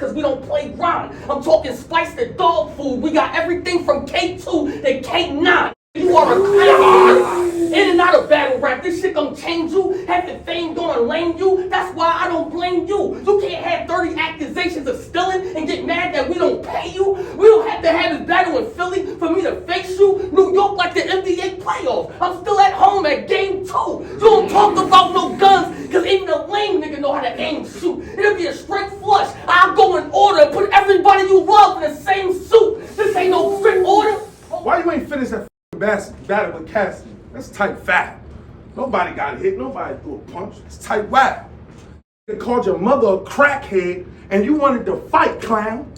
cause we don't play grind. I'm talking spice to dog food. We got everything from K2 to K9. You are a clown. In and out of battle rap, this shit gon' change you. Having fame gonna lame you. That's why I don't blame you. You can't have 30 accusations of stealing and get mad that we don't pay you. We don't have to have this battle in Philly for me to face you. New York like the NBA playoffs. I'm still at home at game 2. You don't talk about no guns, cause even a lame nigga know how to aim and shoot. It'll be a straight flush. I'll go in order and put everybody you love in the same suit. This ain't no strict order. Why you ain't finished that battle with Cassidy? That's type fat. Nobody got hit. Nobody threw a punch. It's type whack. They called your mother a crackhead and you wanted to fight, clown.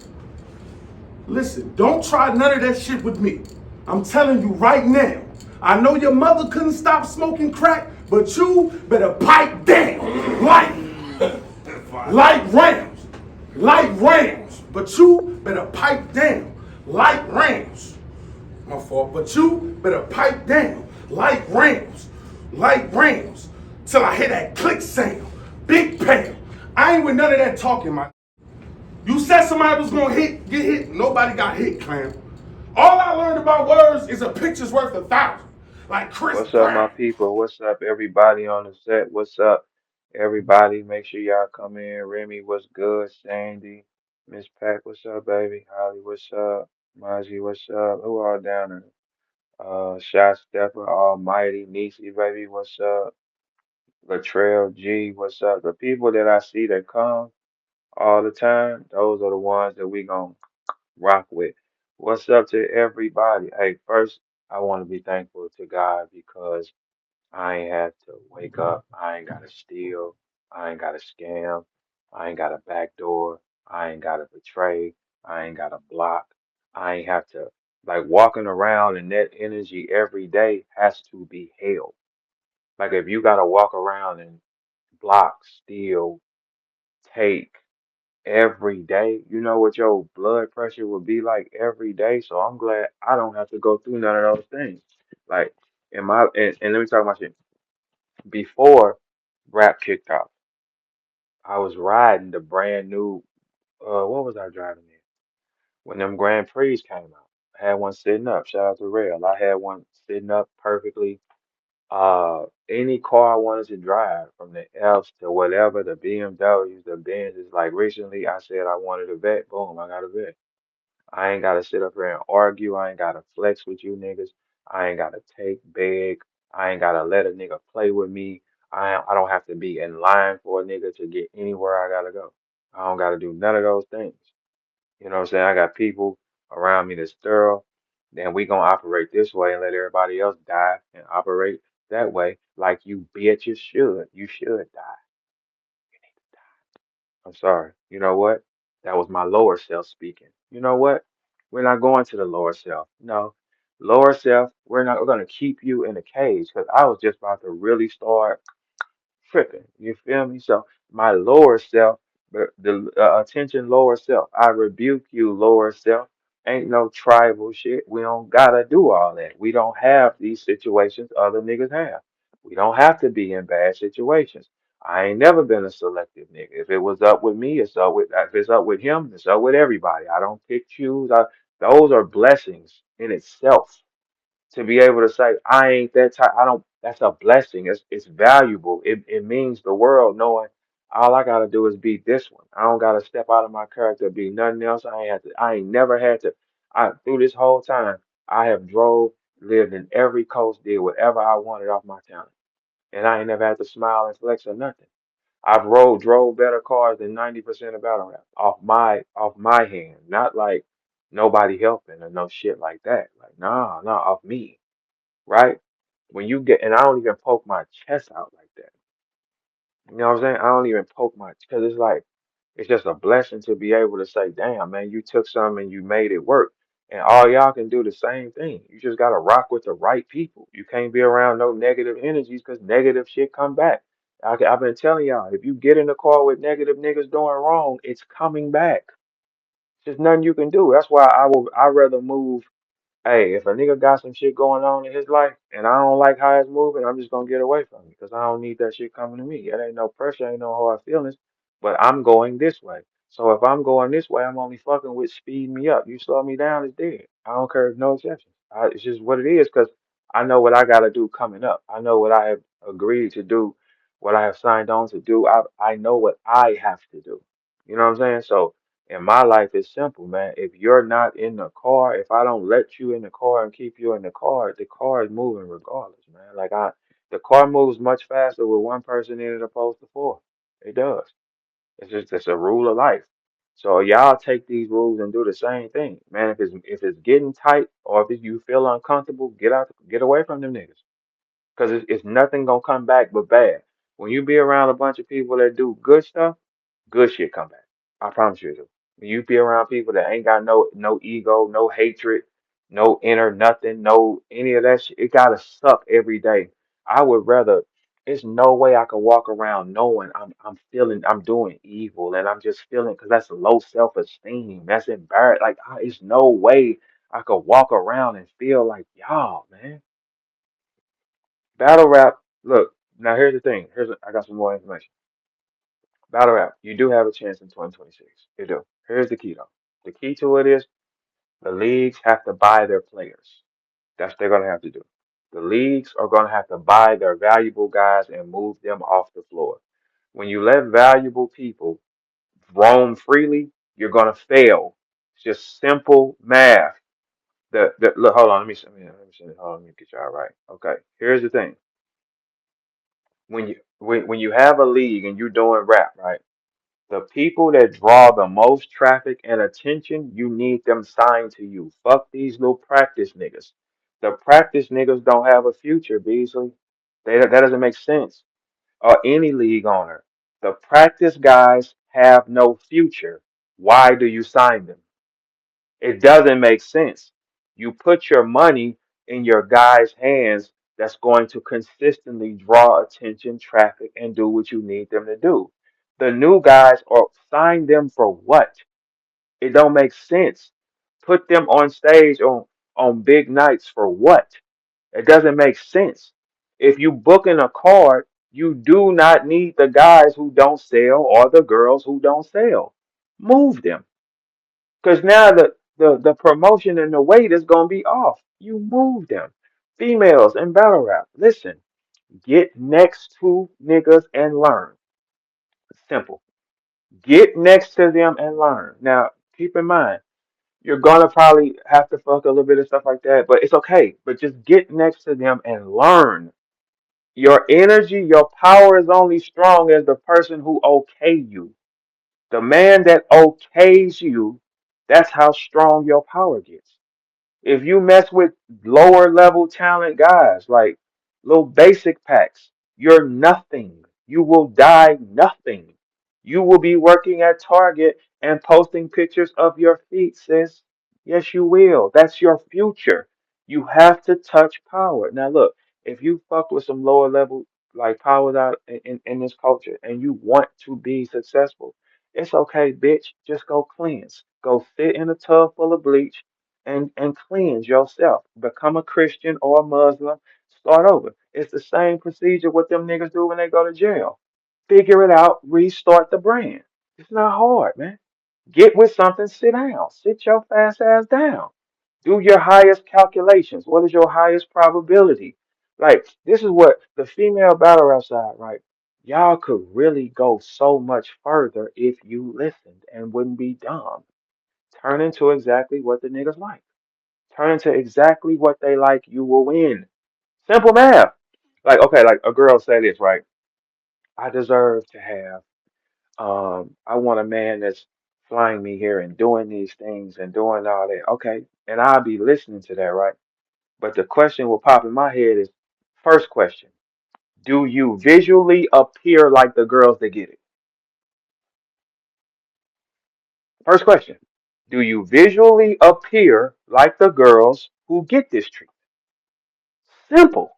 Listen, don't try none of that shit with me. I'm telling you right now. I know your mother couldn't stop smoking crack, but you better pipe down. Like Rams. Like Rams. But you better pipe down. Like Rams. My fault. But you better pipe down. Like Rams. Like Rams. Till I hear that click sound. Big pound. I ain't with none of that talking, my. You said somebody was gonna get hit. Nobody got hit, clown. All I learned about words is a picture's worth 1,000. Like Chris What's up, my Brown. people? What's up, everybody on the set? What's up, everybody? Make sure y'all come in. Remy, what's good? Sandy, Miss Pack, what's up, baby? Holly, what's up? Maji, what's up? Who all down there? Shot Stepper, Almighty, Niecy, baby, what's up? Latrell G, what's up? The people that I see that come all the time, those are the ones that we gonna rock with. What's up to everybody? Hey, first, I want to be thankful to God because I ain't had to wake up. I ain't got to steal. I ain't got to scam. I ain't got to backdoor. I ain't got to betray. I ain't got to block. I ain't have to, like, walking around in that energy every day has to be hell. Like, if you got to walk around and block, steal, take every day, you know what your blood pressure would be like every day. So I'm glad I don't have to go through none of those things. Like, and let me talk about shit. Before rap kicked off, I was riding the brand new, what was I driving in? When them Grand Prix came out. I had one sitting up. Shout out to Rail. I had one sitting up perfectly. Any car I wanted to drive, from the Fs to whatever, the BMWs, the Benzes. Like recently, I said I wanted a vet. Boom, I got a vet. I ain't gotta sit up here and argue. I ain't gotta flex with you niggas. I ain't gotta take beg. I ain't gotta let a nigga play with me. I don't have to be in line for a nigga to get anywhere I gotta go. I don't gotta do none of those things. You know what I'm saying? I got people around me that's thorough. Then we gonna operate this way and let everybody else die and operate that way like you bitches should. You should die. I'm sorry. You know what? That was my lower self speaking. You know what? We're not going to the lower self. No. Lower self, we're gonna keep you in a cage because I was just about to really start tripping. You feel me? So my lower self, the attention lower self, I rebuke you, lower self. Ain't no tribal shit. We don't gotta do all that. We don't have these situations other niggas have. We don't have to be in bad situations. I ain't never been a selective nigga. If it was up with me, it's up with if it's up with him, it's up with everybody. I don't pick choose. Those are blessings in itself to be able to say I ain't that type. I don't. That's a blessing. It's valuable. It means the world knowing all I gotta do is be this one. I don't gotta step out of my character, be nothing else. I ain't had to. I ain't never had to. I through this whole time I have drove, lived in every coast, did whatever I wanted off my talent, and I ain't never had to smile and flex or nothing. I've drove better cars than 90% of battle rap off my hand, not like nobody helping or no shit like that. Like nah, off me, right? When you get, and I don't even poke my chest out like that. You know what I'm saying? I don't even poke my, because it's like, it's just a blessing to be able to say, damn, man, you took something and you made it work. And all y'all can do the same thing. You just got to rock with the right people. You can't be around no negative energies because negative shit come back. I've been telling y'all, if you get in the car with negative niggas doing wrong, it's coming back. There's nothing you can do. That's why I'd rather move. Hey, if a nigga got some shit going on in his life and I don't like how it's moving, I'm just gonna get away from it because I don't need that shit coming to me. It ain't no pressure, ain't no hard feelings, but I'm going this way. So if I'm going this way, I'm only fucking with speed me up. You slow me down, it's dead. I don't care, no exceptions. It's just what it is because I know what I gotta do coming up. I know what I have agreed to do, what I have signed on to do. I know what I have to do. You know what I'm saying? So in my life, it's simple, man. If you're not in the car, if I don't let you in the car and keep you in the car is moving regardless, man. The car moves much faster with one person in it opposed to four. It does. It's a rule of life. So y'all take these rules and do the same thing, man. If it's getting tight or if you feel uncomfortable, get away from them niggas, because it's nothing gonna come back but bad. When you be around a bunch of people that do good stuff, good shit come back. I promise you it do. When you be around people that ain't got no ego, no hatred, no inner nothing, no any of that shit, it gotta suck every day. I would rather. There's no way I could walk around knowing I'm feeling I'm doing evil and I'm just feeling because that's low self-esteem. That's embarrassed. It's no way I could walk around and feel like y'all, man. Battle rap. Look, now here's the thing. I got some more information. Battle rap. You do have a chance in 2026. You do. Here's the key though. The key to it is the leagues have to buy their players. That's what they're gonna have to do. The leagues are gonna have to buy their valuable guys and move them off the floor. When you let valuable people roam freely, you're gonna fail. It's just simple math. Look, hold on. Hold on. Let me get y'all right. Okay. Here's the thing. When you have a league and you're doing rap, right? The people that draw the most traffic and attention, you need them signed to you. Fuck these little practice niggas. The practice niggas don't have a future, Beasley. That doesn't make sense. Or any league owner. The practice guys have no future. Why do you sign them? It doesn't make sense. You put your money in your guys' hands that's going to consistently draw attention, traffic, and do what you need them to do. The new guys are sign them for what? It don't make sense. Put them on stage on big nights for what? It doesn't make sense. If you book in a card, you do not need the guys who don't sell or the girls who don't sell. Move them. Because now the promotion and the weight is going to be off. You move them. Females in battle rap, listen, get next to niggas and learn. Simple. Get next to them and learn. Now, keep in mind, you're going to probably have to fuck a little bit of stuff like that, but it's okay. But just get next to them and learn. Your energy, your power is only strong as the person who okay you. The man that okays you, that's how strong your power gets. If you mess with lower level talent guys, like little basic packs, you're nothing. You will die nothing. You will be working at Target and posting pictures of your feet, sis. Yes, you will. That's your future. You have to touch power. Now, look, if you fuck with some lower level, like powers out in this culture, and you want to be successful, it's okay, bitch. Just go cleanse. Go sit in a tub full of bleach and cleanse yourself. Become a Christian or a Muslim. Start over. It's the same procedure what them niggas do when they go to jail. Figure it out, restart the brand. It's not hard, man. Get with something, sit down. Sit your fast ass down. Do your highest calculations. What is your highest probability? Like, this is what the female battle rap side, right? Y'all could really go so much further if you listened and wouldn't be dumb. Turn into exactly what the niggas like. Turn into exactly what they like, you will win. Simple math. Like, okay, like a girl say this, right? I deserve to have, I want a man that's flying me here and doing these things and doing all that. Okay. And I'll be listening to that, right? But the question will pop in my head is first question, do you visually appear like the girls that get it? First question, do you visually appear like the girls who get this treatment? Simple.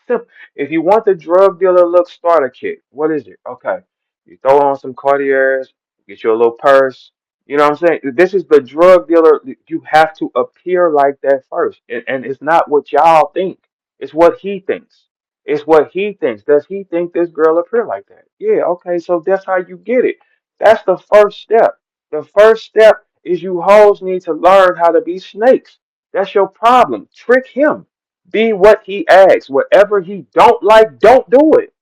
Simple. If you want the drug dealer look starter kit, what is it? Okay. You throw on some Cartiers, get you a little purse. You know what I'm saying? This is the drug dealer. You have to appear like that first. And it's not what y'all think. It's what he thinks. It's what he thinks. Does he think this girl appear like that? Yeah, okay. So that's how you get it. That's the first step. The first step is you hoes need to learn how to be snakes. That's your problem. Trick him. Be what he asks. Whatever he don't like, don't do it.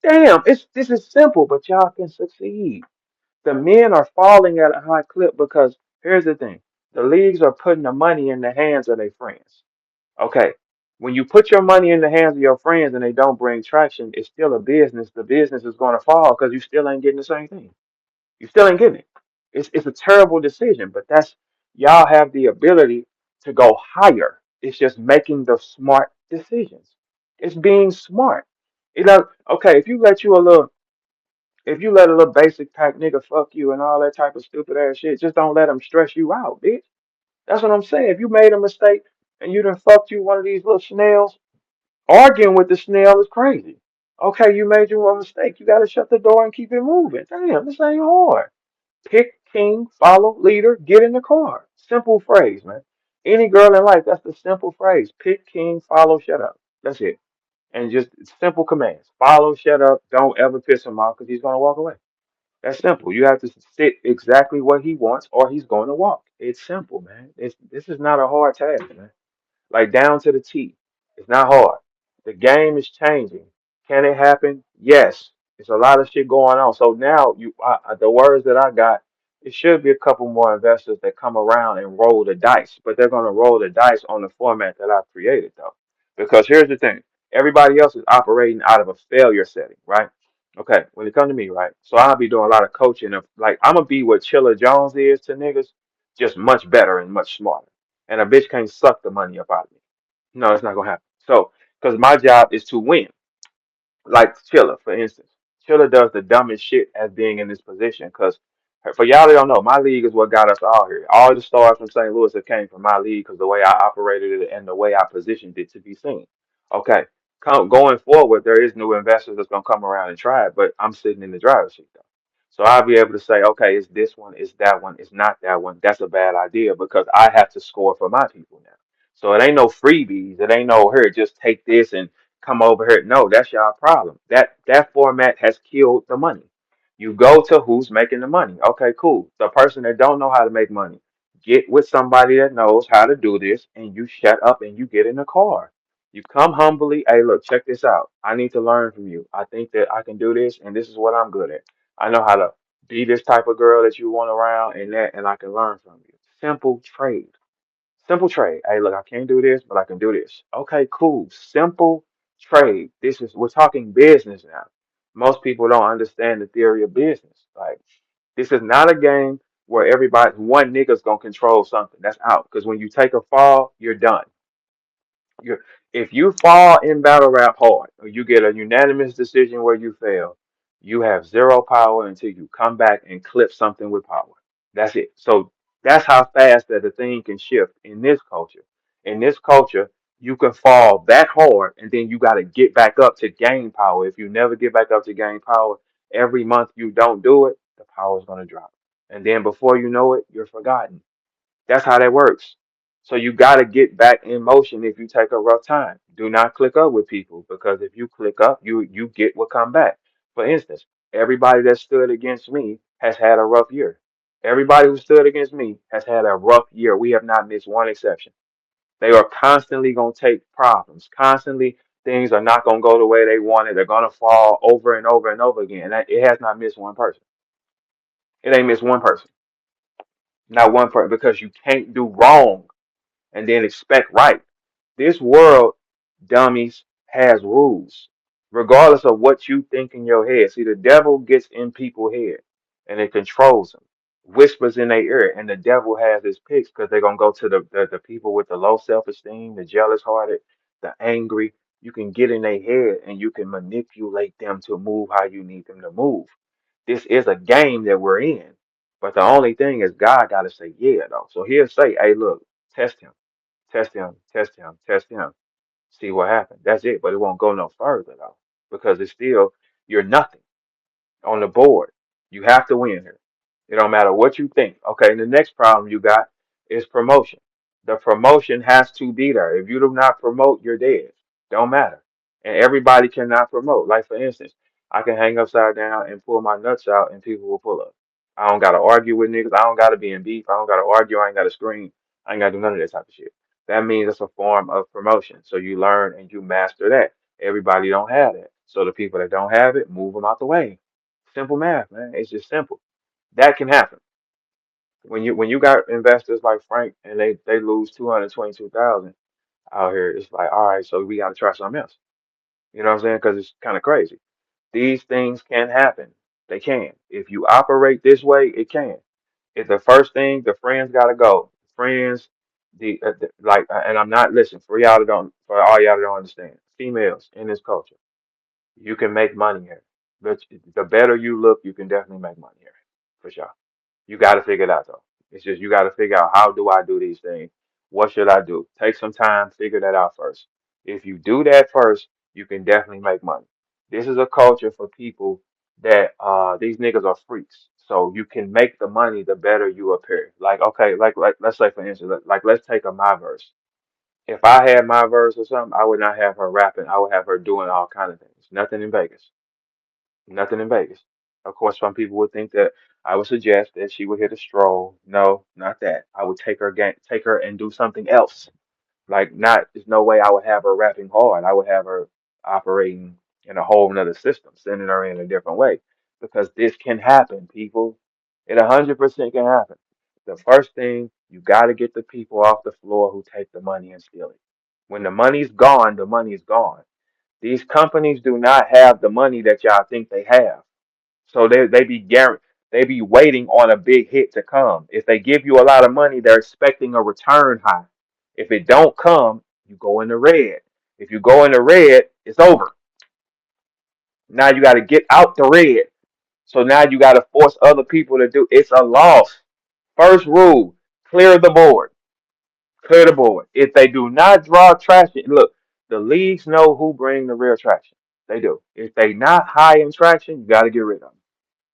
Damn, this is simple, but y'all can succeed. The men are falling at a high clip because here's the thing. The leagues are putting the money in the hands of their friends. Okay. When you put your money in the hands of your friends and they don't bring traction, it's still a business. The business is going to fall because you still ain't getting the same thing. You still ain't getting it. It's a terrible decision, but that's y'all have the ability to go higher. It's just making the smart decisions. It's being smart. You know, okay, if you let a little basic pack nigga fuck you and all that type of stupid ass shit, just don't let him stress you out, bitch. That's what I'm saying. If you made a mistake and you done fucked you one of these little snails, arguing with the snail is crazy. Okay, you made you a mistake. You gotta shut the door and keep it moving. Damn, this ain't hard. Pick king, follow leader, get in the car. Simple phrase, man. Any girl in life, that's the simple phrase. Pick king, follow, shut up. That's it. And just simple commands. Follow, shut up. Don't ever piss him off because he's gonna walk away. That's simple. You have to sit exactly what he wants or he's going to walk. It's simple, man. This is not a hard task, man, like down to the T. It's not hard. The game is changing. Can it happen? Yes. It's a lot of shit going on. So now the words that I got, it should be a couple more investors that come around and roll the dice, but they're going to roll the dice on the format that I've created though. Because here's the thing. Everybody else is operating out of a failure setting, right? Okay, when it comes to me, right? So I'll be doing a lot of coaching of like I'm gonna be what Chilla Jones is to niggas, just much better and much smarter. And a bitch can't suck the money up out of me. No, it's not gonna happen. So, because my job is to win. Like Chilla, for instance. Chilla does the dumbest shit as being in this position. Because for y'all that don't know, my league is what got us all here. All the stars from St. Louis that came from my league because the way I operated it and the way I positioned it to be seen. Okay, going forward, there is new investors that's gonna come around and try it, but I'm sitting in the driver's seat though. So I'll be able to say, okay, it's this one, it's that one, it's not that one. That's a bad idea because I have to score for my people now. So it ain't no freebies. It ain't no here, just take this and come over here. No, that's y'all problem. That format has killed the money. You go to who's making the money. Okay, cool. The person that don't know how to make money, get with somebody that knows how to do this, and you shut up and you get in the car. You come humbly. Hey, look, check this out. I need to learn from you. I think that I can do this, and this is what I'm good at. I know how to be this type of girl that you want around, and I can learn from you. Simple trade. Simple trade. Hey, look, I can't do this, but I can do this. Okay, cool. Simple trade. We're talking business now. Most people don't understand the theory of business. Like, this is not a game where one nigga's gonna control something. That's out. Because when you take a fall, you're done. You if you fall in battle rap hard or you get a unanimous decision where you fail, you have zero power until you come back and clip something with power. That's it. So that's how fast that the thing can shift in this culture. In this culture, you can fall that hard and then you got to get back up to gain power. If you never get back up to gain power, every month you don't do it, the power is going to drop. And then before you know it, you're forgotten. That's how that works. So you got to get back in motion if you take a rough time. Do not click up with people because if you click up, you get what come back. For instance, everybody that stood against me has had a rough year. Everybody who stood against me has had a rough year. We have not missed one exception. They are constantly going to take problems. Constantly, things are not going to go the way they wanted. They're going to fall over and over and over again. It has not missed one person. It ain't missed one person. Not one person because you can't do wrong and then expect right. This world, dummies, has rules, regardless of what you think in your head. See, the devil gets in people's head and it controls them, whispers in their ear, and the devil has his picks because they're gonna go to the people with the low self-esteem, the jealous-hearted, the angry. You can get in their head and you can manipulate them to move how you need them to move. This is a game that we're in. But the only thing is God gotta say yeah though. So he'll say, hey, look, test him. Test him, test him, test him. See what happens. That's it. But it won't go no further though, because it's still you're nothing on the board. You have to win here. It don't matter what you think. Okay, and the next problem you got is promotion. The promotion has to be there. If you do not promote, you're dead. Don't matter. And everybody cannot promote. Like for instance, I can hang upside down and pull my nuts out, and people will pull up. I don't gotta argue with niggas. I don't gotta be in beef. I don't gotta argue. I ain't gotta scream. I ain't gotta do none of that type of shit. That means it's a form of promotion. So you learn and you master that. Everybody don't have that. So the people that don't have it, move them out the way. Simple math, man. It's just simple. That can happen. When you got investors like Frank and they lose 222,000 out here, it's like, all right, so we gotta try something else. You know what I'm saying? Because it's kind of crazy. These things can happen. They can. If you operate this way, it can. If the first thing, the friends gotta go. Friends, and I'm not listening for y'all that don't, for all y'all that don't understand. Females in this culture, you can make money here. But the better you look, you can definitely make money here, for sure. You got to figure it out though. It's just you got to figure out how do I do these things? What should I do? Take some time, figure that out first. If you do that first, you can definitely make money. This is a culture for people that these niggas are freaks. So you can make the money the better you appear. Like okay, like let's say for instance, like let's take a my verse. If I had my verse or something, I would not have her rapping. I would have her doing all kind of things. Nothing in Vegas. Nothing in Vegas. Of course, some people would think that I would suggest that she would hit a stroll. No, not that. I would take her and do something else. Like, not, there's no way I would have her rapping hard. I would have her operating in a whole nother system, sending her in a different way. Because this can happen, people. It 100% can happen. The first thing, you got to get the people off the floor who take the money and steal it. When the money's gone, the money's gone. These companies do not have the money that y'all think they have. So they be waiting on a big hit to come. If they give you a lot of money, they're expecting a return high. If it don't come, you go in the red. If you go in the red, it's over. Now you got to get out the red. So now you got to force other people to do. It's a loss. First rule: clear the board. Clear the board. If they do not draw traction, look, the leagues know who bring the real traction. They do. If they not high in traction, you got to get rid of them.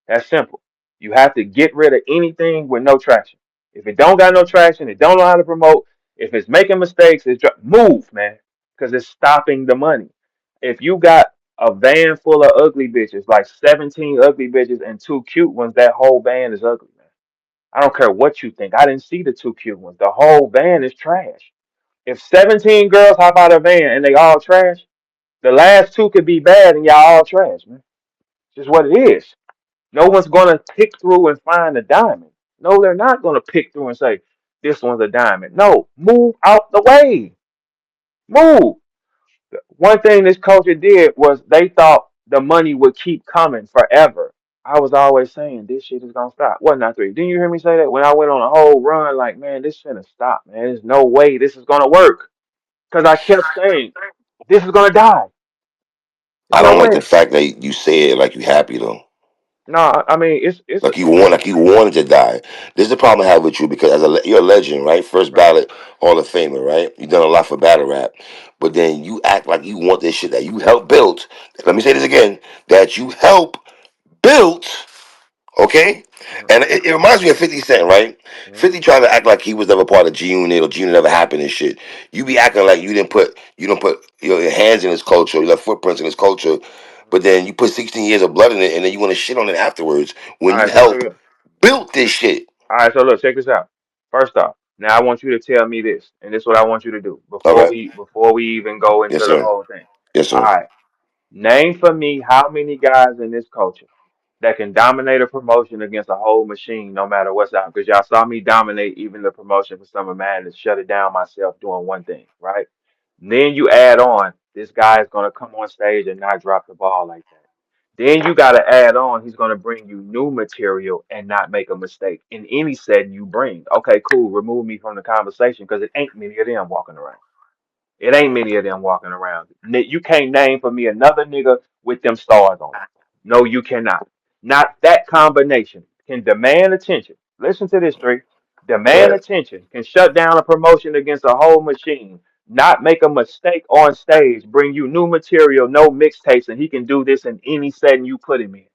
That's simple. You have to get rid of anything with no traction. If it don't got no traction, it don't know how to promote. If it's making mistakes, move, man, because it's stopping the money. If you got a van full of ugly bitches, like 17 ugly bitches and two cute ones, that whole van is ugly, man. I don't care what you think. I didn't see the two cute ones. The whole van is trash. If 17 girls hop out of a van and they all trash, the last two could be bad and y'all all trash, man. Just what it is. No one's gonna pick through and find a diamond. No, they're not gonna pick through and say, this one's a diamond. No, move out the way. Move. One thing this culture did was they thought the money would keep coming forever. I was always saying this shit is gonna stop. Wasn't I three? Didn't you hear me say that? When I went on a whole run, like, man, this finna stop, man. There's no way this is gonna work. Because I kept saying, this is gonna die. There's I no don't like way. the fact that you say it like you happy though. No, I mean it's a Like you wanted to die. This is the problem I have with you because you're a legend, right? First right. ballot Hall of Famer, right? You've done a lot for battle rap, but then you act like you want this shit that you helped build. Let me say this again: that you help build. Okay? Mhm, And it reminds me of 50 Cent, right? mhm. 50 trying to act like he was never part of G Unit or G Unit never happened and shit. You be acting like you don't put your hands in his culture, you left footprints in his culture, but then you put 16 years of blood in it and then you want to shit on it afterwards All when you right, so help look. build this shit. All right, so look, check this out. First off, now I want you to tell me this, and this is what I want you to do All before right. we even go into Yes, the sir. whole thing. Yes, All sir. right, name for me how many guys in this culture that can dominate a promotion against a whole machine, no matter what's out. Because y'all saw me dominate even the promotion for Summer Madness, shut it down myself doing one thing, right? Then you add on, this guy is gonna come on stage and not drop the ball like that. Then you got to add on, he's going to bring you new material and not make a mistake in any setting you bring. Okay, cool. Remove me from the conversation because it ain't many of them walking around. It ain't many of them walking around. You can't name for me another nigga with them stars on it. No, you cannot. Not that combination can demand attention. Listen to this, Straight. Demand Right. attention, can shut down a promotion against a whole machine, not make a mistake on stage, bring you new material, no mixtapes, and he can do this in any setting you put him in.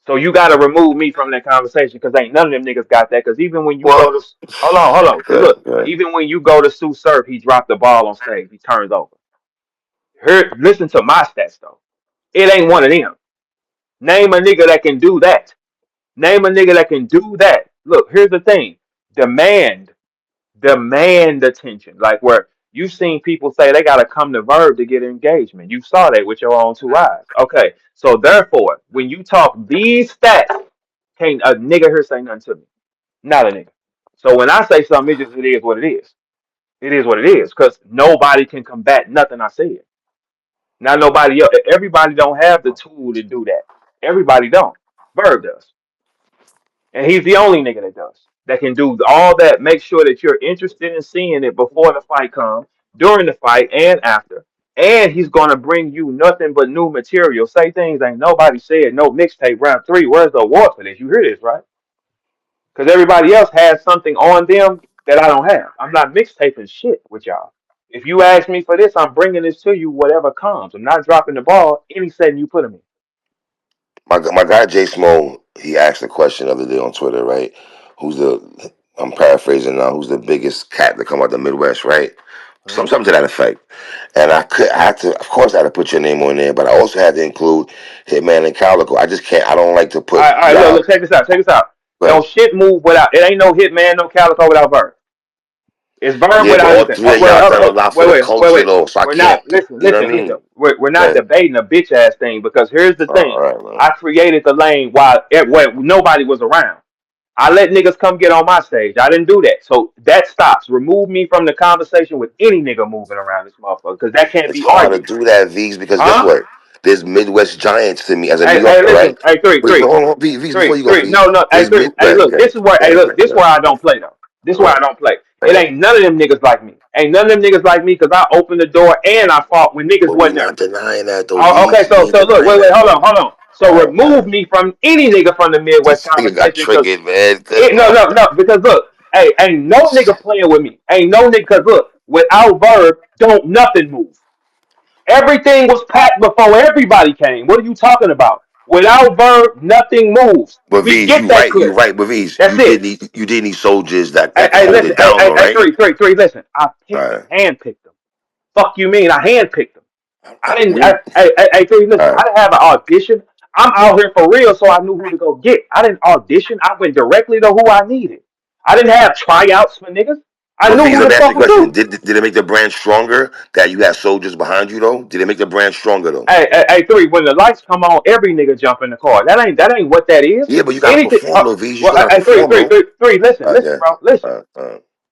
So you got to remove me from that conversation because ain't none of them niggas got that. Because even when you go Well, to, hold on. Because good, look, good. even when you go to Sue Surf, he dropped the ball on stage. He turns over. Listen to my stats though. It ain't one of them. Name a nigga that can do that. Name a nigga that can do that. Look, here's the thing. Demand, demand attention. Like where you've seen people say they gotta come to Verb to get engagement. You saw that with your own two eyes. Okay. So therefore, when you talk these stats, can't a nigga here say nothing to me. Not a nigga. So when I say something, it is what it is. It is what it is. Because nobody can combat nothing I said. Not nobody else. Everybody don't have the tool to do that. Everybody don't. Verb does. And he's the only nigga that does. That can do all that. Make sure that you're interested in seeing it before the fight comes, during the fight, and after. And he's gonna bring you nothing but new material. Say things ain't nobody said. No mixtape round three. Where's the award for this? You hear this, right? Because everybody else has something on them that I don't have. I'm not mixtaping shit with y'all. If you ask me for this, I'm bringing this to you, whatever comes. I'm not dropping the ball any setting you put me. My guy Jay Smo, he asked a question the other day on Twitter, right? Who's the I'm paraphrasing now, who's the biggest cat to come out the Midwest, right? Hmm? Something to that effect. And I had to, of course I had to put your name on there, but I also had to include Hitman and Calico. I just can't, I don't like to put All right, look, y'all, look, check this out, check this out. No but shit move without, it ain't no Hitman, no Calico without Verb. It's Verb yeah, but without, all listen, three of y'all done a lot for the wait. culture though, so I We're not, can't put, listen, you know what I listen. mean? We're not But, debating a bitch ass thing because here's the all thing. right, man. I created the lane while when nobody was around. I let niggas come get on my stage. I didn't do that. So that stops. Remove me from the conversation with any nigga moving around this motherfucker because that can't It's be hard to argued. do that, V's, because guess Huh? what? There's Midwest giants to me as a New Hey, Yorker, listen. right? Hey, Wait, hold on, V's, before you go, three. V's. No, no. Hey, There's three. mid, Hey, right, look. okay. This is where. Hey, Right, look. right, This is right, where I don't play though. This is where right, I don't play. It right. ain't none of them niggas like me. Ain't none of them niggas like me because I opened the door and I fought when niggas But we wasn't there. not denying that though, Oh, okay, V's. We ain't so look, denying wait, that, hold man. on, hold on. So All right, all remove right. me from any nigga from the Midwest This nigga got conversation because triggered, man. it, no, because look, hey, ain't no nigga playing with me. Ain't no nigga, because look, without Verb, don't nothing move. Everything was packed before everybody came. What are you talking about? Without Verb, nothing moves. But We V's, get you that right, you clear. right. But V's, That's it. you did need soldiers Hey, that can hold listen, it down, though, right? three, listen. I All picked them, right. handpicked them. Fuck you mean? I handpicked them. I didn't. We, Three, listen. all I right. didn't have an audition. I'm out here for real, so I knew who to go get. I didn't audition. I went directly to who I needed. I didn't have tryouts for niggas. I But knew V's, who let the me ask you fuck a was question. who. Did it make the brand stronger that you had soldiers behind you, though? Did it make the brand stronger, though? Three. When the lights come on, every nigga jump in the car. That ain't what that is. Yeah, but you got to Anything. perform, though, V's. You Well, still got to perform, though. three. Listen, All right, yeah. bro. Listen.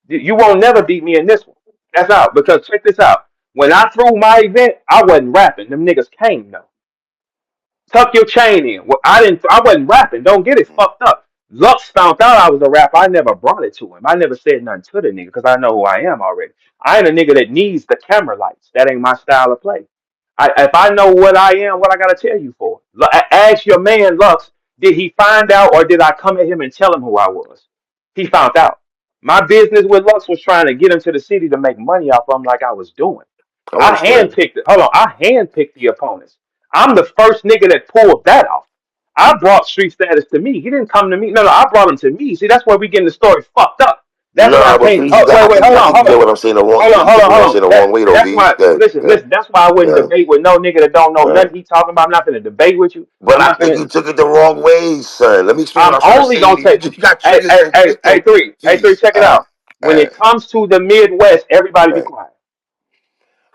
You won't never beat me in this one. That's out. Because check this out. When I threw my event, I wasn't rapping. Them niggas came though. Tuck your chain in. Well, I didn't. I wasn't rapping. Don't get it fucked up. Lux found out I was a rapper. I never brought it to him. I never said nothing to the nigga because I know who I am already. I ain't a nigga that needs the camera lights. That ain't my style of play. If I know what I am, what I gotta tell you for? Ask your man Lux. Did he find out, or did I come at him and tell him who I was? He found out. My business with Lux was trying to get him to the city to make money off of him, like I was doing. I I understand. handpicked it. Hold on, I handpicked the opponents. I'm the first nigga that pulled that off. I brought street status to me. He didn't come to me. No, I brought him to me. See, that's where we getting the story fucked up. That's why I No, but can't. V's, Oh, wait, hold I on, think you get what I'm saying the wrong. You took what I'm hold saying on. the wrong way, though, That's V's. why. Good, Listen. good, That's why I wouldn't good, debate with no nigga that don't know nothing good. he talking about. I'm not gonna debate with you. But I'm I not think gonna. you took it the wrong way, son. Let me explain what I'm I'm trying to only say. gonna You take. just got triggered so quick, though. Hey, three. V's. Check it out. All When right, it comes to the Midwest, everybody be all right. quiet.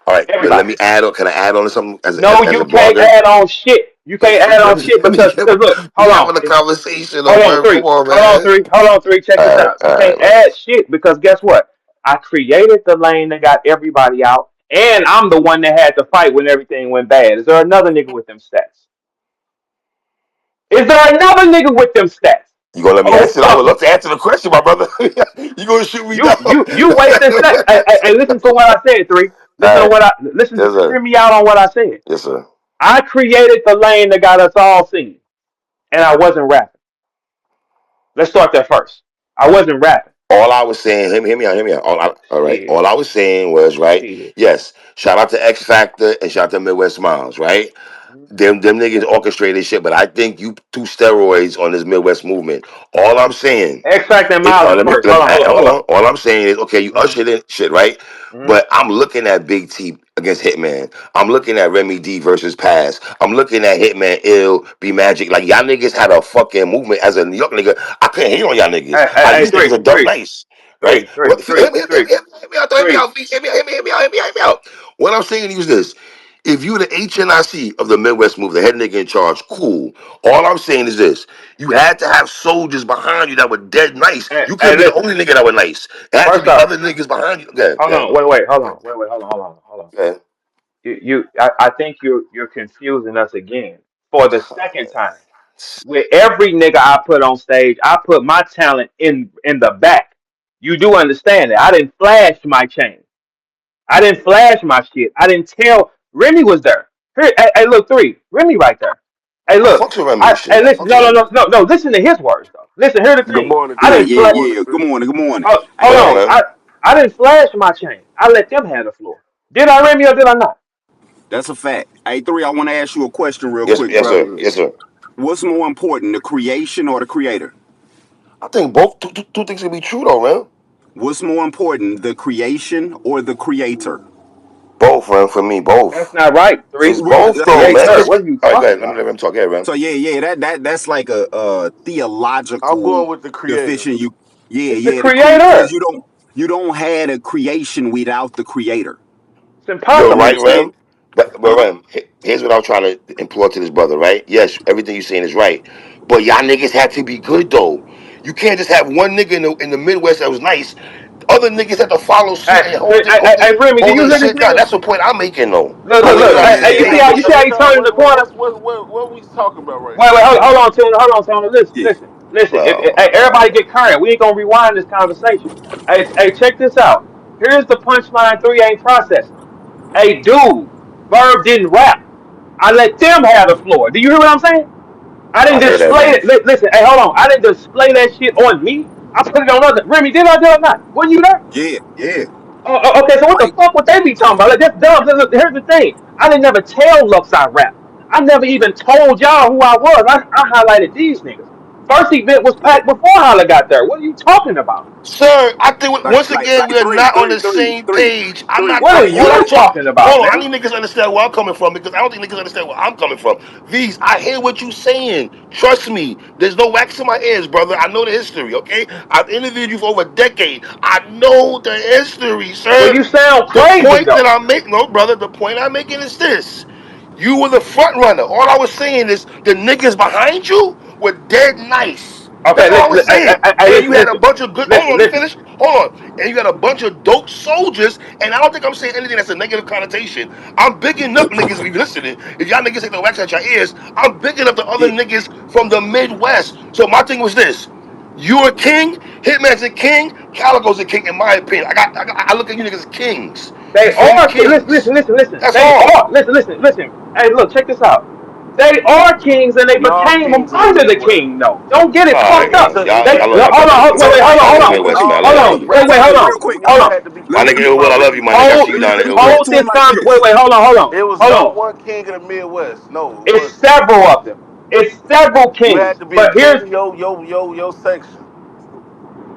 All right, but let Everybody. me add on. Can I add on to something No, as a you can't blogger? add on shit. You can't add on shit because look, We hold on. having a conversation, though, Hold on, bro. Come three. on, Hold on, man. three. Hold on, three. Check this out. You All right, can't man. add shit because guess what? I created the lane that got everybody out, and I'm the one that had to fight when everything went bad. Is there another nigga with them stats? Is there another nigga with them stats? You gonna let me Oh answer? I would fuck. love to answer the question, my brother. You gonna shoot me down? You wasting stats. Listen to what I said, three. Listen All to right. what I listen. Yes, sir. Hear me out on what I said. Yes, sir. I created the lane that got us all seen, and I wasn't rapping. Let's start there first. I wasn't rapping. All I was saying, hear me out. All right. Shit. All I was saying was, right, Shit. yes, shout out to X Factor and shout out to Midwest Miles, right? Them niggas orchestrated shit, but I think you two steroids on this Midwest movement. All I'm saying X Factor and is, Miles first. let me Hold on. hold on. All I'm saying is, okay, you Mm-hmm. ushered in shit, right? Mm-hmm. But I'm looking at Big T against Hitman. I'm looking at Remy D versus Pass. I'm looking at Hitman Ill, Be Magic. Like y'all niggas had a fucking movement as a New York nigga. I couldn't hate on y'all niggas. Hey, These niggas are dumb nice. Right? What hit me out, hit me three. out, hit me out. What I'm saying to you is this. If you the HNIC of the Midwest move, the head nigga in charge, cool. All I'm saying is this. You had to have soldiers behind you that were dead nice. You Hey, couldn't be the listen. only nigga that were nice. It had to First be off, other niggas behind you. Okay, hold okay. on. Wait. Hold on. Hold on. Okay. I think you're confusing us again for the second time. With every nigga I put on stage, I put my talent in the back. You do understand that? I didn't flash my chain. I didn't flash my shit. I didn't tell. Remy was there. Here, hey, look, three. Remy right there. Hey, I look. fucks with Remy and Hey, shit. I listen. fucks with No, no, Remy. no, no, no. Listen to his words though. Listen. Here's the Good thing. morning, I Chris. didn't Good flash. morning, Chris. Good morning. Hold What up, on. man? I didn't flash my chain. I let them have the floor. Did I, Remy, or did I not? That's a fact. Hey, three, I want to ask you a question real Yes, quick, yes, sir. brother. Yes, sir. What's more important, the creation or the creator? I think both two things can be true though, man. What's more important, the creation or the creator? Both, man. For me, That's both. not right. Three. It's Well, That's both uh, though, hey, man. so, creator. Cause What are you all right, go talking ahead. Let me about? let him talk. Yeah, man. so yeah, that's like a I'm theological going with the creator. deficiency. It's the The because creator. you don't have a creation without the creator. It's You You're know what right, I'm impossible. saying? Rem. But Huh? Rem, here's what I'm trying to implore to this brother, right? Yes, everything you're saying is right. But y'all niggas have to be good though. You can't just have one nigga in the Midwest that was nice. Other niggas have to follow Hey, suit and hold it, Remy, do hold you their hear this shit down. nigga? That's the point I'm making though. Look, I think look. you're not Man, Hey, you understanding see that. how Hey, he no, turned in the corner? what we talking about right Wait, now? hold on, Tuna. Hold on, Tuna. Listen, yeah. listen, listen. Oh my Hey, god, everybody man. get current. We ain't gonna rewind this conversation. Hey, check this out. Here's the punchline. Three ain't processing. Hey, dude, Verb didn't rap. I let them have the floor. Do you hear what I'm saying? I didn't I hear that, display man. it. Listen, hey, hold on. I didn't display that shit on me. I put it on other. Remy, did I do or not? Wasn't you there? Yeah. Okay, so what the Like, fuck would they be talking about? Like, that's dumb. Look, here's the thing. I didn't never tell Lux I rap. I never even told y'all who I was. I highlighted these niggas. First event was packed before Holla got there. What are you talking about? Sir, I think once again we like are three, not on three, the three, same three, page. I'm three, not What are three. talking. All you I'm talking. talking about, Hold on, I nigga? need niggas to understand where I'm coming from because I don't think niggas understand where I'm coming from. V's, I hear what you saying. Trust me, there's no wax in my ears, brother. I know the history. Okay, I've interviewed you for over a decade. I know the history, Well, sir. you sound The crazy point that though. I'm making, no, brother. The point I'm making is this. You were the front runner. All I was saying is the niggas behind you were dead nice. Okay, That's all I was listen, saying. And you listen, had a listen, bunch of good. Hold on, listen, let me listen. finish. Hold on. And you got a bunch of dope soldiers. And I don't think I'm saying anything that's a negative connotation. I'm bigging up niggas if you listening. If y'all niggas take the wax out your ears, I'm bigging up the other Yeah, niggas from the Midwest. So my thing was this. You're a king, Hitman's a king, Calico's a king, in my opinion. I look at you niggas as kings. You They feel me? are. Listen, Kings. listen, listen, listen. That's They all. are. Listen, listen, listen. Hey, look, check this out. They are kings, and they We all became them kings in the under the Midwest. king. No, don't get it All right, fucked up. yo. So They Y'all love y'all hold brothers. on. Wait, so hold hey, I on, love hold the on, we Midwest, man. I all love hold y'all had on. to brothers. Wait, rap hold real on, quick, and hold we on. had to be My nigga kings. Ill Will, I love you, my nigga. I see Hold, you down there, Ill let me Will. hold tune this my con. ears. Wait, hold on, hold on, It was hold no on. one king in the Midwest. No, it It's wasn't. several of them. It's several You had kings. to be a But king in your section.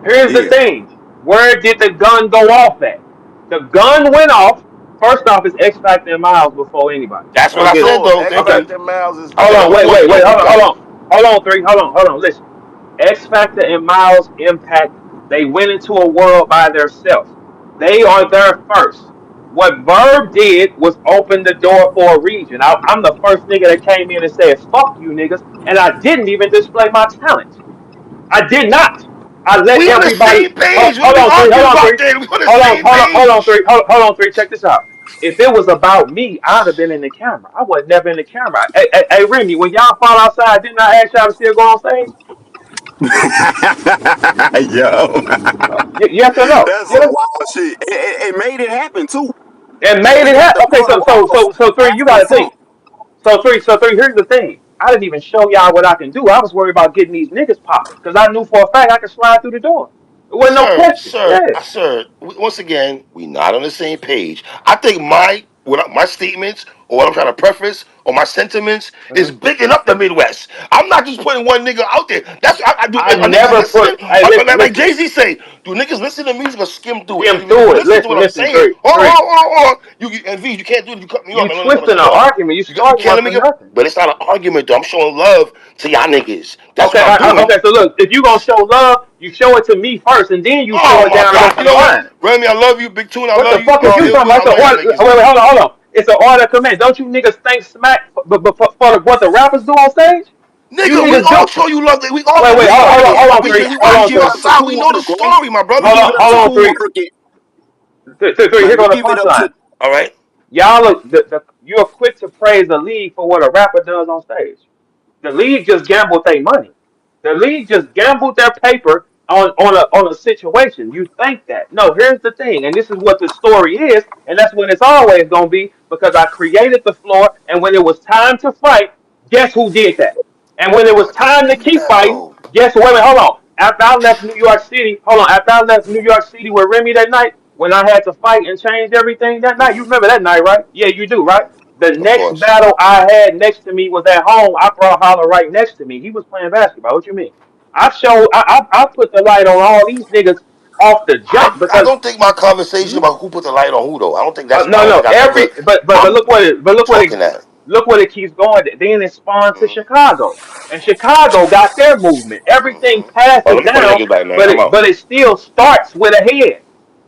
here's the Yeah, thing. Where did the gun go off at? The gun went off. First off, it's X Factor and Miles before anybody. That's what Don't I get it. said, Sure, though. X Thank Okay. you. Factor Miles is I Hold said on. number Wait, one. wait, Yo, wait. keep Hold coming. on. Hold on, three. Hold on. Listen. X Factor and Miles Impact, they went into a world by themselves. They are there first. What Verb did was open the door for a region. I'm the first nigga that came in and said, fuck you niggas. And I didn't even display my talent. I did not. I let We on the everybody. same page. What are Hold we on, three. Hold arguing on, about three. then? We on the Hold on, same page. three. Hold on, three. Check this out. If it was about me, I'd have been in the camera. I was never in the camera. Hey, Remy, when y'all fall outside, didn't I ask y'all to still go on stage? yo, Yes or no? that's some Yes. wild shit. It made it happen too. And made We it got happen. the Okay, photographs so three. You after got the to think. fact. So three. Here's the thing. I didn't even show y'all what I can do. I was worried about getting these niggas popping because I knew for a fact I could slide through the door. It wasn't no Sir, question. sir, Yeah. sir. Once again, we not on the same page. I think my my statements or what I'm trying to preface or my sentiments is Mhm. bigging up the Midwest. I'm not just putting one nigga out there. That's I do. I Are niggas never listening? put. Hey, listen, Like listen. Jay Z say, do niggas listen to music or skim through it? And Skim if you through it. listen to Listen, what I'm listen. saying, Three, three. and V, you can't do it. You cut me off. You I'm gonna twisting say, the yo, argument. You you starting can't one let me for go. nothing. But it's not an argument though. I'm showing love to y'all niggas. That's Okay, what I'm doing. okay. So look, if you gonna show love, you show it to me first, and then you show Oh it my down the God! rest You of the know what, line. Remy? I love you, Big Tune. I What love the you. fuck is you Ill talking Will. about? I It's an love y'all order. niggas, Wait, man. wait, hold on. It's an order of command. Don't you niggas thank smack for what the rappers do on stage? You Nigga, we niggas all do. show you love. We all Wait, wait, we hold rock on, you. hold on, We three, we hold rock on, you three. outside. We know the story, my brother. Hold on, three. Three. Here Man, we go the give it up punchline. to All right. Y'all look. You're quick to praise the league for what a rapper does on stage. The league just gambled their money. The league just gambled their paper on a situation. You think that. No, here's the thing, and this is what the story is, and that's when it's always gonna be, because I created the floor, and when it was time to fight, guess who did that? And when it was time to Understand keep that fighting, though. guess what? Wait, wait, hold on. After I left New York City, hold on. After I left New York City with Remy that night, when I had to fight and change everything that night, you remember that night, right? Yeah, you do, right? The Of next course. battle I had next to me was at home. I brought Holler right next to me. He was playing basketball. What you mean? I put the light on all these niggas off the jump I because don't think my conversation hmm? about who put the light on who though. I No, don't no, think I've ever. every but I'm look what it talking that. look what it keeps going. Then it spawned to Mm-hmm. Chicago, and Chicago got their movement. Everything Oh, let passes me call the down, niggas back, man. but I'm it out. but it still starts with a head.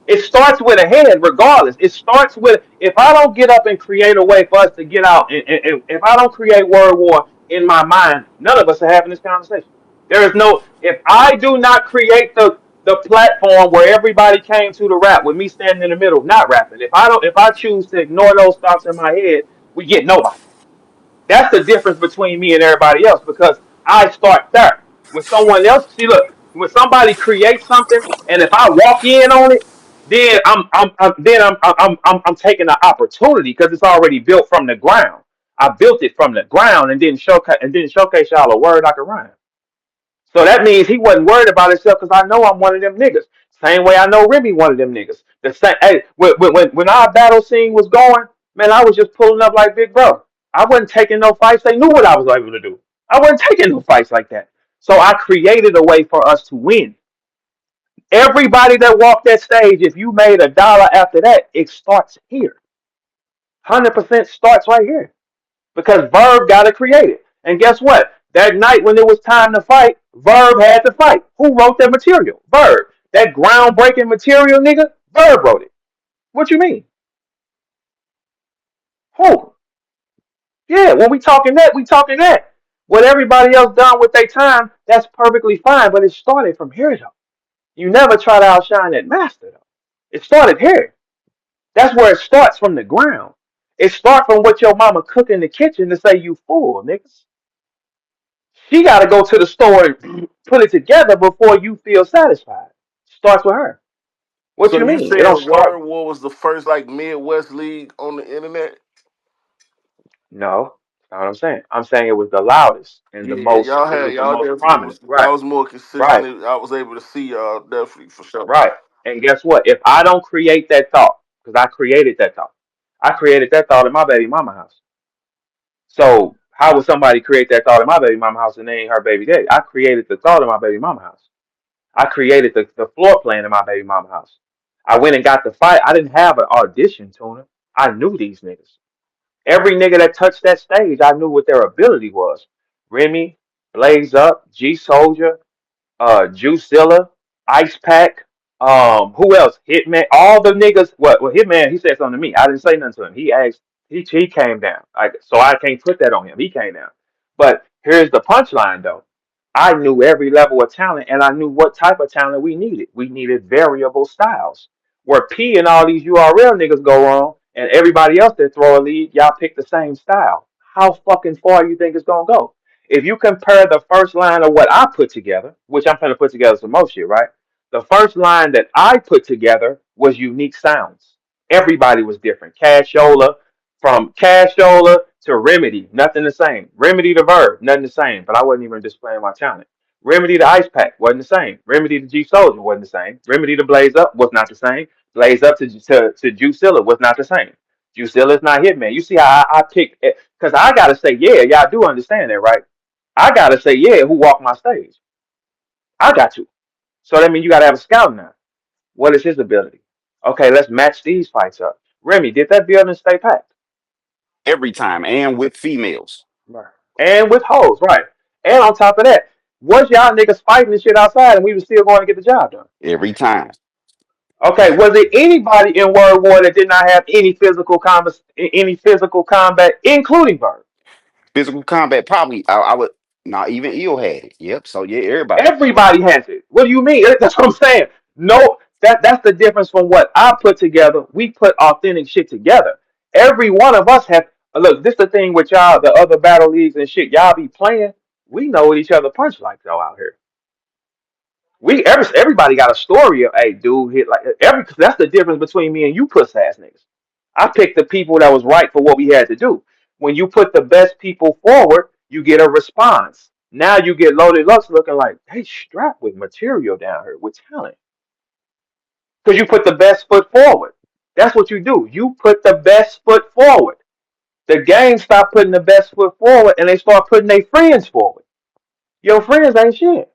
It starts with a head, regardless. It starts with, if I don't get up and create a way for us to get out, and if I don't create World War in my mind, none of us are having this conversation. There is no, if I do not create the platform where everybody came to the rap with me standing in the middle, not rapping. If I choose to ignore those thoughts in my head, we get nobody. That's the difference between me and everybody else, because I start there. When someone else, see, look, when somebody creates something, and if I walk in on it, then I'm taking the opportunity because it's already built from the ground. I built it from the ground and then showcase y'all a word I can rhyme. So that means he wasn't worried about himself, because I know I'm one of them niggas. Same way I know Remy one of them niggas. The same. Hey, when our battle scene was going, man, I was just pulling up like big bro. I wasn't taking no fights. They knew what I was able to do. I wasn't taking no fights like that. So I created a way for us to win. Everybody that walked that stage, if you made $1 after that, it starts here. 100% starts right here, because Verb got to create it. And guess what? That night when it was time to fight, Verb had to fight. Who wrote that material? Verb. That groundbreaking material, nigga, Verb wrote it. What you mean? Who? Yeah, when we talking that, we talking that. What everybody else done with their time, that's perfectly fine, but it started from here, though. You never try to outshine that master, though. It started here. That's where it starts, from the ground. It starts from what your mama cook in the kitchen to say you full, niggas. She got to go to the store and put it together before you feel satisfied. Starts with her. What So you you mean? It saying don't start. Word War was the first like Midwest league on the internet? No, that's not what I'm saying. I'm saying it was the loudest and the Yeah, most. y'all It had was the y'all most definitely prominent. was Right, y'all was more consistent. right, I was able to see y'all definitely for sure. right. And guess what? If I don't create that thought, because I created that thought, I created that thought in my baby mama house. So how would somebody create that thought in my baby mama house and they ain't her baby daddy? I created the thought in my baby mama house. I created the floor plan in my baby mama house. I went and got the fight. I didn't have an audition tuner. I knew these niggas. Every nigga that touched that stage, I knew what their ability was. Remy, Blaze Up, G Soldier, Juicilla, Ice Pack, who else? Hitman, all the niggas. Well, Hitman, he said something to me. I didn't say nothing to him. He asked, he came down. So I can't put that on him. He came down. But here's the punchline, though. I knew every level of talent, and I knew what type of talent we needed. We needed variable styles. Where P and all these URL niggas go wrong, and everybody else that throw a lead, y'all pick the same style. How fucking far you think it's gonna go? If you compare the first line of what I put together, which I'm trying to put together some more shit, right? The first line that I put together was unique sounds. Everybody was different. Cashola, from Cashola to Remedy, nothing the same. Remedy to Verb, nothing the same. But I wasn't even displaying my talent. Remedy to Ice Pack wasn't the same. Remedy to G Soldier wasn't the same. Remedy to Blaze Up was not the same. Blaze Up to Juicilla was not the same. You still is not Hitman. You see how I pick it? Because I gotta say, yeah, y'all do understand that, right? I gotta say, yeah, who walked my stage? I got to. So that means you gotta have a scout now. What is his ability? Okay, let's match these fights up. Remy, did that building stay packed? Every time, and with females. Right. And with hoes, right? And on top of that, was y'all niggas fighting this shit outside and we was still going to get the job done? Every time. Okay, was it anybody in World War that did not have any physical combat, including Bird? Physical combat, probably, I would, not even ill had it. Yep, so yeah, everybody. Everybody has it. What do you mean? That's what I'm saying. No, that's the difference from what I put together. We put authentic shit together. Every one of us have. Look, this the thing with y'all, the other battle leagues and shit. Y'all be playing. We know what each other punch like though out here. Everybody got a story of hey dude hit like every. That's the difference between me and you puss ass niggas. I picked the people that was right for what we had to do. When you put the best people forward, you get a response. Now you get loaded lux looking like they strapped with material down here with talent because you put the best foot forward. That's what you do. You put the best foot forward. The gang stop putting the best foot forward and they start putting their friends forward. Your friends ain't shit.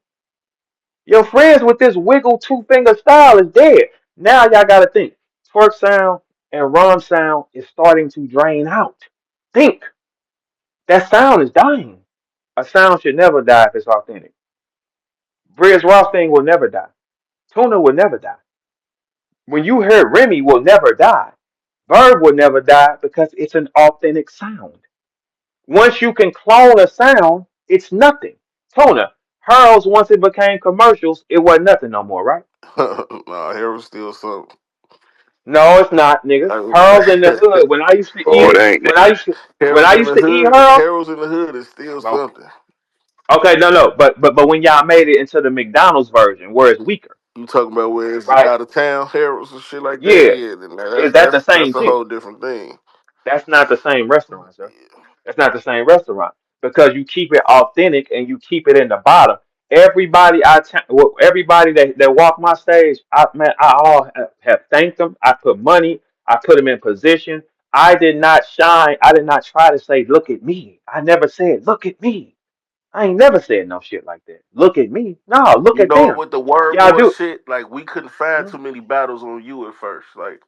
Your friends with this wiggle two finger style is dead. Now y'all gotta think. Twerk sound and run sound is starting to drain out. Think. That sound is dying. A sound should never die if it's authentic. Briz Ross thing will never die. Tuna will never die. When you hear Remy will never die. Verb will never die because it's an authentic sound. Once you can clone a sound, it's nothing. Tuna, Hurls, once it became commercials, it wasn't nothing no more, right? nah, Harold still something. No, it's not, nigga. Hurls in the hood. When I used to Oh, eat it it, ain't. when I Harold's in used the to eat hood. Hurls, Harold's in the hood is still okay, something. okay, no, but when y'all made it into the McDonald's version, where it's weaker, You talking about where it's right? out of town Harold's and shit like that? Yeah, Yeah, then is that the that's same a shit? whole different thing. That's not the same restaurant, sir. That's not the same restaurant because you keep it authentic and you keep it in the bottom. Everybody that walk my stage, I all have thanked them. I put money. I put them in position. I did not shine. I did not try to say, "Look at me." I never said, "Look at me." I ain't never said no shit like that. Look at me. No, look You at know, them. with the word Y'all war do shit, like we couldn't find too many battles on you at first. Like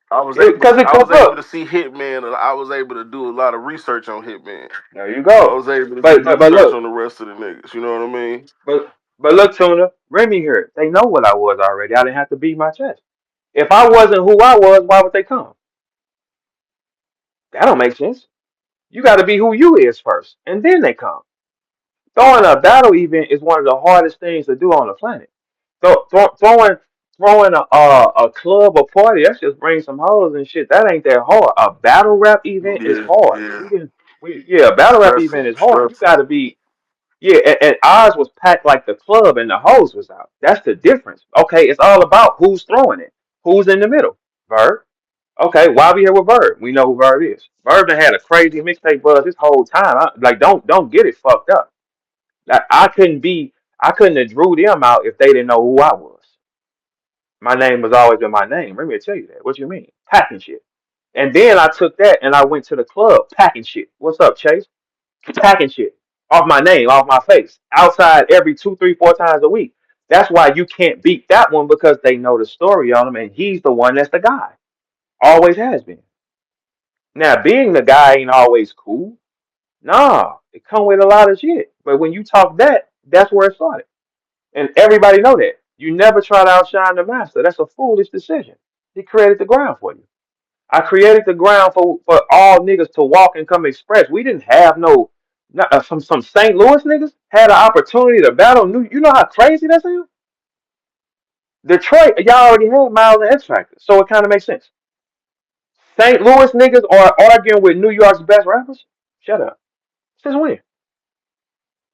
I because was able to look, see Hitman, and I was able to do a lot of research on Hitman. there you I go. was able to do But research look. on the rest of the niggas. You know what I mean? But look, Tuna, Remy here. They know what I was already. I didn't have to beat my chest. If I wasn't who I was, why would they come? That don't make sense. You got to be who you is first, and then they come. Throwing a battle event is one of the hardest things to do on the planet. Throwing a club or party, that's just bring some hoes and shit. That ain't that hard. A battle rap event is Yeah, hard. yeah. Yeah, a battle rap Stressful, event is hard. You stressful. got to be. Yeah, and ours was packed like the club and the hose was out. That's the difference. Okay, it's all about who's throwing it. Who's in the middle? Verb. Okay, why we here with Verb? We know who Verb is. Verb done had a crazy mixtape buzz this whole time. Like, don't get it fucked up. I couldn't have drew them out if they didn't know who I was. My name was always been my name. Let me tell you that. What you mean? Packing shit. And then I took that and I went to the club packing shit. What's up, Chase? Packing shit off my name, off my face, outside every 2, 3, 4 times a week. That's why you can't beat that one because they know the story on him, and he's the one that's the guy. Always has been. Now, being the guy ain't always cool. Nah, it come with a lot of shit. But when you talk that, that's where it started, and everybody know that. You never try to outshine the master. That's a foolish decision. He created the ground for you. I created the ground for all niggas to walk and come express. We didn't have some St. Louis niggas had an opportunity to battle New. You know how crazy that sounds? Detroit, y'all already had Miles and X Factor, so it kind of makes sense. St. Louis niggas are arguing with New York's best rappers. Shut up. Since when?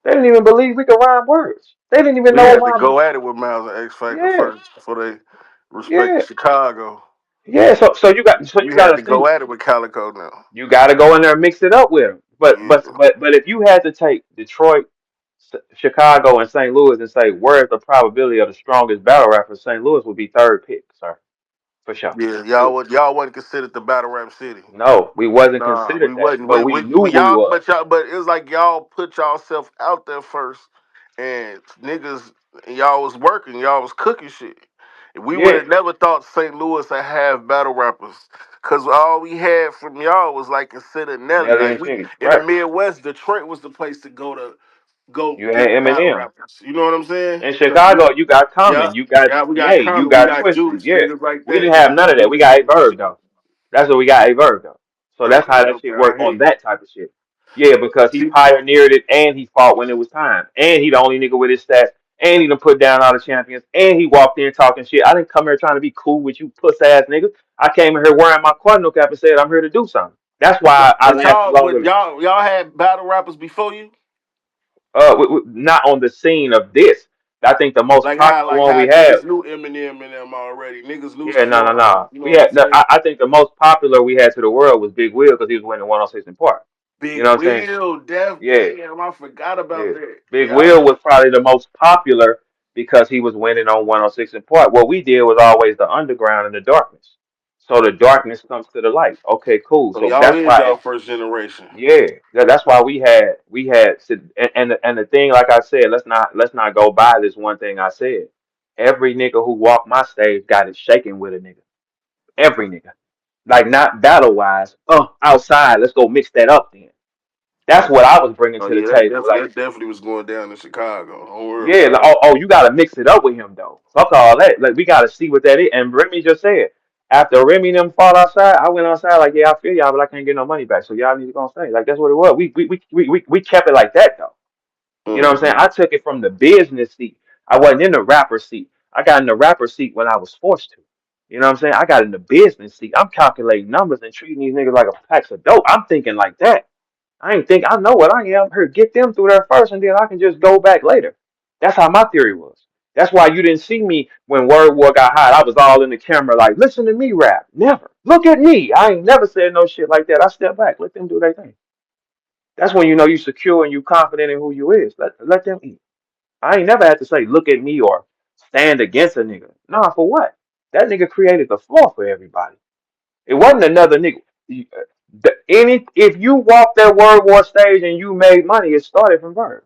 They didn't even believe we could rhyme words. They didn't even We know had to my. go at it with Miles and X Factor Yeah, first before they yeah, respected Chicago. yeah. So you We got had to to go think. at it with Calico now. You got to go in there and mix it up with them. Yeah. But if you had to take Detroit, Chicago, and St. Louis and say where's the probability of the strongest battle rapper, St. Louis would be third pick, sir. for sure. Yeah, It- y'all wasn't considered the battle rap city. no, we wasn't Nah, considered we that, wasn't. but we knew We we y'all, was. but it was like y'all put yourself out there first, and niggas, y'all was working, y'all was cooking shit. We would Yeah, have never thought St. Louis would have battle rappers, cause all we had from y'all was like considered Nelly. Nelly Like and we Chicken, in the right? Midwest, Detroit was the place to go You had get the battle Eminem. rappers. You know what I'm saying? In Cause Chicago, you got yeah, Common, you got yeah, we got Ye, you Common, we got got Twisted. Juice, Yeah, niggas like we that. didn't have none of that. We got A Verb though. That's what we got A Verb though. So that's Okay, how that okay, shit I worked hear on you. that type of shit. Yeah, because he See, pioneered it and he fought when it was time. And he the only nigga with his stats. And he done put down all the champions. And he walked in talking shit. I didn't come here trying to be cool with you puss ass niggas. I came in here wearing my cardinal cap and said I'm here to do something. That's why I lasted but longer. y'all had battle rappers before you, Not on the scene of this. I think the most popular like one how we had. niggas knew Eminem and them already. Niggas knew Yeah, no, no, Snoop. no. You know We what I'm had. saying? I think the most popular we had to the world was Big Will because he was winning 106 in Park. You Big know what I'm saying? Will, Def, Yeah, damn, I forgot yeah. about that. Big Yeah, Will was probably the most popular because he was winning on 106 in Park. What we did was always the underground and the darkness. So the darkness comes to the light. Okay, cool. so So y'all that's is why. y'all first generation. Yeah, that's why we had and the thing, like I said, let's not go by this one thing I said. Every nigga who walked my stage got it shaking with a nigga. Every nigga. Like not battle wise. Outside, let's go mix that up then. That's what I was bringing Oh to the yeah, table. Like, that definitely was going down in Chicago. Don't worry yeah, like, about it. oh, you gotta mix it up with him though. Fuck all that. Like we gotta see what that is. And Remy just said, after Remy and them fought outside, I went outside like, yeah, I feel y'all, but I can't get no money back. So y'all need to go on stage. Like that's what it was. We kept it like that though. You know what I'm saying? Mm-hmm. I took it from the business seat. I wasn't in the rapper seat. I got in the rapper seat when I was forced to. You know what I'm saying? I got in the business seat. I'm calculating numbers and treating these niggas like a pack of dope. I'm thinking like that. I ain't think I know what I am here. Get them through there first, and then I can just go back later. That's how my theory was. That's why you didn't see me when Word War got hot. I was all in the camera like, listen to me rap. Never. Look at me. I ain't never said no shit like that. I step back. Let them do their thing. That's when you know you secure and you confident in who you is. Let them eat. I ain't never had to say, look at me or stand against a nigga. Nah, for what? That nigga created the floor for everybody. It wasn't another nigga. If you walked that Word War stage and you made money, it started from Verb.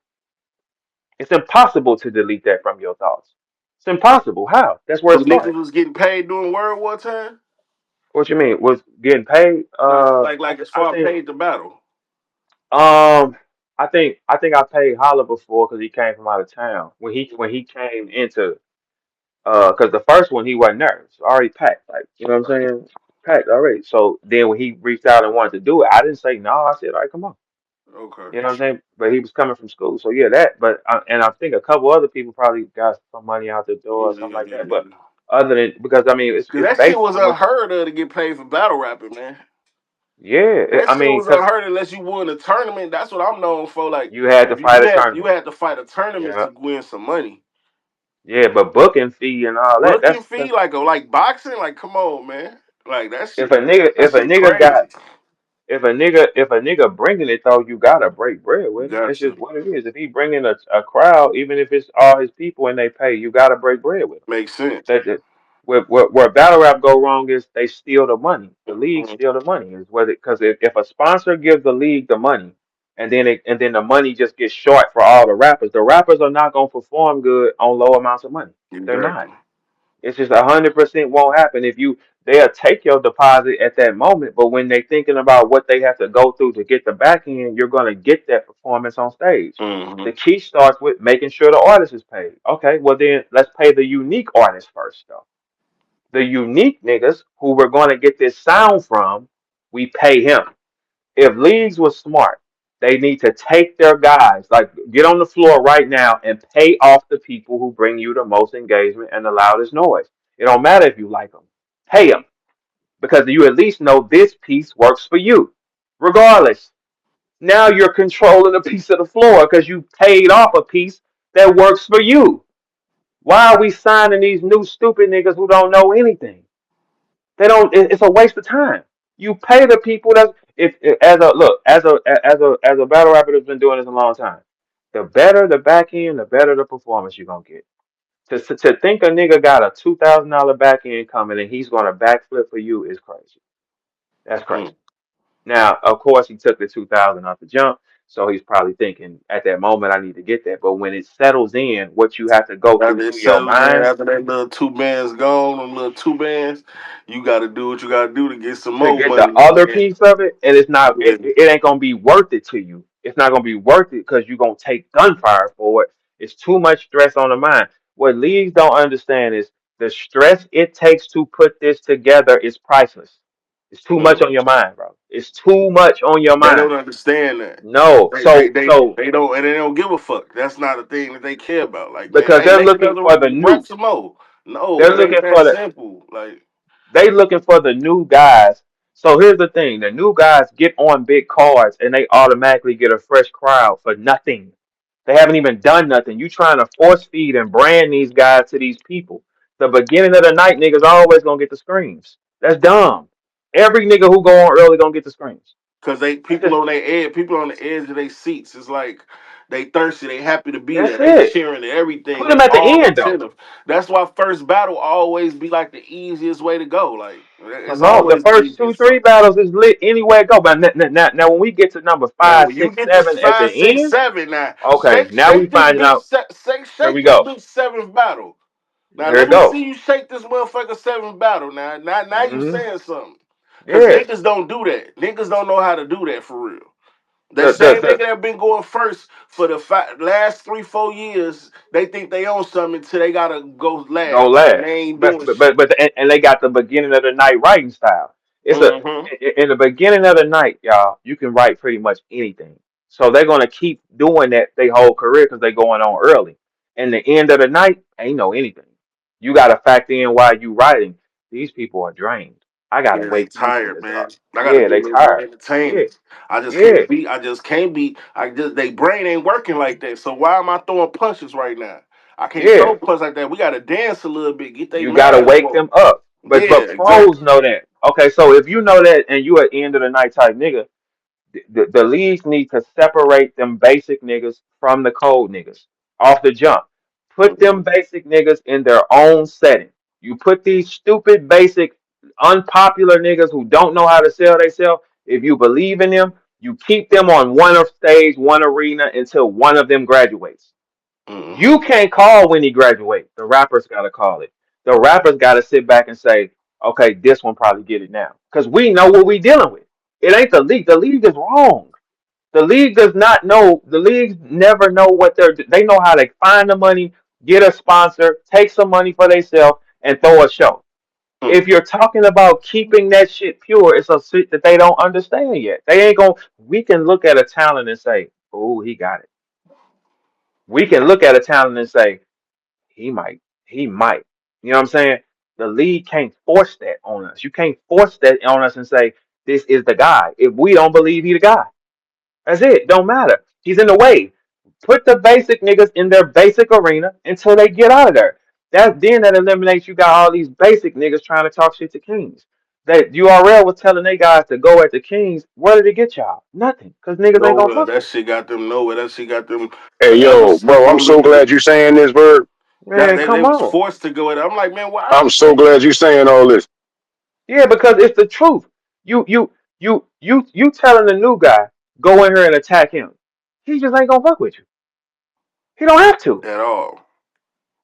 It's impossible to delete that from your thoughts. It's impossible. How? That's where So it started. niggas was getting paid during World War time. What you mean? Was getting paid? Like as I far think. paid to battle. Um, I think I paid Holla before because he came from out of town. When he came into because the first one he wasn't there, it's already packed. Like you know what I'm saying? Packed already. So then when he reached out and wanted to do it, I didn't say no. I said, all right, come on. Okay. You know what I'm saying? But he was coming from school, so yeah, that. But and I think a couple other people probably got some money out the door or something like that. But Yeah. other than because I mean Cause it's that shit was basically what unheard of to get paid for battle rapping, man. yeah. That I shit mean was because unheard of unless you won a tournament. That's what I'm known for. Like you had to fight a you tournament. had to fight a tournament Yeah, to win some money. yeah. But booking fee and all that. Booking fee, like boxing, like come on, man. Like If a that shit nigga got crazy. if a nigga bringing it though, you gotta break bread You with him. got It's just to what it is. If he bringing a crowd, even if it's all his people and they pay, you gotta break bread with him. make sense. That where battle rap go wrong is they steal the money. The league Mhm. steal the money is whether because if a sponsor gives the league the money and then the money just gets short for all the rappers are not gonna perform good on low amounts of money. They're not. Exactly. It's just 100% won't happen if they'll take your deposit at that moment, but when they thinking about what they have to go through to get the back end, you're gonna get that performance on stage. The Hmm. key starts with making sure the artist is paid. Okay, well then let's pay the unique artist first though. The unique niggas who we're gonna get this sound from, we pay him. If leagues was smart, they need to take their guys, like get on the floor right now and pay off the people who bring you the most engagement and the loudest noise. It don't matter if you like them. Pay them because you at least know this piece works for you. Regardless, now you're controlling a piece of the floor because you paid off a piece that works for you. Why are we signing these new stupid niggas who don't know anything? They don't. It's a waste of time. You pay the people that if as a look as a battle rapper that's been doing this a long time. The better the back end, the better the performance you're gonna get. To think a nigga got a $2,000 back end coming and he's gonna backflip for you is crazy. That's crazy. Mm. Now, of course, he took the 2,000 off the jump, so he's probably thinking at that moment I need to get that. But when it settles in, what you have to go After it through your settles in, mind after that little two bands gone, them little two bands, you got to do what you got to do to get some to more get the money. other And, piece of it, and it's not yeah. it ain't gonna be worth it to you. It's not gonna be worth it because you're gonna take gunfire for it. It's too much stress on the mind. What leagues don't understand is the stress it takes to put this together is priceless. It's too much Mm. on your mind, bro. It's too much on your They mind. don't understand that. No, They don't, and they don't give a fuck. That's not a thing that they care about. Like, man, because hey, they're make looking another for the rap new. some more. No, They're it ain't looking that for the simple. Like, they looking for the new guys. So here's the thing: the new guys get on big cards and they automatically get a fresh crowd for nothing. They haven't even done nothing. You trying to force feed and brand these guys to these people. The beginning of the night, niggas always gonna get the screams. That's dumb. Every nigga who go on early gonna get the screams. cause they That's people just on their edge, people on the edge of their seats. It's like they thirsty, they happy to be that's there, they it. cheering and everything, Put them they at the all end though. attentive. That's why first battle always be like the easiest way to go. Like it's Come on, the always the first two, easiest three fuck. battles is lit anywhere it go. But now, when we get to number Now five, when you six, get this seven at the five, six, end, seven, now okay, now we shake this finding bitch, out. Here we shake this go. bitch seventh battle. Now Here let it me go. see you shake this motherfucker seventh battle. Now you Hmm. saying something. Cause Yeah. niggas don't do that. Niggas don't know how to do that for real. That same nigga The that been going first for the last 3, 4 years, they think they own something until they gotta go go last, and last. they ain't doing shit. And they got the beginning of the night writing style. It's a Mm-hmm. in the beginning of the night, y'all. You can write pretty much anything. So they're gonna keep doing that their whole career because they going on early. And the end of the night ain't know anything. You got to factor in while you writing. These people are drained. I gotta Yeah, they wake these tired, niggas man. up. I gotta Yeah, be a they little more tired. Yeah, entertaining. I just yeah, can't be. I just can't be. They brain ain't working like that. So why am I throwing punches right now? I can't yeah. throw punches like that. We gotta dance a little bit, get they You gotta mind wake flow. them up. But Yeah, pros exactly. know that. Okay, so if you know that and you at end of the night type nigga, the leagues need to separate them basic niggas from the cold niggas off the jump. Put them Mhm. basic niggas in their own setting. You put these stupid basic unpopular niggas who don't know how to sell themselves. If you believe in them, you keep them on one of stage, one arena until one of them graduates. You Mhm. can't call when he graduates. The rappers gotta call it. The rappers gotta sit back and say, okay, this one probably get it now. Because we know what we dealing with. It ain't the league. The league is wrong. The league does not know. The leagues never know what they know how to find the money, get a sponsor, take some money for themselves, and throw a show. If you're talking about keeping that shit pure, it's a shit that they don't understand yet. They ain't gonna we can look at a talent and say, oh, he got it. We can look at a talent and say, he might. You know what I'm saying? The league can't force that on us. You can't force that on us and say, this is the guy. If we don't believe he the guy. That's it. Don't matter. He's in the way. Put the basic niggas in their basic arena until they get out of there. That eliminates you got all these basic niggas trying to talk shit to Kings. That URL was telling they guys to go at the Kings. Where did it get y'all? Nothing. Cause niggas ain't gonna Nowhere. fuck That with shit got them nowhere. That shit got them Hey, forever yo, bro, stuck I'm on so glad losing. you saying this, Bird. you. Man, They come was on. forced to go at it. I'm like, man, why? I'm so glad you saying all this. Yeah, because it's the truth. You telling the new guy go in here and attack him. He just ain't gonna fuck with you. He don't have to. At all.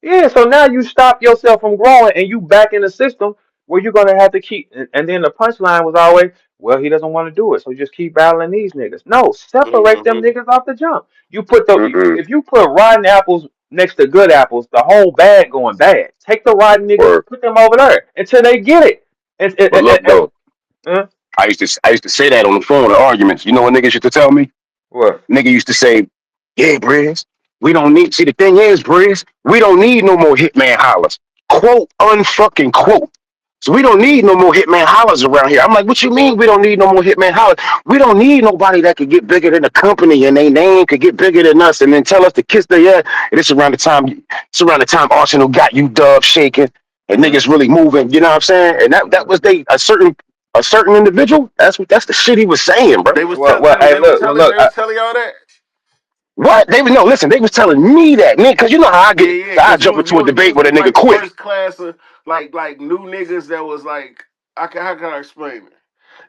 Yeah, so now you stop yourself from growing and you back in the system where you're gonna have to keep and then the punchline was always, well, he doesn't want to do it, so just keep battling these niggas. No, separate them Mm-hmm. niggas off the jump. You put the Mm-mm. if you put rotten apples next to good apples, the whole bag going bad. Take the rotten niggas, Word. put them over there until they get it. But look, though, Uh, I used to say that on the phone in arguments. You know what niggas used to tell me? what? Nigga used to say, yeah, Briz, we don't need, see, the thing is, Briz, we don't need no more Hitman hollers. Quote, unfucking quote. So we don't need no more Hitman hollers around here. I'm like, what you mean we don't need no more Hitman hollers? We don't need nobody that could get bigger than the company and they name could get bigger than us and then tell us to kiss their ass. And it's around the time Arsenal got you dub shaking and Mm. niggas really moving, you know what I'm saying? And that Mm. was a certain individual. That's the shit he was saying, bro. They was telling. Hey, They was look, well, telling. look. They was telling y'all that. What? They was no, listen, they was telling me that, man, because you know how I Yeah, get. yeah, So I because jump into a you debate was with a nigga like the quick. first class of like new niggas that was like how can I explain it?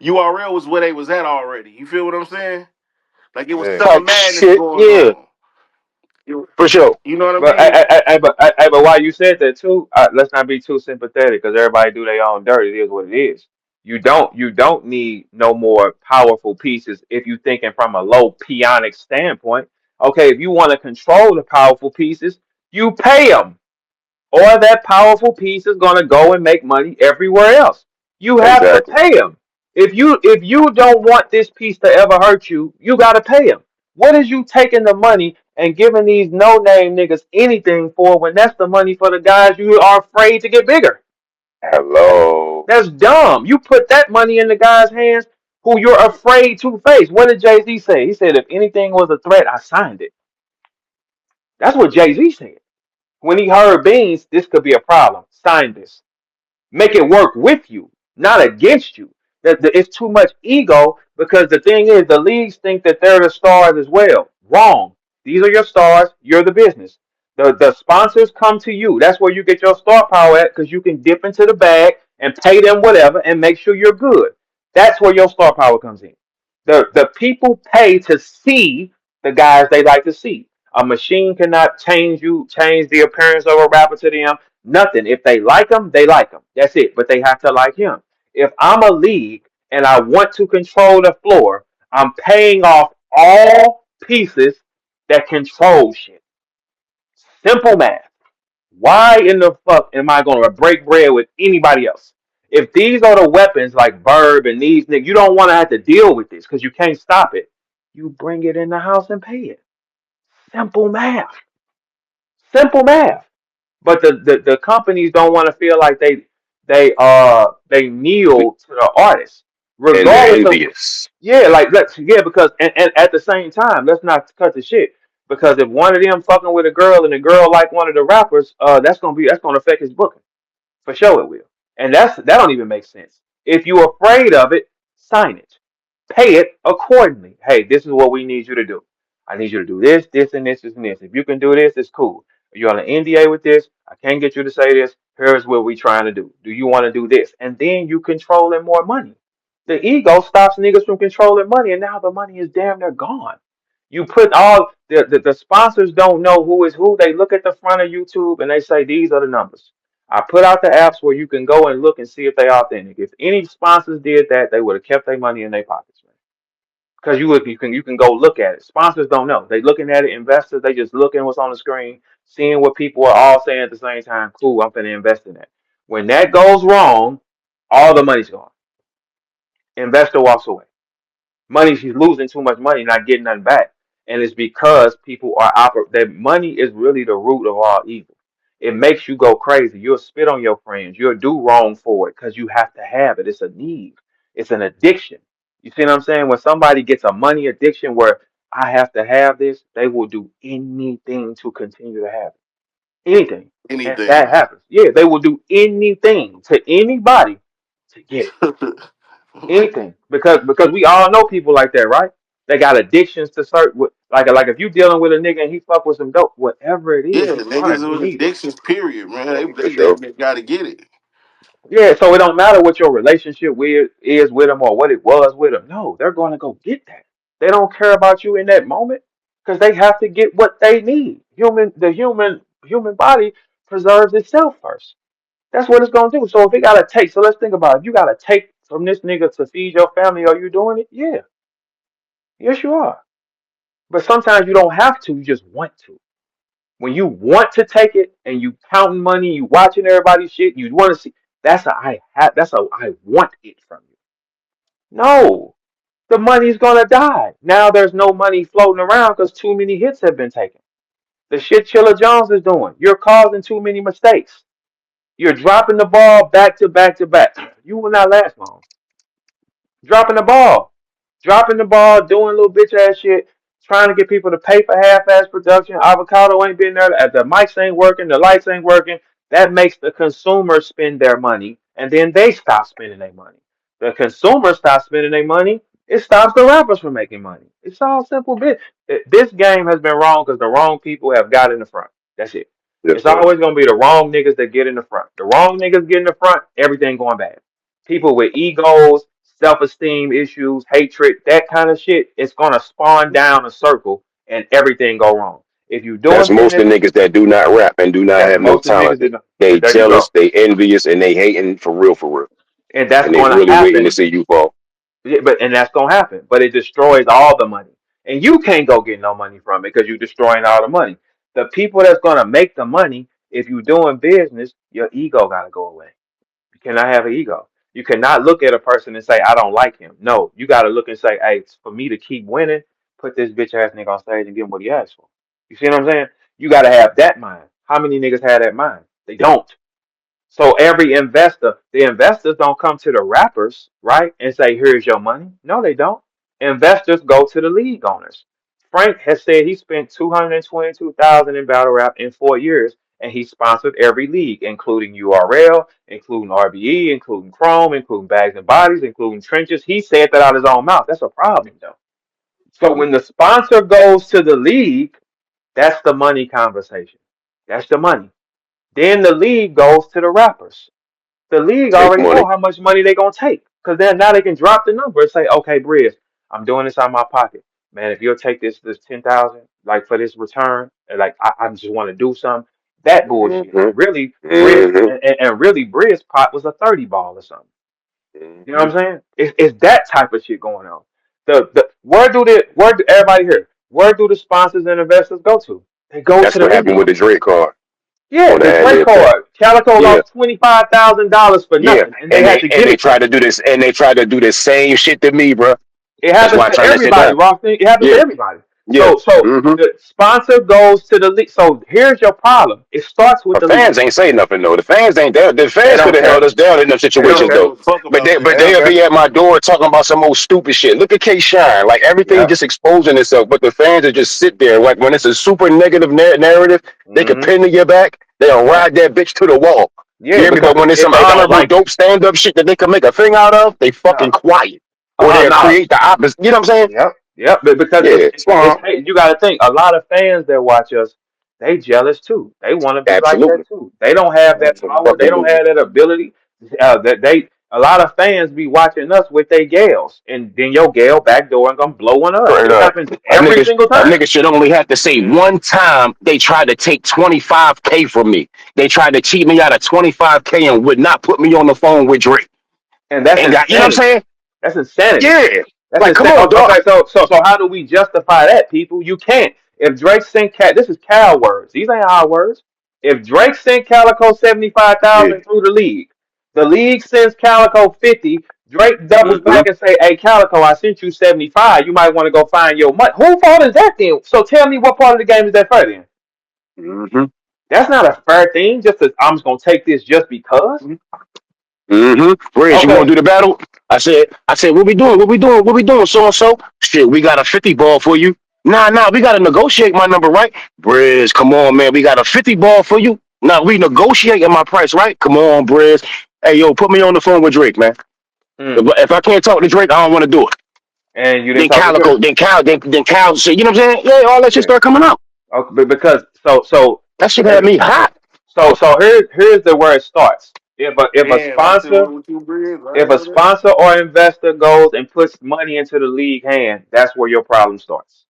URL was where they was at already. You feel what I'm saying? Like it was Yeah. summer Type madness shit, going yeah, on. You for sure. you know what I But mean? but why you said that too? Let's not be too sympathetic because everybody do their own dirt. It is what it is. You don't need no more powerful pieces if you thinking from a low peonic standpoint. Okay, if you want to control the powerful pieces, you pay them, or that powerful piece is going to go and make money everywhere else. You have to Exactly. pay them. If you don't want this piece to ever hurt you, you got to pay them. What is you taking the money and giving these no name niggas anything for when that's the money for the guys you are afraid to get bigger? That, Hello. that's dumb. You put that money in the guys' hands who you're afraid to face. What did Jay-Z say? He said, if anything was a threat, I signed it. That's what Jay-Z said. When he heard Beans, this could be a problem. Sign this. Make it work with you, not against you. It's too much ego because the thing is, the leagues think that they're the stars as well. Wrong. These are your stars. You're the business. The sponsors come to you. That's where you get your star power at because you can dip into the bag and pay them whatever and make sure you're good. That's where your star power comes in. The people pay to see the guys they like to see. A machine cannot change the appearance of a rapper to them. Nothing. If they like him, they like him. That's it. But they have to like him. If I'm a league and I want to control the floor, I'm paying off all pieces that control shit. Simple math. Why in the fuck am I going to break bread with anybody else? If these are the weapons like Verb and these niggas, you don't want to have to deal with this because you can't stop it. You bring it in the house and pay it. Simple math. Simple math. But the companies don't want to feel like they kneel to the artists, And they're regardless of envious. because and at the same time, let's not cut the shit. Because if one of them fucking with a girl and the girl like one of the rappers, that's gonna affect his booking. For sure it will. And that don't even make sense. If you're afraid of it, sign it. Pay it accordingly. Hey, this is what we need you to do. I need you to do this, this, and this, and this. If you can do this, it's cool. You're on an NDA with this. I can't get you to say this. Here's what we're trying to do. Do you want to do this? And then you controlling more money. The ego stops niggas from controlling money, and now the money is damn near gone. You put all the sponsors don't know who is who. They look at the front of YouTube and they say these are the numbers. I put out the apps where you can go and look and see if they authentic. If any sponsors did that, they would have kept their money in their pockets, man. Because you can go look at it. Sponsors don't know. They looking at it. Investors, they just looking what's on the screen, seeing what people are all saying at the same time. Cool, I'm gonna invest in that. When that goes wrong, all the money's gone. Investor walks away. Money, she's losing too much money, not getting nothing back. And it's because people are that money is really the root of all evil. It makes you go crazy. You'll spit on your friends. You'll do wrong for it because you have to have it. It's a need. It's an addiction. You see what I'm saying? When somebody gets a money addiction where I have to have this, they will do anything to continue to have it. Anything. And that Anything. happens. Yeah, they will do anything to anybody to get it. Anything, because we all know people like that, right? They got addictions to certain like if you dealing with a nigga and he fuck with some dope, whatever it Yeah, is, he's gonna niggas with need it. addictions, period, man. For They, sure. they gotta get it. Yeah, so it don't matter what your relationship with is with him or what it was with him. No, they're gonna go get that. They don't care about you in that moment because they have to get what they need. The human body preserves itself first. That's what it's gonna do. So if it gotta take, so let's think about it. If you gotta take from this nigga to feed your family, are you doing it? Yeah, yes you are. But sometimes you don't have to, you just want to. When you want to take it and you counting money, you watching everybody's shit, you want to see that's a I want it from you. No, the money's gonna die. Now there's no money floating around because too many hits have been taken. The shit Chilla Jones is doing, you're causing too many mistakes. You're dropping the ball back to back to back. You will not last long. Dropping the ball. Dropping the ball, doing little bitch ass shit, trying to get people to pay for half ass production. Avocado ain't been there. The mics ain't working. The lights ain't working. That makes the consumer spend their money, and then they stop spending their money. The consumer stops spending their money. It stops the rappers from making money. It's all simple bit. This game has been wrong because the wrong people have got in the front. That's it. Yes, It's sir. always gonna be the wrong niggas that get in the front. The wrong niggas get in the front, everything going bad. People with egos, self-esteem issues, hatred, that kind of shit, it's gonna spawn down a circle and everything go wrong. If you That's doing most of business, the niggas that do not rap and do not that's have no most of the niggas talent. that know. They There you jealous, go. they envious, and they hating for real, And that's and they gonna really waiting to happen. see you fall. Yeah, but and that's gonna happen. But it destroys all the money. And you can't go get no money from it because you're destroying all the money. The people that's gonna make the money, if you're doing business, your ego gotta go away. You cannot have an ego. You cannot look at a person and say, I don't like him. No, you gotta look and say, hey, for me to keep winning, put this bitch ass nigga on stage and give him what he asked for. You see what I'm saying? You gotta have that mind. How many niggas have that mind? They don't. So every investor, the investors don't come to the rappers, right, and say, "Here's your money." No, they don't. Investors go to the league owners. Frank has said he spent 222,000 in battle rap in 4 years, and he sponsored every league, including URL, including RBE, including Chrome, including Bags and Bodies, including Trenches. He said that out of his own mouth. That's a problem, though. So when the sponsor goes to the league, that's the money conversation. That's the money. Then the league goes to the rappers. The league Take already know money. how much money they're gonna take. Because then now they can drop the number and say, okay, Briz, I'm doing this out of my pocket. Man, if you'll take this 10,000, like for this return, and like I just want to do something. That bullshit. Hmm. Really, Briz Hmm. and really Briz pot was a 30 ball or something. You know Hmm. what I'm saying? It's that type of shit going on. The where do everybody here? Where do the sponsors and investors go to? They go to That's the what league happened with the owners. Drake card Yeah, on the the ad Drake lib thing. card. Calico Yeah, lost $25,000 for yeah, nothing, and they and had they to and give they it to tried him. to do this, and they tried to do the same shit to me, bro. It That's happens why I to turned that shit everybody, down. Rothstein. It happens to Yeah, everybody. yeah. So Hmm. the sponsor goes to the league. So here's your problem. It starts with The the league. fans ain't say nothing though. The fans ain't there. The They fans could don't have held care. us down in them They They don't situations don't give though. care. a fuck about that. But They don't they'll care. be at my door talking about some old stupid shit. Look at K Shine. Like everything Yep. just exposing itself. But the fans will just sit there. Like when it's a super negative narrative, they can Hmm. pin to your back. They'll Yep. ride that bitch to the wall. You Yeah, hear me? But because when it's if some they don't honorable, like you, dope stand up shit that they can make a thing out of, they fucking no. quiet. Or they'll No. create the opposite. You know what I'm saying? Yep, yep. Because Yeah, it's smart. you got to think a lot of fans that watch us, they jealous too. They want to be like Absolutely. that too. They don't have that power. They don't Absolutely. have that ability. That they a lot of fans be watching us with their gals, and then your gal backdoor and gonna blow one up. Straight It up. happens every single A time. nigga should only have to say one time they tried to take 25K from me. They tried to cheat me out of 25K and would not put me on the phone with Drake. And that's And got, you know what I'm insanity. saying? That's insanity. Yeah. That's Like, come insane. on, dog. Okay, so how do we justify that, people? You can't. If Drake sent Cat, this is Cal words. These ain't our words. If Drake sent Calico Yeah. 75,000 through the league sends Calico 50. Drake doubles Mm-hmm. back and say, "Hey, Calico, I sent you 75. You might want to go find your money." Who fault is that then? So tell me what part of the game is that fair then? Mm-hmm. That's not a fair thing. Just as I'm just gonna take this just because. Mm-hmm. Reg, you want Okay. to do the battle? I said, what we doing? What we doing? What we doing? So and so. Shit, we got a 50 ball for you. Nah, we gotta negotiate my number, right? Briz, come on, man. We got a 50 ball for you. Nah, we negotiating my price, right? Come on, Briz. Hey, yo, put me on the phone with Drake, man. Mm. If I can't talk to Drake, I don't want to do it. And you didn't Then talk to Drake. Calico, then Cal said, you know what I'm saying? Yeah, all that shit Yeah. start coming out. Okay, because so That shit uh, had me hot. so here's the where it starts. Damn, I still went with two breads. I If ain't a know that. sponsor or investor goes and puts money into the league hand, that's where your problem starts.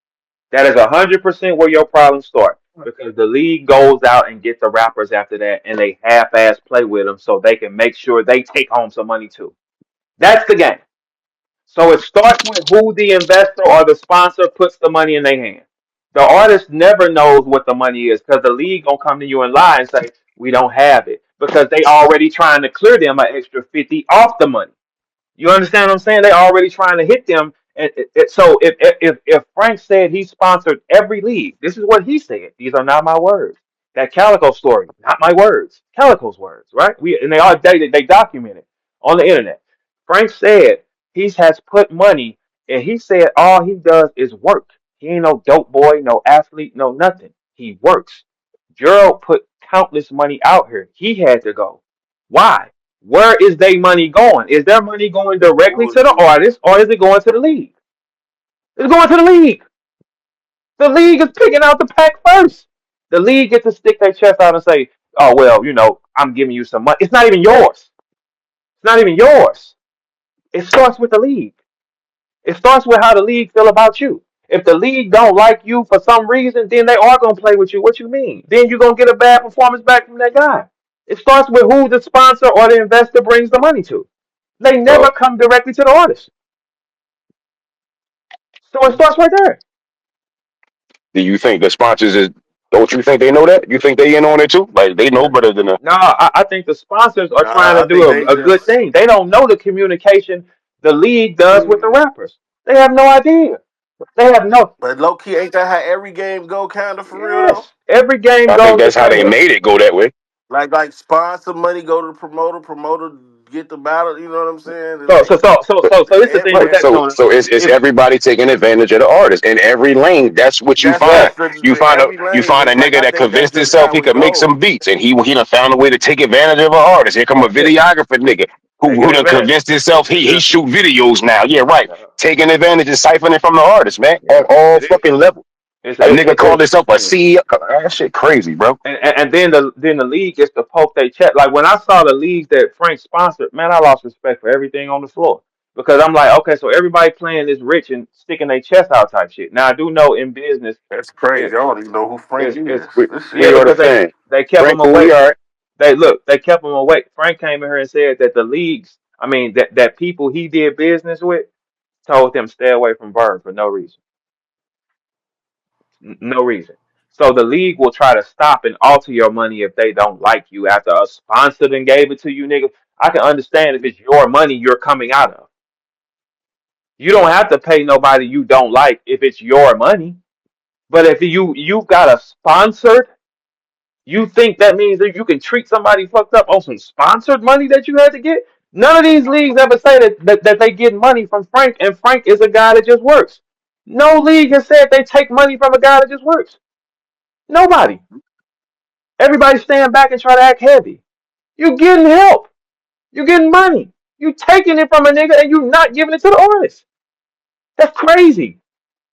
That is 100% where your problems start because the league goes out and get the rappers after that, and they half-ass play with them so they can make sure they take home some money too. That's the game. So it starts with who the investor or the sponsor puts the money in their hand. The artist never knows what the money is because the league gonna come to you and lie and say we don't have it because they already trying to clear them an extra 50 off the money. You understand what I'm saying? They already trying to hit them. And so if Frank said he sponsored every league, this is what he said. These are not my words. That Calico story, not my words. Calico's words, right? And they are they documented on the internet. Frank said he has put money, and he said all he does is work. He ain't no dope boy, no athlete, no nothing. He works. Gerald put countless money out here. He had to go. Why? Where is their money going? Is their money going directly to the Bullshit. artist or is it going to the league? It's going to the league. The league is picking out the pack first. The league gets to stick their chest out and say, "Oh well, I'm giving you some money." It's not even yours. It's not even yours. It starts with the league. It starts with how the league feel about you. If the league don't like you for some reason, then they are gonna play with you. What you mean? Then you're gonna get a bad performance back from that guy. It starts with who the sponsor or the investor brings the money to. They never So come directly to the artist. So it starts right there. do you think the sponsors is? Don't you think they know that? You think they in on it too? Like they know better than the. No, I think the sponsors are trying Nah, to I think do they a good just. thing. They don't know the communication the league does with the rappers. They have no idea. They have no. But low key, ain't that how every game go? Kind of for real though. Yes, every game I think goes the that's how same they way. made it go that way. Like sponsor money go to the promoter. Promoter get the battle. You know what I'm saying? And So, like so, so, so, But so, so, this is the thing with right, every. that, so Tuna. so it's If everybody taking advantage of the artist in every lane. That's what you yes, find. That's You find a every you lane. find a It's like nigga I that think that's convinced just himself he how it could make goes. some beats, and he done found a way to take advantage of an artist. Here come a that's it. videographer nigga Taking who done advantage. convinced himself he Yeah, shoot videos now. Yeah, right. yeah, Taking advantage and siphoning from the artist, man, on yeah. all It is. fucking levels. It's, A it, nigga it, called it, himself a mm. CEO. That shit crazy, bro. And then the league gets to poke their chest. Like when I saw the leagues that Frank sponsored, man, I lost respect for everything on the floor because I'm like, okay, so everybody playing this rich and sticking their chest out type shit. Now I do know in business, That's crazy. it, I don't even know who Frank it's is. We, This yeah, shit we are the because crazy. fan. they kept Frank him Cooley, away. all right. They kept him away. Frank came in here and said that the leagues, I mean that people he did business with told them stay away from Verb for no reason. No reason. So the league will try to stop and alter your money if they don't like you after a sponsor then gave it to you, nigga. I can understand if it's your money you're coming out of. You don't have to pay nobody you don't like if it's your money. But if you got a sponsored, you think that means that you can treat somebody fucked up on some sponsored money that you had to get? None of these leagues ever say that they get money from Frank, and Frank is a guy that just works. No league has said they take money from a guy that just works. Nobody. Everybody stand back and try to act heavy. You getting help. You getting money. You taking it from a nigga and you not giving it to the artist. That's crazy.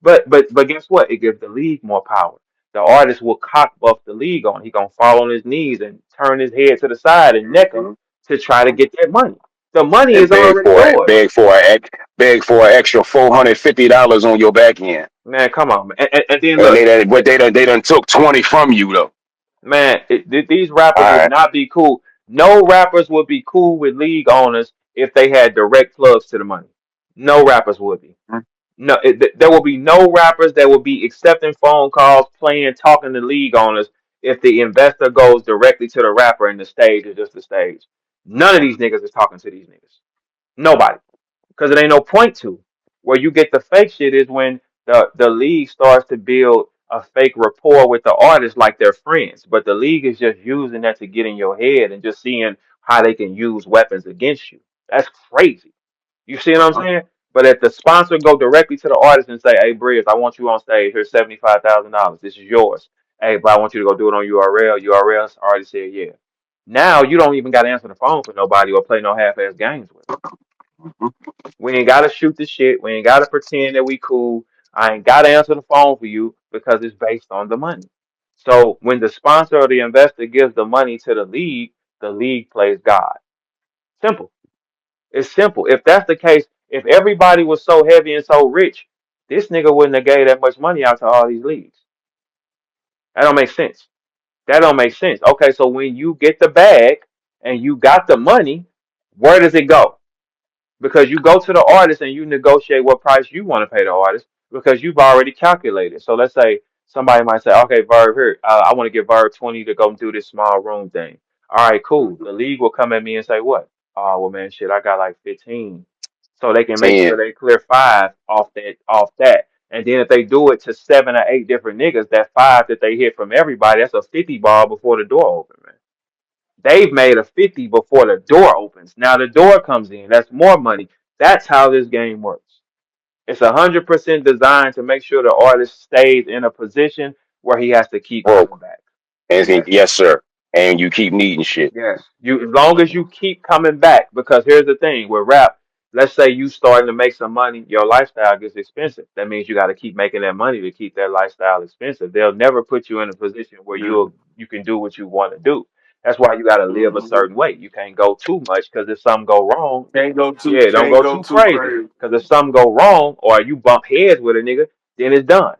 But guess what? It gives the league more power. The artist will cock buff the league on. He gonna fall on his knees and turn his head to the side and neck him to try to get that money. The money And is already yours. beg for an extra $450 on your back end. Man, come on, man. And then And look, they done took 20 from you though. man, these rappers All would right. not be cool. No rappers would be cool with league owners if they had direct plugs to the money. No rappers would be. No, there will be no rappers that will be accepting phone calls, playing, talking to league owners if the investor goes directly to the rapper and the stage is just the stage. None of these niggas is talking to these niggas. Nobody. Because it ain't no point to. Where you get the fake shit is when the league starts to build a fake rapport with the artist like they're friends. But the league is just using that to get in your head and just seeing how they can use weapons against you. That's crazy. You see what I'm saying? But if the sponsor go directly to the artist and say, "Hey, Briz, I want you on stage. Here's $75,000. This is yours. Hey, but I want you to go do it on URL. URL's already said yeah." Now you don't even got to answer the phone for nobody or play no half-ass games with 'em. We ain't got to shoot the shit. We ain't got to pretend that we cool. I ain't got to answer the phone for you because it's based on the money. So when the sponsor or the investor gives the money to the league plays God. Simple. It's simple. If that's the case, if everybody was so heavy and so rich, this nigga wouldn't have gave that much money out to all these leagues. That don't make sense. That don't make sense. Okay, so when you get the bag and you got the money, where does it go? Because you go to the artist and you negotiate what price you want to pay the artist because you've already calculated. So let's say somebody might say, okay, Verb, here, I want to give Verb 20 to go do this small room thing. All right, cool. The league will come at me and say, what? Oh, well, man, shit, I got like 15. So they can make sure 10. they clear five off that. And then if they do it to 7 or 8 different niggas, that five that they hit from everybody, that's a 50 ball before the door open, man. They've made a 50 before the door opens. Now the door comes in. That's more money. That's how this game works. It's 100% designed to make sure the artist stays in a position where he has to keep coming Broke. back. And Yes. yes, sir. and you keep needing shit. Yes, you as long as you keep coming back, because here's the thing with rap. Let's say you starting to make some money, your lifestyle gets expensive. That means you got to keep making that money to keep that lifestyle expensive. They'll never put you in a position where Yeah. you can do what you want to do. That's why you got to live a Mm-hmm. certain way. You can't go too much because if something go wrong, yeah, don't Can't go go too too crazy. crazy. Because if something go wrong or you bump heads with a nigga, then it's done.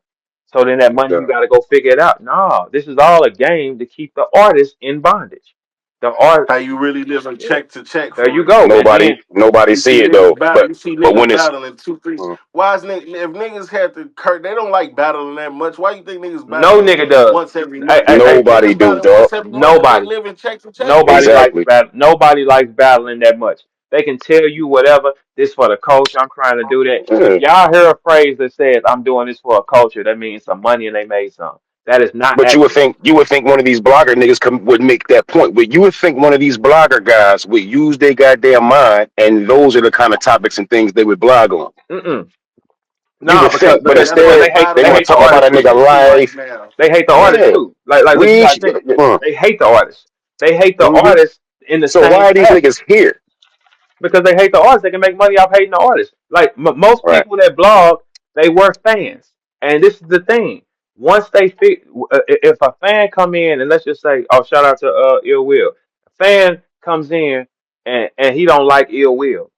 So then that money you Yeah. got to go figure it out. No, this is all a game to keep the artist in bondage. The art, How you really living yeah. check to check There for you real. go. And Nobody then nobody You see see it niggas though. battle. You see But niggas when it's battling 2, 3. Why is if niggas had to they don't like battling that much. Why you think niggas no battling nigga does. once every Hey, month? hey, hey, nobody Niggas do, battling dog. once every month if they nobody, living check to check for nobody real. likes Exactly. battle. Nobody likes battling that much. They can tell you whatever. This for the culture. I'm trying to do that. If Yeah. y'all hear a phrase that says "I'm doing this for a culture," that means some money and they made some. That is not But accurate. you would think one of these blogger niggas would make that point. But you would think one of these blogger guys would use their goddamn mind, and those are the kind of topics and things they would blog on. Mm-mm. You No, would because think, but because because instead they hate they they want hate to the talk about artist a That's too. nigga what you like life. now. They hate the artist Yeah, too. Like look, you we. gotta think. They hate the artist. They hate the Mhm. artist in the So same why are these fashion. niggas here? Because they hate the artist. They can make money off hating the artist. Like most Right. people that blog, they were fans. And this is the thing. Once they if a fan come in and let's just say, oh, shout out to Ill Will. A fan comes in and he don't like Ill Will.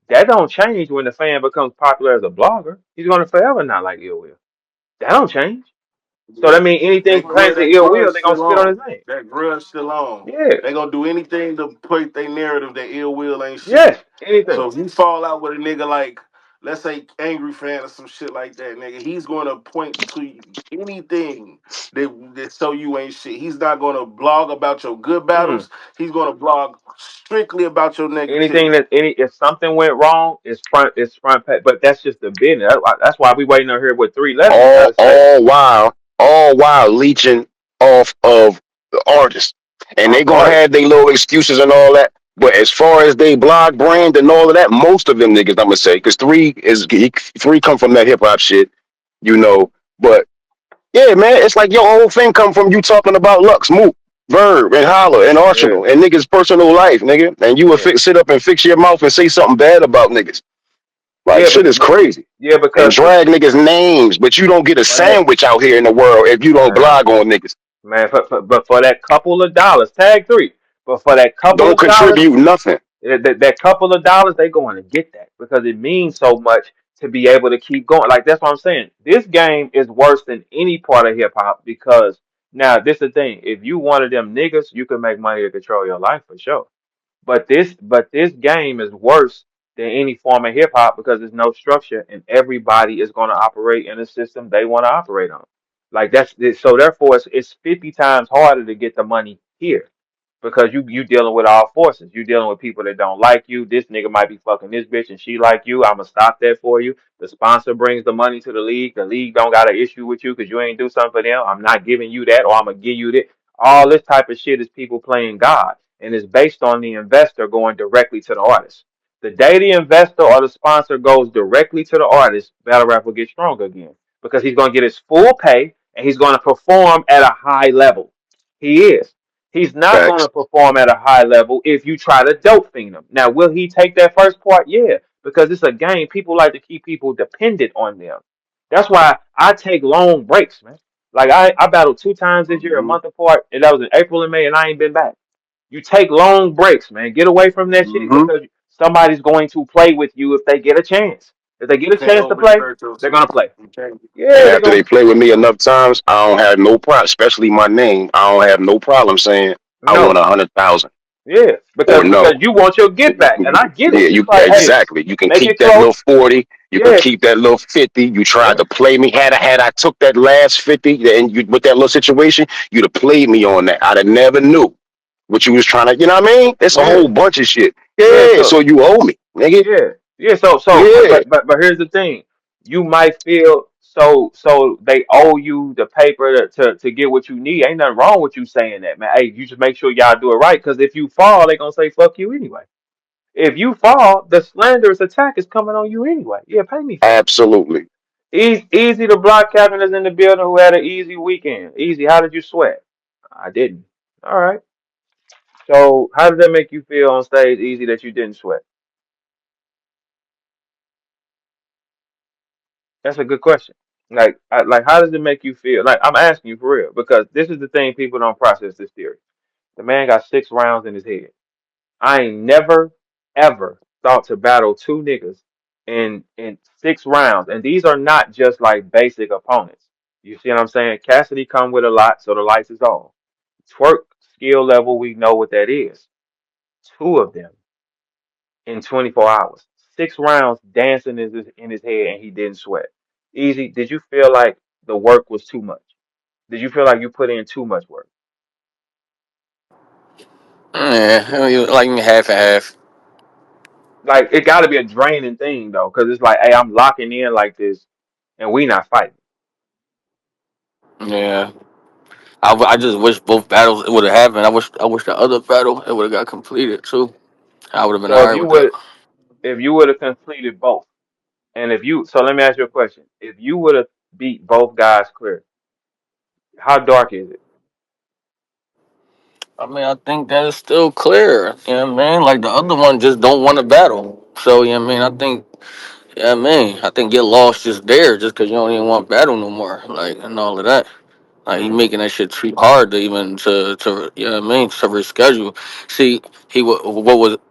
That don't change when the fan becomes popular as a blogger. He's gonna forever not like Ill Will. That don't change. So that means anything pertaining to That Ill grudge Will, they're gonna still spit on his on. name. That grudge still on. Yeah. They gonna do anything to put their narrative that ill will ain't shit. Yes. Anything. So if you fall out with a nigga like, let's say, angry fan or some shit like that, nigga, he's gonna point to anything that so you ain't shit. He's not gonna blog about your good Mm. battles. He's gonna blog strictly about your Anything negativity. that if something went wrong, it's front page. But that's just the business. That's why we waiting on here with 311 got all to say. all while all while leeching off of the artist, and they Off the gonna artist. have their little excuses and all that. But as far as they blog brand and all of that, most of them niggas, I'm gonna say, because three come from that hip hop shit, you know. But yeah, man, it's like your whole thing come from you talking about Lux, Mook, Verb, and Holler, and Yeah. Arsenal, and niggas' personal life, nigga. And you would Yeah. sit up and fix your mouth and say something bad about niggas. Like Yeah. shit is crazy. Yeah. And Because drag niggas' names, but you don't get a for that sandwich out here in the world if you don't man, blog on niggas. but for that couple of dollars, tag three. But for that couple Don't of dollars, contribute nothing. that couple of dollars, they going to get that because it means so much to be able to keep going. Like that's what I'm saying. This game is worse than any part of hip hop because now this is the thing. If you one of them niggas, you can make money to control your life for sure. But this game is worse than any form of hip hop because there's no structure and everybody is going to operate in a system they want to operate on. Like so therefore it's 50 times harder to get the money here because you dealing with all forces. You dealing with people that don't like you. This nigga might be fucking this bitch and she like you. I'ma stop that for you. The sponsor brings the money to the league. The league don't got an issue with you because you ain't do something for them. I'm not giving you that or I'm gonna give you that. All this type of shit is people playing God and it's based on the investor going directly to the artist. The day the investor or the sponsor goes directly to the artist, battle rap will get stronger again because he's gonna get his full pay and he's gonna perform at a high level. He is. He's not going to Facts. perform at a high level if you try to dope fiend him. Now, will he take that first part? Yeah, because it's a game. People like to keep people dependent on them. That's why I take long breaks, man. Like I battled 2 times this year, a Mm-hmm. month apart, and that was in April and May, and I ain't been back. You take long breaks, man. Get away from that shit Hmm. because somebody's going to play with you if they get a chance. If they get a Can't chance to play, overexert they're gonna yourself. play. You can't. And Yeah, they're after gonna. they play with me enough times, I don't have no problem, especially my name. I don't have no problem saying I want No. 100,000 Yeah, or because no. you want your get back, and I get Yeah, it. you It's like, hey, exactly. You can make keep it that close. little 40. You can Yeah, keep that little 50. You tried yeah, to play me. Had I took that last 50 and you with that little situation, you'd have played me on that. I'd have never knew what you was trying to. You know what I mean? It's a yeah, whole bunch of shit. yeah. Yeah. So So you owe me, nigga. yeah, yeah. So Yeah. but here's the thing. You might feel so they owe you the paper to get what you need. Ain't nothing wrong with you saying that, man. Hey, you just make sure y'all do it right. Because if you fall, they gonna say fuck you anyway. If you fall, the slanderous attack is coming on you anyway. Yeah, pay me for it. Absolutely. Easy the block captain is in the building who had an easy weekend. Easy, how did you sweat? I didn't. All right. So how did that make you feel on stage, Easy, that you didn't sweat? That's a good question. Like, how does it make you feel? Like, I'm asking you for real because this is the thing people don't process this theory. The man got 6 rounds in his head. I ain't never ever thought to battle two niggas in 6 rounds, and these are not just like basic opponents. You see what I'm saying? Cassidy come with a lot, so the lights is on. Twerk skill level, we know what that is. Two of them in 24 hours. 6 rounds dancing in his head, and he didn't sweat. Easy. Did you feel like the work was too much? Did you feel like you put in too much work? Yeah, like half and half. Like it got to be a draining thing though, because it's like, hey, I'm locking in like this, and we not fighting. Yeah, I just wish both battles would have happened. I wish the other battle it would have got completed too. I would have been So alright with that. if you would have completed both, and if you, so let me ask you a question: if you would have beat both guys clear, how dark is it? I mean, I think that is still clear. You know what I mean? Like the other one just don't want to battle. So you know what I mean? I think. Yeah, I think get lost just there, just because you don't even want battle no more, like and all of that. Like he Mm, making that shit too hard to even to you know what I mean to reschedule. See,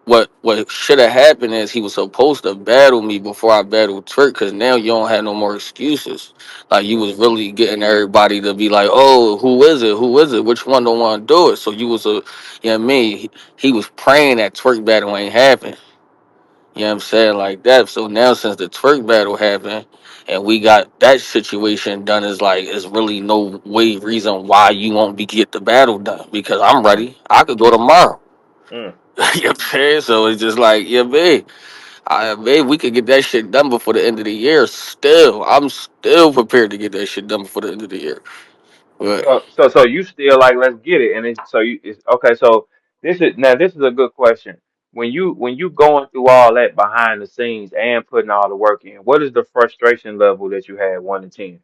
what should have happened is he was supposed to battle me before I battled Twerk, because now you don't have no more excuses. Like you was mm, really getting everybody to be like, oh, who is it? Who is it? Which one don't want to do it? So you was you know what I mean? He was praying that Twerk battle ain't happen. You know what I'm saying? Like that. So now since the twerk battle happened and we got that situation done, is like it's really no way reason why you won't be get the battle done, because I'm mm, ready. I could go tomorrow. mm. You know what I'm saying? So it's just like, yeah, babe. Babe, we could get that shit done before the end of the year. Still, I'm still prepared to get that shit done before the end of the year. But So you still like, let's get it, and so you, it's okay. So this is a good question. When you going through all that behind the scenes and putting all the work in, what is the frustration level that you had 1 to 10?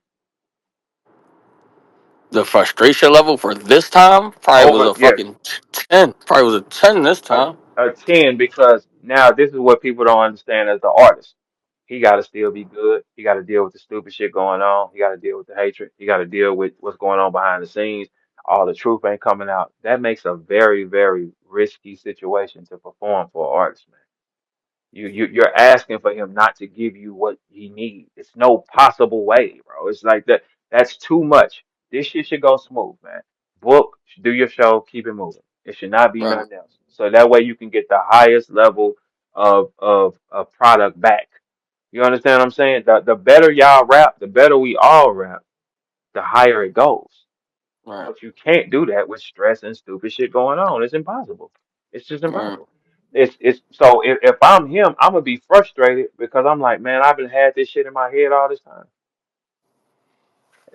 the frustration level for this time probably was Over, a yes. fucking 10. Probably was a 10 this a, time. a 10 because now this is what people don't understand as the artist. He got to still be good. He got to deal with the stupid shit going on. He got to deal with the hatred. He got to deal with what's going on behind the scenes. All the truth ain't coming out. That makes a very, very risky situation to perform for an artist, man. You're asking for him not to give you what he needs. It's no possible way, bro. It's like that. That's too much. This shit should go smooth, man. Book, do your show, keep it moving. It should not be Right, nothing else. So that way you can get the highest level of product back. You understand what I'm saying? The better y'all rap, the better we all rap, the higher it goes. right, But you can't do that with stress and stupid shit going on. It's impossible. It's just right. impossible. It's so if I'm him, I'm gonna be frustrated because I'm like, man, I've been had this shit in my head all this time.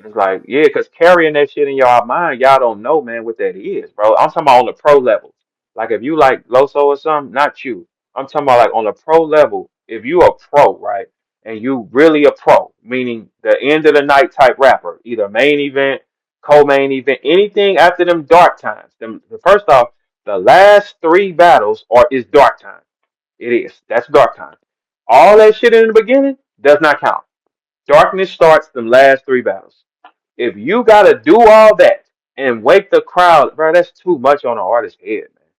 It's like, yeah, because carrying that shit in y'all mind, y'all don't know, man, what that is, bro. I'm talking about on the pro level. Like if you like Loso or something, not you. I'm talking about like on the pro level. If you a pro, right, and you really a pro, meaning the end of the night type rapper, either main event, co-main event, anything after them dark times. Them first off, the last 3 battles are is dark time. It is. That's dark time. All that shit in the beginning does not count. Darkness starts the last 3 battles. If you gotta do all that and wake the crowd, bro, that's too much on an artist's head, man.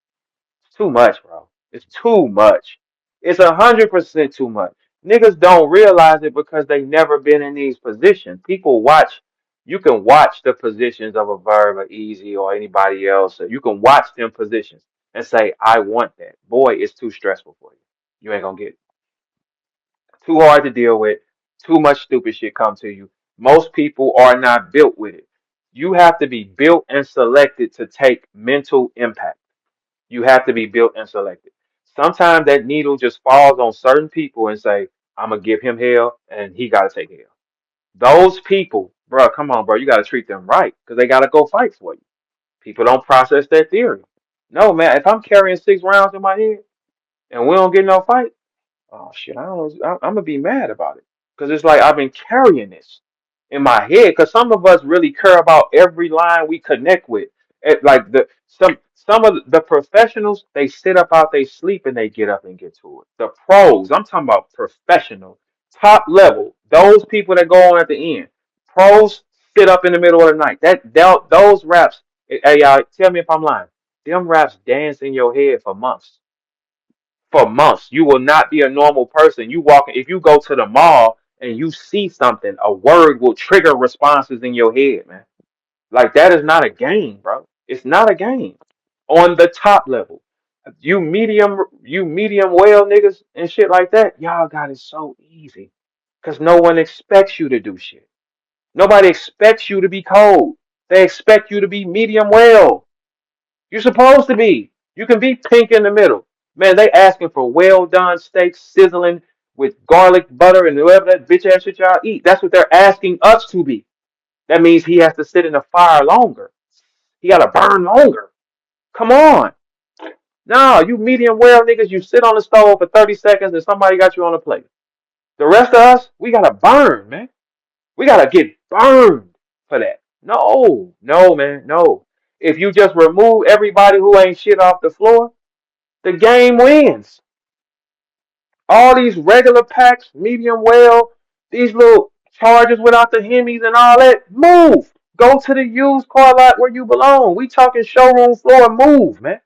It's too much, bro. It's too much. It's 100% too much. Niggas don't realize it because they never been in these positions. People watch. You can watch the positions of a Verb or Easy or anybody else. Or you can watch them positions and say, "I want that." Boy, it's too stressful for you. You ain't gonna get it. Too hard to deal with. Too much stupid shit come to you. Most people are not built with it. You have to be built and selected to take mental impact. You have to be built and selected. Sometimes that needle just falls on certain people and say, I'm gonna give him hell and he gotta take hell. Those people, bro, come on, bro, you gotta treat them right because they gotta go fight for you. People don't process that theory. No, man, if I'm carrying 6 rounds in my head and we don't get no fight, oh shit, I don't know. I'm gonna be mad about it because it's like I've been carrying this in my head. Because some of us really care about every line we connect with. Like Some of the professionals, they sit up out they sleep and they get up and get to it. The pros, I'm talking about professional, top level, those people that go on at the end. Pros sit up in the middle of the night. Those raps, hey y'all, tell me if I'm lying. Them raps dance in your head for months. For months. You will not be a normal person. You walk if you go to the mall and you see something, a word will trigger responses in your head, man. Like that is not a game, bro. It's not a game. On the top level. You medium well niggas and shit like that, y'all got it so easy. Cause no one expects you to do shit. Nobody expects you to be cold. They expect you to be medium well. You're supposed to be. You can be pink in the middle. Man, they asking for well done steaks sizzling with garlic butter and whatever that bitch ass shit y'all eat. That's what they're asking us to be. That means he has to sit in the fire longer. He got to burn longer. Come on. No, you medium well niggas, you sit on the stove for 30 seconds and somebody got you on a plate. The rest of us, we got to burn, man. We got to get burned for that. No, no, man, no. If you just remove everybody who ain't shit off the floor, the game wins. All these regular packs, medium well, these little charges without the Hemis and all that, move. Go to the used car lot where you belong. We talking showroom floor, move, man.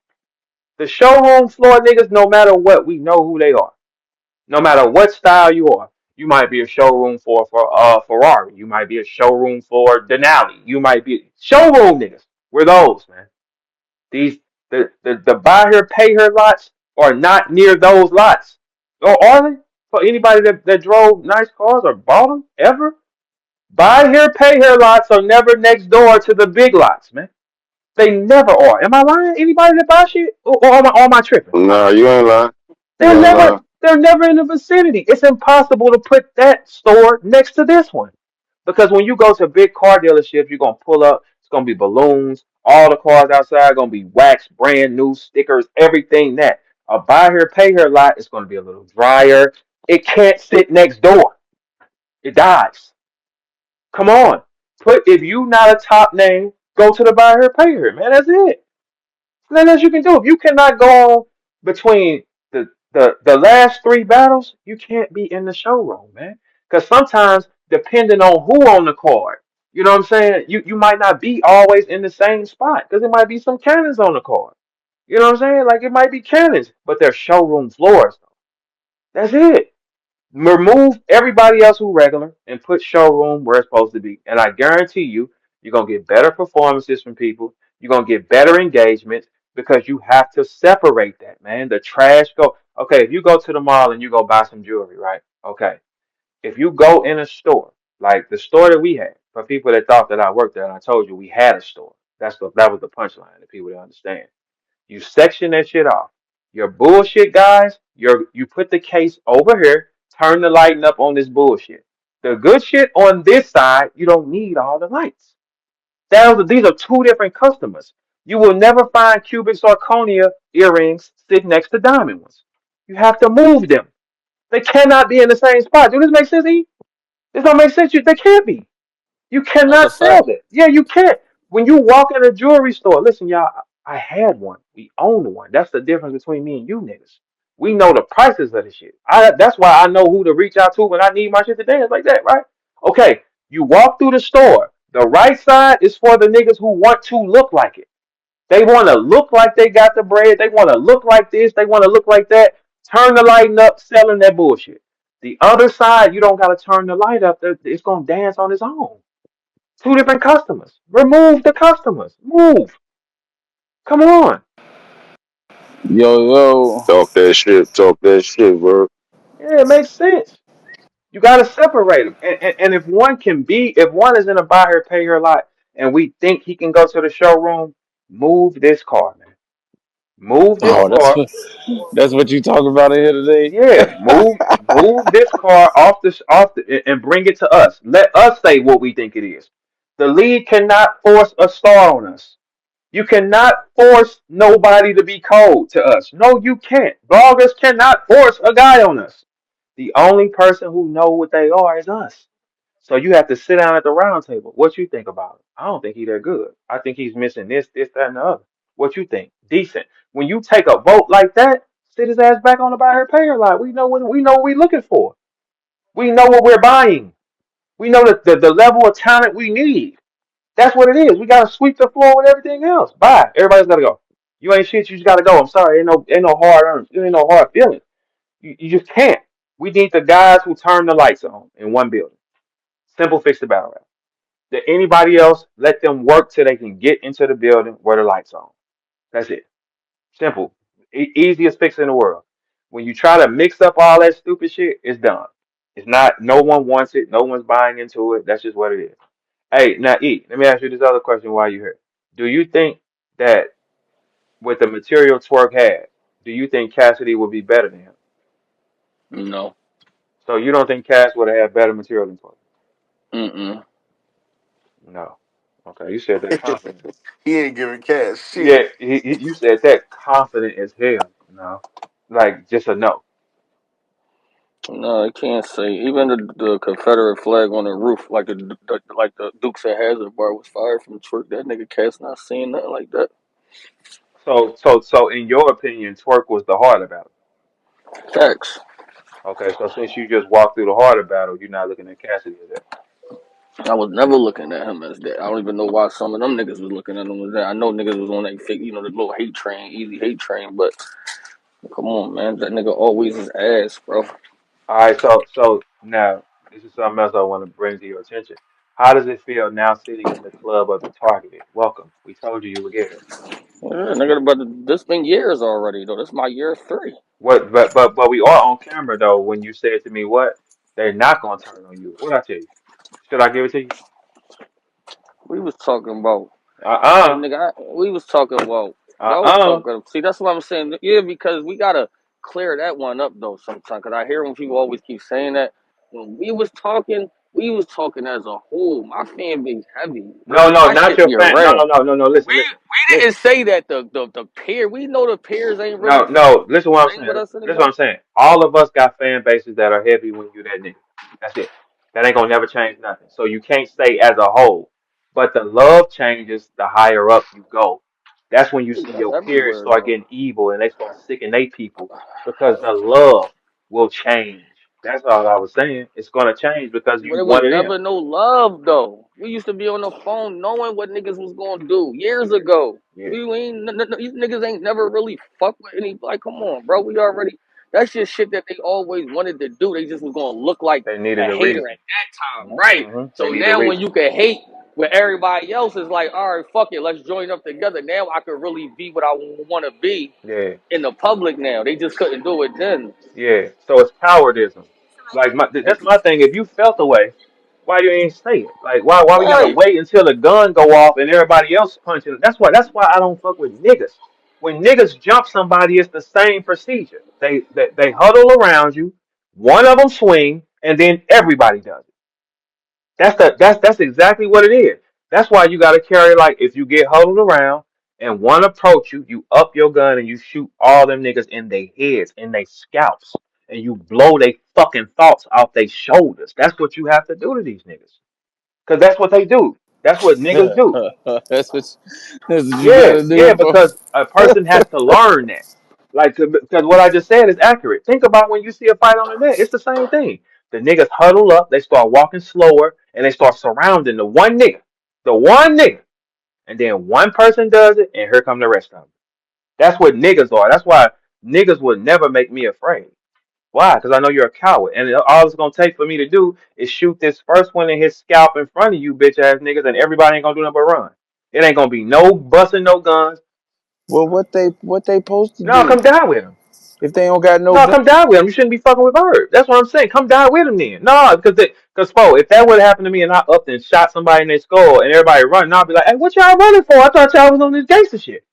The showroom floor niggas, no matter what, we know who they are. No matter what style you are. You might be a showroom for Ferrari. You might be a showroom for Denali. You might be showroom niggas. We're those, man. These the buy here, pay here lots are not near those lots. Or are they? For anybody that drove nice cars or bought them ever? Buy here, pay here lots are never next door to the big lots, man. They never are. Am I lying? Anybody that buy shit? Or am I tripping? Nah, you ain't lying. You They're ain't never lying. they're never in the vicinity. It's impossible to put that store next to this one. Because when you go to big car dealerships, you're gonna pull up, it's gonna be balloons, all the cars outside gonna be waxed, brand new stickers, everything that. A buy here, pay here lot is gonna be a little drier. It can't sit next door. It dies. Come on. Put if you not a top name, go to the buy here, pay here, man. That's it. Nothing else you can do. If you cannot go on between the last three battles, you can't be in the showroom, man. Because sometimes, depending on who on the card, you know what I'm saying, you might not be always in the same spot because it might be some cannons on the card. You know what I'm saying? Like it might be cannons, but they're showroom floors. That's it. Remove everybody else who regular and put showroom where it's supposed to be. And I guarantee you, you're gonna get better performances from people. You're gonna get better engagements because you have to separate that, man. The trash go. Okay, if you go to the mall and you go buy some jewelry, right? Okay. If you go in a store, like the store that we had, for people that thought that I worked there, and I told you we had a store. That was the punchline that people didn't understand. You section that shit off. Your bullshit guys, you put the case over here, turn the lighting up on this bullshit. The good shit on this side, you don't need all the lights. These are two different customers. You will never find cubic zirconia earrings sitting next to diamond ones. You have to move them. They cannot be in the same spot. Do this make sense, E? This don't make sense. They can't be. You That's a cannot sell fact. that. Yeah, you can't. When you walk in a jewelry store, listen, y'all, I had one. We own one. That's the difference between me and you niggas. We know the prices of the shit. That's why I know who to reach out to when I need my shit to dance like that, right? Okay, you walk through the store. The right side is for the niggas who want to look like it. They want to look like they got the bread. They want to look like this. They want to look like that. Turn the lighting up, selling that bullshit. The other side, you don't got to turn the light up. It's going to dance on its own. Two different customers. Remove the customers. Move. Come on. Yo, yo. Talk that shit. Talk that shit, bro. Yeah, it makes sense. You got to separate them. And if one is in a buy here, pay here lot, and we think he can go to the showroom, move this car, man. Move this Oh, car. that's what you talk about in here today. Yeah, move this car and bring it to us. Let us say what we think it is. The league cannot force a star on us. You cannot force nobody to be cold to us. No, you can't. Bloggers cannot force a guy on us. The only person who know what they are is us. So you have to sit down at the round table. What you think about it? I don't think he's that good. I think he's missing this, that, and the other. What you think? Decent. When you take a vote like that, sit his ass back on the buy her pay her line. We know what we're looking for. We know what we're buying. We know the level of talent we need. That's what it is. We gotta sweep the floor with everything else. Bye. Everybody's gotta go. You ain't shit. You just gotta go. I'm sorry. Ain't no hard earned. Ain't no hard feelings. You just can't. We need the guys who turn the lights on in one building. Simple fix the battle rap. That anybody else, let them work till they can get into the building where the lights on. That's it. Simple. Easiest fix in the world. When you try to mix up all that stupid shit, it's done. It's not. No one wants it. No one's buying into it. That's just what it is. Hey, now E, let me ask you this other question while you're here. Do you think that with the material Twerk had, do you think Cassidy would be better than him? No. So you don't think Cass would have had better material than Twerk? Mm-mm. No. Okay, you said that confident. He ain't giving cash Yeah, shit. you said that confident as hell. No, like just a no. No, I can't say. Even the Confederate flag on the roof, like the Dukes of Hazzard bar was fired from Twerk. That nigga Cat's not seeing nothing like that. So in your opinion, Twerk was the harder battle. Facts. Okay, so since you just walked through the harder battle, you're not looking at Cassidy as that. I was never looking at him as that. I don't even know why some of them niggas was looking at him as that. I know niggas was on that fake, the little hate train, easy hate train, but come on, man. That nigga always is ass, bro. All right, so now this is something else I want to bring to your attention. How does it feel now sitting in the club of the targeted? Welcome. We told you you would get here. Yeah, nigga, but this been years already, though. This my year 3. What? But we are on camera though. When you said to me, "What? They're not gonna turn on you." What I tell you? Should I give it to you? We was talking about, Uh nigga, we was talking about, y'all was uh. talking, see, that's what I'm saying. Yeah, because we gotta clear that one up, though, sometimes, because I hear when people always keep saying that. When we was talking as a whole. My fan base heavy, No, bro. no, My not shit your be fan. No, around. no, no, no, no. Listen, listen, We listen. didn't say that the peer. We know the peers ain't No, really no. Listen, what I'm ain't with saying. us Listen, what anymore. I'm saying. All of us got fan bases that are heavy when you that nigga. That's it. That ain't gonna never change nothing. So you can't say as a whole. But the love changes the higher up you go. That's when you see That's your peers everywhere start though. getting evil and they start sicking they people because the love will change. That's all I was saying. It's gonna change because But you it was one of them. never no love though. We used to be on the phone knowing what niggas was gonna do years ago. Yeah. We ain't these niggas ain't never really fuck with any. Like, come on, bro. We already. That's just shit that they always wanted to do. They just was gonna look like They a needed a hater reason. at that time, right? They So need a now when reason. you can hate where everybody else is like, all right, fuck it, let's join up together. Now I can really be what I want to be Yeah. in the public. Now they just couldn't do it then. Yeah, so it's cowardism. Like that's my thing. If you felt the way, why you ain't say it? Like why we gotta Right. wait until the gun go off and everybody else punching? That's why I don't fuck with niggas. When niggas jump somebody, it's the same procedure. They huddle around you, one of them swing, and then everybody does it. That's exactly what it is. That's why you gotta carry like if you get huddled around and one approach you, you up your gun and you shoot all them niggas in their heads, in their scalps, and you blow they fucking thoughts off their shoulders. That's what you have to do to these niggas. Cause that's what they do. That's what niggas do. That's what you Yeah, gotta yeah, do, bro. because a person has to learn that. Like, because what I just said is accurate. Think about when you see a fight on the net. It's the same thing. The niggas huddle up, they start walking slower, and they start surrounding the one nigga, and then one person does it, and here come the rest of them. That's what niggas are. That's why niggas would never make me afraid. Why? Because I know you're a coward, and all it's gonna take for me to do is shoot this first one in his scalp in front of you, bitch ass niggas, and everybody ain't gonna do nothing but run. It ain't gonna be no busting, no guns. Well, what they supposed to No, do come down with him. if they don't got no No, gun? come down with him. You shouldn't be fucking with Verb. That's what I'm saying. Come down with him then. No, because if that would have happened to me and I upped and shot somebody in their skull and everybody running, I'd be like, hey, what y'all running for? I thought y'all was on this gangster shit.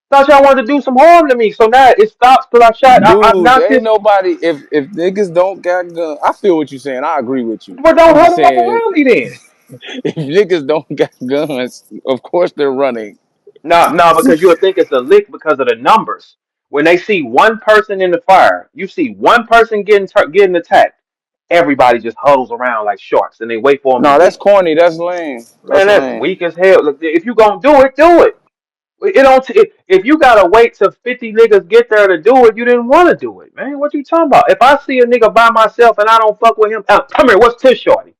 Thought y'all wanted to do some harm to me. So now it stops because I Dude, knocked there ain't this. nobody. If niggas don't got guns, I feel what you're saying. I agree with you. Well, don't I'm just huddle up saying, around me then. if niggas don't got guns, of course they're running. No, no, because you'll think it's a lick because of the numbers. When they see one person in the fire, you see one person getting attacked, everybody just huddles around like sharks and they wait for them to No, that's hit. corny. That's lame. Man, That's that's lame. weak as hell. Look, if you gonna do it, do it. It don't. If you gotta wait till 50 niggas get there to do it, you didn't want to do it, man. What you talking about? If I see a nigga by myself and I don't fuck with him, come here. What's to shorty?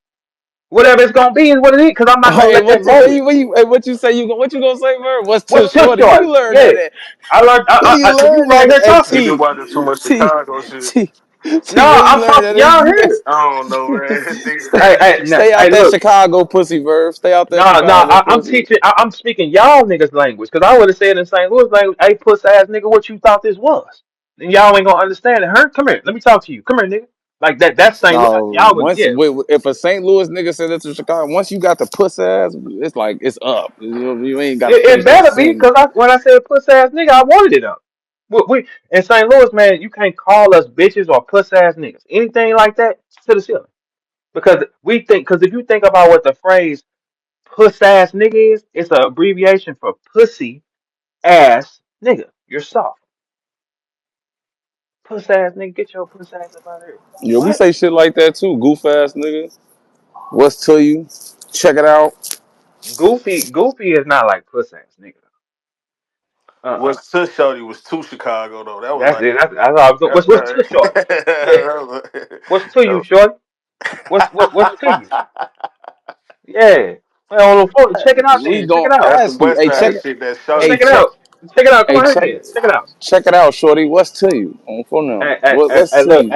Whatever it's gonna be is what it is. Cause I'm not gonna Hey, let that moment. hey, what you say? What you gonna say, man? What's too What's to shorty? Where shorty? you learn Yeah, that at? I learned. Where you Cause you learn right that here at? talking. Nigga T watching too much T Chicago shit. T No, T. Where you I'm learn talking. that Y'all at? here. I don't know, man. Stay out Hey, that look. Chicago pussy, Verb. Stay out that No, no, Chicago I'm pussy. teaching. I'm speaking y'all niggas language because I would have said in St. Louis language, "Hey, puss ass nigga, what you thought this was?" And y'all ain't gonna understand it. Her, come here. Let me talk to you. Come here, nigga. Like that. That's St. Louis. No, Y'all would, once yeah. if a St. Louis nigga said it's to Chicago, once you got the puss ass, it's like it's up. You ain't got to It finish that better be sentence. because when I said puss ass nigga, I wanted it up. We in St. Louis, man, you can't call us bitches or puss ass niggas. Anything like that to the ceiling. Because we think. Because if you think about what the phrase puss ass nigga is, it's an abbreviation for pussy ass nigga. You're soft. Puss ass nigga, get your puss ass up out of here. Yeah, we What? say shit like that too. Goof ass nigga. What's to you? Check it out. Goofy is not like puss ass nigga. Uh-uh. What's to Shorty was too Chicago though. That was That's like it. That's all I was doing. that, What's to shorty? Yeah. What's to you, that, shorty? What's to you? Yeah. Well, on the phone, check it out We then. Check it gonna out. that's some ask you. West Hey, Side check. shit. That Hey, Shorty. Check it out. Check it out. Come Hey, on here then. Check it out. check it out, shorty. What's to you? On phone now. What's to Look, you?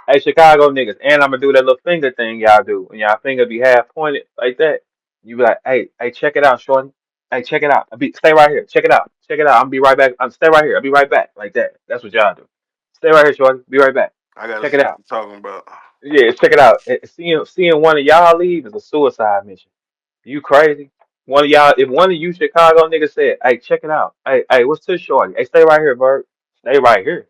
hey, Chicago niggas, and I'm gonna do that little finger thing y'all do. When y'all finger be half pointed like that, you be like, hey, check it out, shorty. Hey, check it out. Stay right here. Check it out. Check it out. I'm be right back. Stay right here. I'll be right back. Like that. That's what y'all do. Stay right here, shorty. Be right back. I gotta Check see it what out. you're talking about. Yeah, check it out. Seeing one of y'all leave is a suicide mission. You crazy? One of y'all, if one of you Chicago niggas said, "Hey, check it out. Hey, what's this shorty? Hey, stay right here, Bert. Stay right here."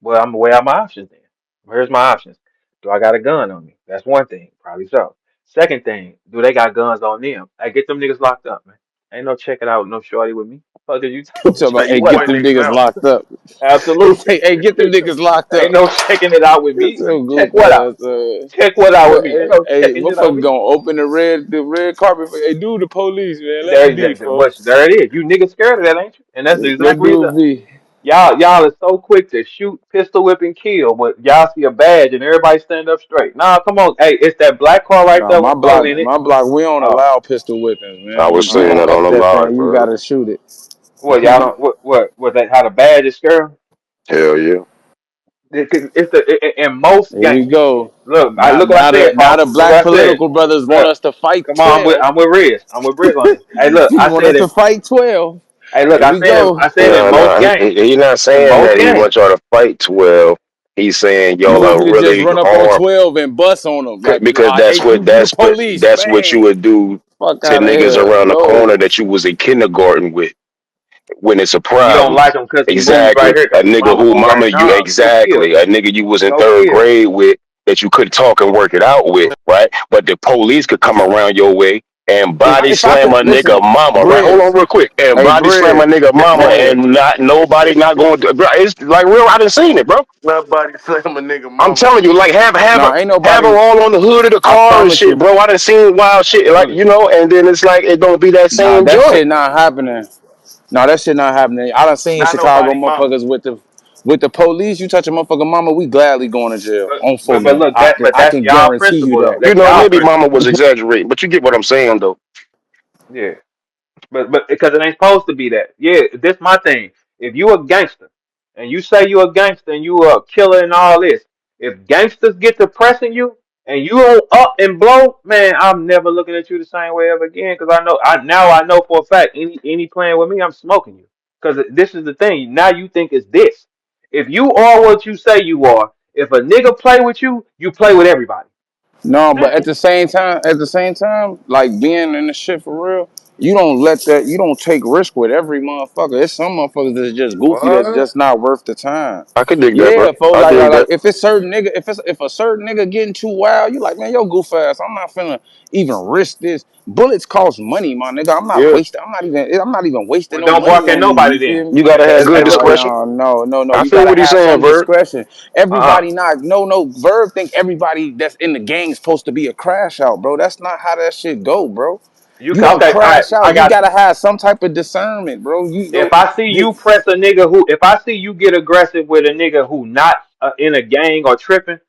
Well, I'm gonna weigh out my options then. Here's my options. Do I got a gun on me? That's one thing. Probably so. Second thing, do they got guns on them? I get them niggas locked up, man. Ain't no checking out no shorty with me. Fuck is you You talking talking How about? about? Hey, you get What? point them niggas niggas out? locked up. Absolutely. Hey, get them niggas locked Ain't up. no checking it out with It's me. so Check goof what out? ass. Check what out with But me. Ain't no hey, checking it out motherfucker with me. gonna open the red carpet for. Hey, dude, the police, man. Let me There, be, there, but folks. there it is. You niggas scared of that, ain't you? And that's the Let exact reason. dude be. Y'all are so quick to shoot, pistol whip, and kill, but y'all see a badge and everybody stand up straight. Nah, come on. Hey, it's that black car right Nah, there with gold in it. my block, we don't Oh, allow pistol whippings, I man. was You saying can't that on fuck the that live, thing. You bro. gotta shoot it. what y'all don't? What that? How the badge is scared? Hell yeah. It's in most Here we gangsters. go. Look, Now, look what I said, now folks. the Look what black I said. political brothers want Look, us to fight come on, 12. I'm with Riz. I'm with Riz on this. Hey, look, He I want said us to it. fight 12. Hey, look, Here we go. I said in No, most no, gangs. he's not In saying most that he gangs. wants y'all to fight 12. He's saying He y'all want are me to just really run up on armed 12 and bust on them. Like, because hey, you the police, that's what you bang. would do Fuck to out of niggas here. around the corner No. that you was in kindergarten with when it's a You don't problem. like him because he moves Exactly. right here A because his nigga mama who move right mama here. you Nah, go kill. exactly. A nigga you was in Go third kill. grade with that you could talk and work it out with, right? But the police could come around your way and body If I slam could a nigga listen, mama, right? Hold on Briz. real quick. And Hey, body slam a Briz. nigga mama Briz. and not nobody not going to bro, it's like real I done seen it, bro. Nobody slam a nigga I'm mama. telling you, like No, ain't have her nobody. all on the hood of the I car and promise shit, you. bro. I done seen wild shit, I like promise you. and then it's like it don't be that Nah, same that joint. shit not happening. No, that shit not happening. I done seen Not Chicago nobody mama. motherfuckers with the police. You touch a motherfucker mama, we gladly going to jail. On phone But now. look, but I that's can y'all guarantee you principle though. that. You That's know, y'all maybe mama principle. was exaggerating, but you get what I'm saying though. Yeah. But because it ain't supposed to be that. Yeah, this my thing. If you a gangster and you say you a gangster and you a killer and all this, if gangsters get to pressing you and you don't up and blow, man, I'm never looking at you the same way ever again. Because I know for a fact any playing with me, I'm smoking you. Because this is the thing. Now you think it's this. If you are what you say you are, if a nigga play with you, you play with everybody. No, but Simple. at the same time, like being in the shit for real, you don't let that. You don't take risk with every motherfucker. It's some motherfuckers that's just goofy. That's What? just not worth the time. I could dig that, bro. Yeah, folks. I dig Like that. if it's certain nigga, if a certain nigga getting too wild, you like, man, yo, goof ass. I'm not finna even risk this. Bullets cost money, my nigga. Yeah, I'm not even wasting Well, no don't money bark at on you. You nobody then. feel me? you gotta have good Hey, look. discretion. No. I You feel gotta what he's have saying, some Vert. discretion. Uh-uh. Everybody not no Verb think everybody that's in the gang supposed to be a crash out, bro. That's not how that shit go, bro. You You can, don't okay, all right, crash I out. You got gotta you. have some type of discernment, bro. You If don't. I see You, you press a nigga who, if I see you get aggressive with a nigga who not in a gang or tripping,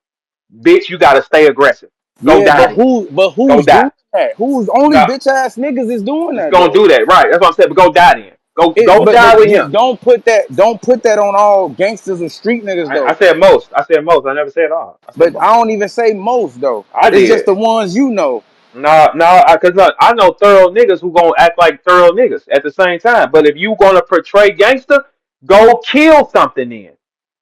bitch, you gotta stay aggressive. Go yeah, die then. but Go who's die. doing that? Who's only No, bitch ass niggas is doing it's that gonna though. do that, right? That's what I'm saying. But go die then. Go die But with you him. don't put that on all gangsters and street niggas I though. said most. I said most. I never said all. I said But most. I don't even say most though. I It's just did. the ones you know. No, no, cause look, I know thorough niggas who gonna act like thorough niggas at the same time. But if you gonna portray gangster, go kill something then.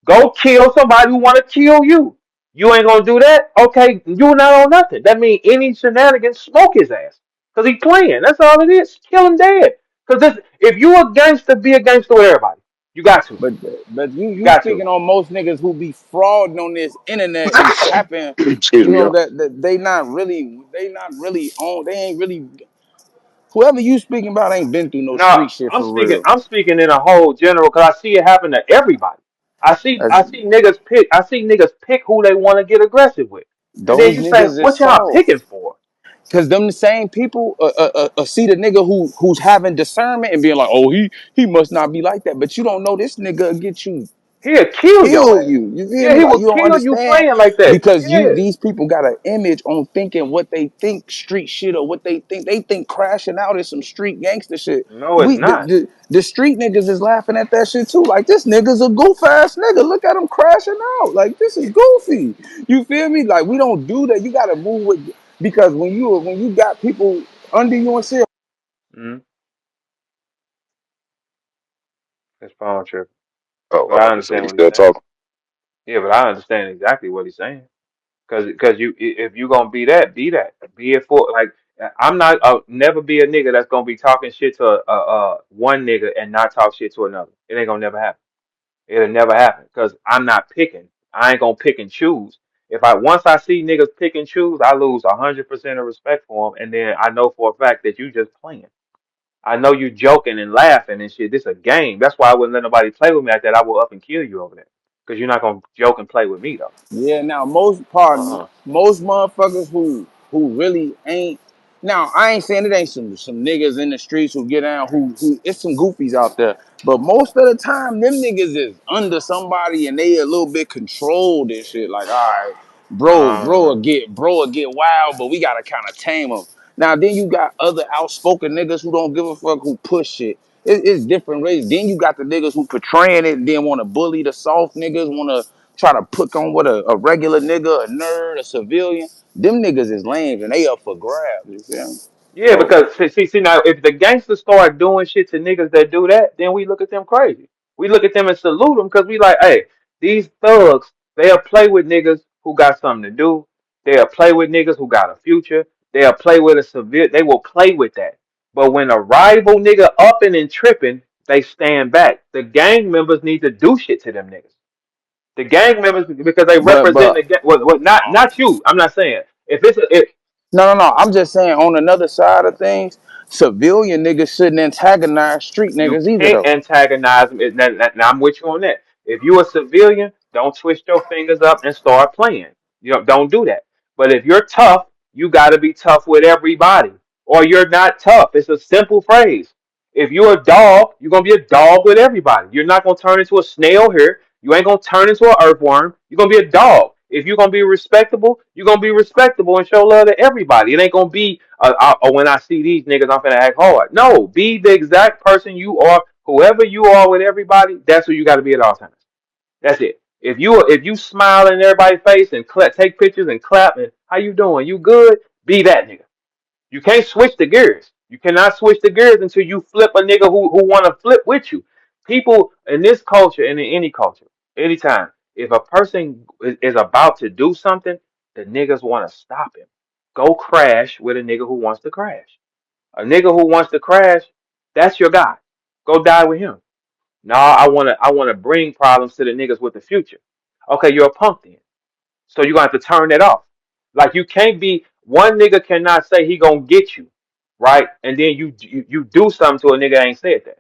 Go kill somebody who wanna kill you. You ain't gonna do that? Okay, you not on nothing. That means any shenanigans, smoke his ass. Cause he playing. That's all it is. Kill him dead. Cause if you a gangster, be a gangster with everybody. You got to. But but you You you got to. speaking on most niggas who be frauding on this internet and capping, Excuse you me, know yo. that they not really on they ain't really whoever you speaking about ain't been through no No, street shit for real. I'm speaking in a whole general because I see it happen to everybody. That's, I see niggas pick who they want to get aggressive with. And then those you say, niggas is what y'all soft. picking for? Cause them the same people see the nigga who's having discernment and being like, oh he must not be like that, but you don't know this nigga will get you He'll kill your kill ass. you. You feel Yeah, me? he Like will you don't kill you understand playing like that. because you Yeah. these people got an image on thinking what they think street shit or what they think. They think crashing out is some street gangster shit. No, it's We not. the street niggas is laughing at that shit too. Like this nigga's a goof ass nigga. Look at him crashing out. Like this is goofy. You feel me? Like we don't do that. You gotta move with because when you got people under you and shit. Mm, it's phone trip. Oh, But I'm I about to say understand he's what he's still saying. talking. Yeah, but I understand exactly what he's saying. Cause you if you gonna be that, be that. Be it for like I'm not never be a nigga that's gonna be talking shit to one nigga and not talk shit to another. It ain't gonna never happen. It'll never happen because I'm not picking. I ain't gonna pick and choose. If I once I see niggas pick and choose, I lose 100% of respect for them, and then I know for a fact that you just playing. I know you joking and laughing and shit. This a game. That's why I wouldn't let nobody play with me like that. I will up and kill you over that because you're not gonna joke and play with me though. Yeah, now most motherfuckers who really ain't now I ain't saying it ain't some niggas in the streets who get down who it's some goofies out there. But most of the time them niggas is under somebody and they a little bit controlled and shit. Like, all right, Uh, bro will get wild, but we gotta kinda tame them. Now then you got other outspoken niggas who don't give a fuck who push shit. It's different ways. Then you got the niggas who portraying it and then want to bully the soft niggas, want to try to put on what a regular nigga, a nerd, a civilian. Them niggas is lame and they up for grabs. You feel me? Yeah, So, because see now, if the gangsters start doing shit to niggas that do that, then we look at them crazy. We look at them and salute them because we like, hey, these thugs, they'll play with niggas who got something to do. They'll play with niggas who got a future. They'll play with a severe. They will play with that. But when a rival nigga upping and tripping, they stand back. The gang members need to do shit to them niggas. The gang members because they represent but the gang. What? Not you. I'm not saying if it's if no. I'm just saying on another side of things, civilian niggas shouldn't antagonize street you niggas either can't though. antagonize them. Now I'm with you on that. If you a civilian, don't twist your fingers up and start playing. You know, don't do that. But if you're tough, you got to be tough with everybody, or you're not tough. It's a simple phrase. If you're a dog, you're gonna be a dog with everybody. You're not gonna turn into a snail here. You ain't gonna turn into an earthworm. You're gonna be a dog. If you're gonna be respectable, you're gonna be respectable and show love to everybody. It ain't gonna be when I see these niggas, I'm gonna act hard. No, be the exact person you are. Whoever you are with everybody, that's who you got to be at all times. That's it. If you smile in everybody's face and take pictures and clap and how you doing? You good? Be that nigga. You can't switch the gears. You cannot switch the gears until you flip a nigga who want to flip with you. People in this culture and in any culture, anytime, if a person is about to do something, the niggas want to stop him. Go crash with a nigga who wants to crash. A nigga who wants to crash, that's your guy. Go die with him. Nah, I wanna bring problems to the niggas with the future. Okay, you're a punk then. So you're gonna have to turn that off. Like you can't be one nigga cannot say he gonna get you, right? And then you do something to a nigga that ain't said that.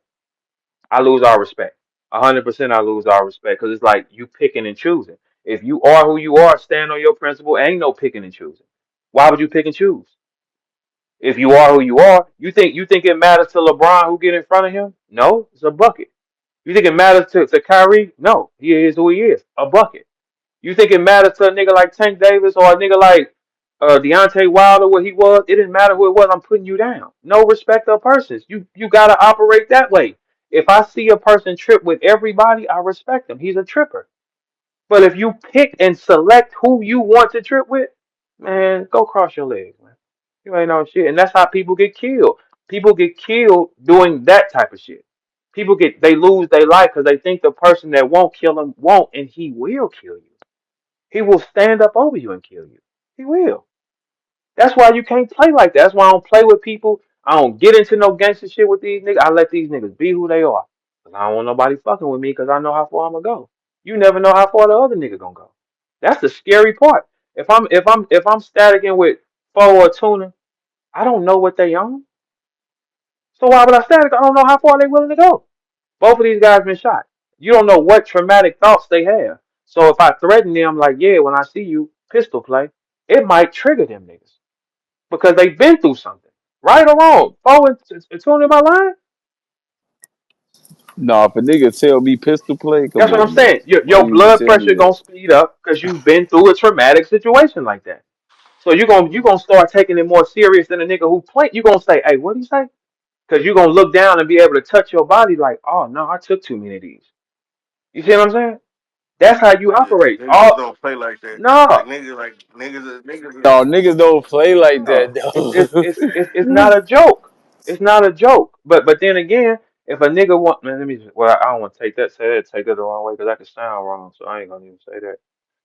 I lose all respect. 100% I lose all respect because it's like you picking and choosing. If you are who you are, stand on your principle. Ain't no picking and choosing. Why would you pick and choose? If you are who you are, you think it matters to LeBron who get in front of him? No, it's a bucket. You think it matters to Kyrie? No, he is who he is, a bucket. You think it matters to a nigga like Tank Davis or a nigga like Deontay Wilder, what he was? It didn't matter who it was. I'm putting you down. No respect of persons. You gotta operate that way. If I see a person trip with everybody, I respect him. He's a tripper. But if you pick and select who you want to trip with, man, go cross your legs, man. You ain't on shit. And that's how people get killed. People get killed doing that type of shit. They lose their life because they think the person that won't kill them won't, and he will kill you. He will stand up over you and kill you. He will. That's why you can't play like that. That's why I don't play with people. I don't get into no gangster shit with these niggas. I let these niggas be who they are. Cause I don't want nobody fucking with me because I know how far I'm gonna go. You never know how far the other nigga gonna go. That's the scary part. If I'm staticking with Fo or Tuna, I don't know what they own. So why would I static? I don't know how far they willing to go. Both of these guys been shot. You don't know what traumatic thoughts they have. So if I threaten them like, yeah, when I see you, pistol play, it might trigger them niggas because they've been through something. Right or wrong? Fo and Tuna, am I lying? Nah, if a nigga tell me pistol play, come That's what I'm on, man. saying. Your, Why your you even blood tell me pressure that? gonna speed up because you've been through a traumatic situation like that. So you're gonna start taking it more serious than a nigga who play. You're gonna say, hey, what do you say? Because you're gonna look down and be able to touch your body like, oh no, I took too many of these. You see what I'm saying? That's how you Yeah, operate. niggas don't play like that. No, Like niggas No, niggas don't play like that, no. It's though. not a joke. It's not a joke. But then again, if a nigga want man, let me just well, I don't want to take that the wrong way because that could sound wrong. So I ain't gonna even say that.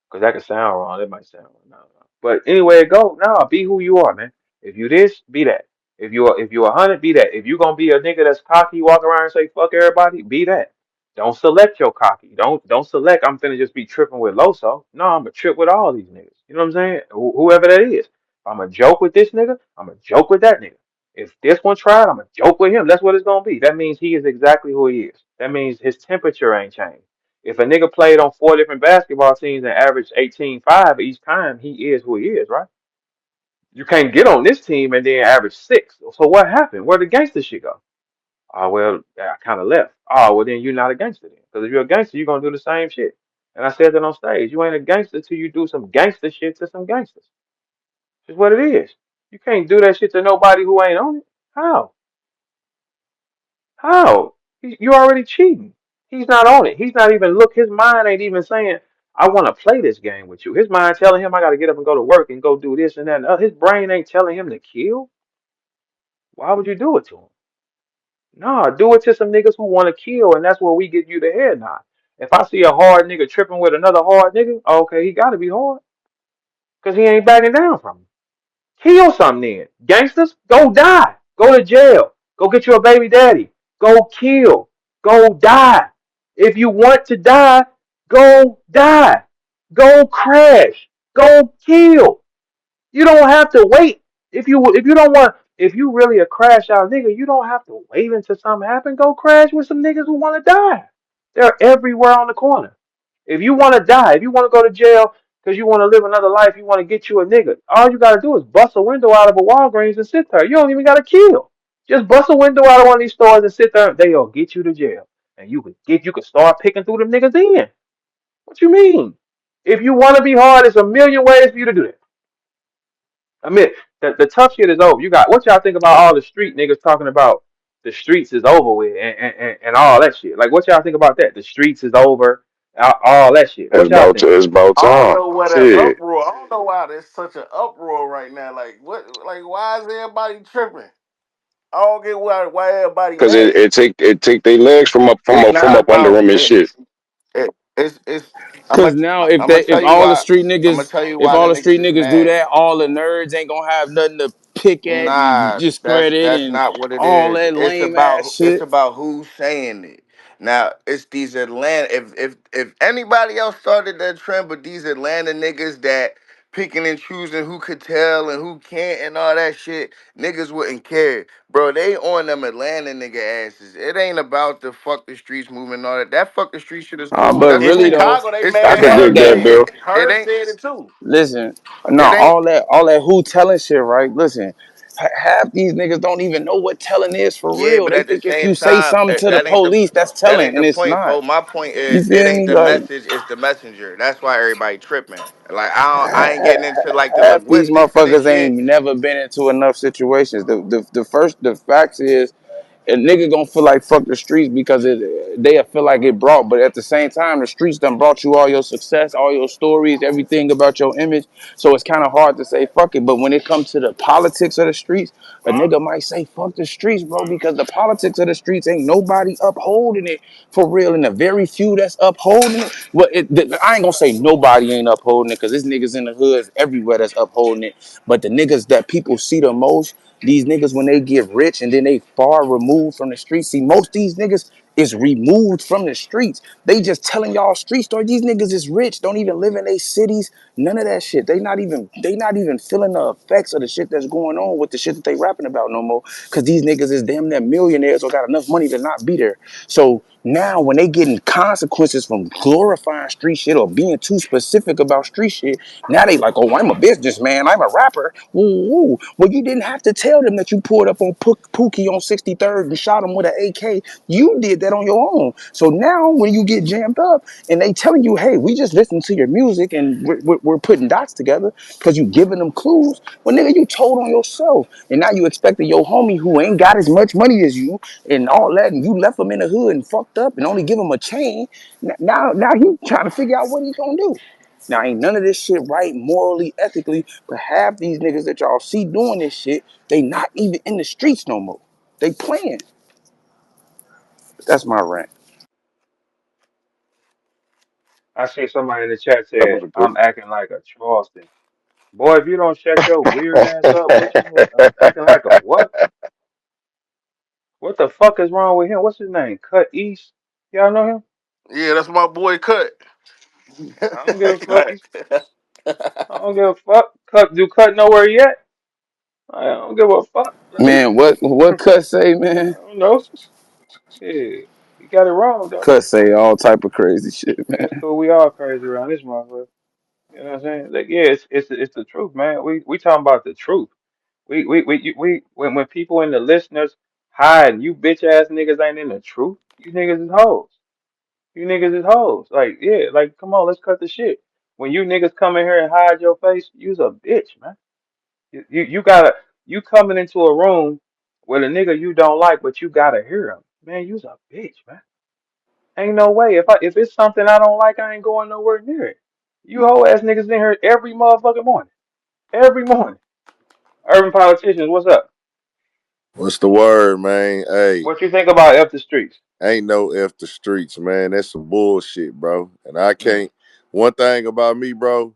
Because that could sound wrong. It might sound wrong. No, no. But anyway, it go. No, be who you are, man. If you this, be that. If you 100, be that. If you gonna be a nigga that's cocky, walk around and say fuck everybody, be that. Don't select your cocky. Don't select. I'm finna just be tripping with Loso. No, I'm gonna trip with all these niggas. You know what I'm saying? Whoever that is. If I'm a joke with this nigga, I'm a joke with that nigga. If this one tried, I'm a joke with him. That's what it's gonna be. That means he is exactly who he is. That means his temperature ain't changed. If a nigga played on 4 different basketball teams and averaged 18.5 each time, he is who he is, right? You can't get on this team and then average 6. So what happened? Where the gangster shit go? Oh, well, I kind of left. Oh, well, then you're not a gangster then. Because if you're a gangster, you're going to do the same shit. And I said that on stage. You ain't a gangster till you do some gangster shit to some gangsters. It's what it is. You can't do that shit to nobody who ain't on it. How? How? You already cheating. He's not on it. He's not even look. His mind ain't even saying, "I want to play this game with you." His mind telling him, "I got to get up and go to work and go do this and that." And other. His brain ain't telling him to kill. Why would you do it to him? Nah, do it to some niggas who want to kill, and that's where we get you the head nod. If I see a hard nigga tripping with another hard nigga, okay, he got to be hard because he ain't backing down from him. Kill something then. Gangsters, go die. Go to jail. Go get you a baby daddy. Go kill. Go die. If you want to die, go die. Go crash. Go kill. You don't have to wait. If you don't want if you really a crash out nigga, you don't have to wait until something happen. Go crash with some niggas who want to die. They're everywhere on the corner. If you want to die, if you want to go to jail because you want to live another life, you want to get you a nigga, all you got to do is bust a window out of a Walgreens and sit there. You don't even got to kill. Just bust a window out of one of these stores and sit there. They'll get you to jail. And you could start picking through them niggas in. What you mean? If you want to be hard, there's a million ways for you to do that. I mean, the tough shit is over. You got what y'all think about all the street niggas talking about the streets is over with and all that shit. Like what y'all think about that? The streets is over, all that shit. What y'all think? It's about I don't time. know why that Shit. uproar. I don't know why there's such an uproar right now. Like what? Like why is everybody tripping? I don't get why everybody Cause mad. it take their legs from Nah, up under no, them and shit. it's. Cause now if I'm gonna they tell if you all the why. street I'm gonna niggas tell you if why all the the niggas street is niggas do mad. that, all the nerds ain't gonna have nothing to pick at and Nah, discredit that's and not what it all is. that lame ass It's shit. about who's saying it. Now it's these Atlanta. If anybody else started that trend, but these Atlanta niggas that picking and choosing who could tell and who can't and all that shit, niggas wouldn't care, bro. They on them Atlanta nigga asses. It ain't about the fuck the streets moving and all that. That fuck the street shit is cool. But That's In really cool. though, Chicago, they It's I the mad could at dig him that, narrative. too. Bill. It Herb ain't. said it too. listen, no, It ain't. all that who telling shit, right? Listen, half these niggas don't even know what telling is for Yeah, real. but They at the think if same you say time, something to the that ain't the police, that's that telling, ain't the and it's point, not. folks. My point You is, it feel ain't me? the Like message, it's the messenger. That's why everybody tripping. Like I ain't getting into like the half these linguistics of this motherfuckers shit. ain't never been into enough situations. The facts is a nigga gonna feel like fuck the streets because they feel like it brought, but at the same time, the streets done brought you all your success, all your stories, everything about your image. So it's kind of hard to say fuck it. But when it comes to the politics of the streets, a nigga might say fuck the streets, bro, because the politics of the streets ain't nobody upholding it for real, and the very few that's upholding it. Well, I ain't gonna say nobody ain't upholding it because there's niggas in the hoods everywhere that's upholding it. But the niggas that people see the most, these niggas, when they get rich and then they far removed from the streets. See, most these niggas is removed from the streets. They just telling y'all street story. These niggas is rich, don't even live in their cities. None of that shit. They not even feeling the effects of the shit that's going on with the shit that they rapping about no more. Cause these niggas is damn near millionaires or got enough money to not be there. So now when they getting consequences from glorifying street shit or being too specific about street shit, now they like, oh, I'm a businessman, I'm a rapper. Woo, woo. Well, you didn't have to tell them that you pulled up on Pookie on 63rd and shot him with an AK. You did that on your own. So now when you get jammed up and they telling you, hey, we just listened to your music and we're putting dots together because you giving them clues. Well, nigga, you told on yourself. And now you expecting your homie who ain't got as much money as you and all that, and you left him in the hood and fucked up and only give him a chain. Now he trying to figure out what he gonna do. Now ain't none of this shit right morally, ethically, but half these niggas that y'all see doing this shit, they not even in the streets no more. They playing. That's my rant. I see somebody in the chat That said, was a good I'm acting like a Charleston. Boy, if you don't shut your weird ass up, what you acting like a what? What the fuck is wrong with him? What's his name? Cut East? Y'all know him? Yeah, that's my boy Cut. I don't give a fuck. Cut. I don't give a fuck. Cut do cut know where he at? I don't give a fuck. Man, what Cut say, man? I don't know. Shit. He got it wrong though. Cut say all type of crazy shit, man. That's cool. We all crazy around this motherfucker. You know what I'm saying? Like, yeah, it's the truth, man. We talking about the truth. When people in the listeners hide, you bitch ass niggas ain't in the truth. You niggas is hoes. You niggas is hoes. Like, yeah, like come on, let's cut the shit. When you niggas come in here and hide your face, you's a bitch, man. You gotta you coming into a room with a nigga you don't like, but you gotta hear him. Man, you's a bitch, man. Ain't no way. If it's something I don't like, I ain't going nowhere near it. You whole ass niggas in here every motherfucking morning. Every morning. Urban politicians, what's up? What's the word, man? Hey, What you think about F the streets? ain't no F the streets, man. That's some bullshit, bro. And I Mm. can't. One thing about me, bro,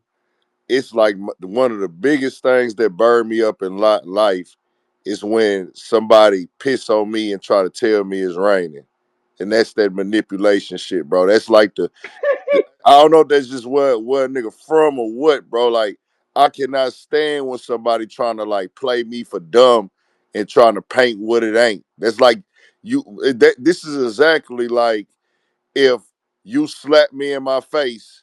it's like one of the biggest things that burn me up in life is when somebody piss on me and try to tell me it's raining. And that's that manipulation shit, bro. That's like I don't know if that's just where a nigga from or what, bro. Like, I cannot stand when somebody trying to like play me for dumb and trying to paint what it ain't. That's like this is exactly like if you slap me in my face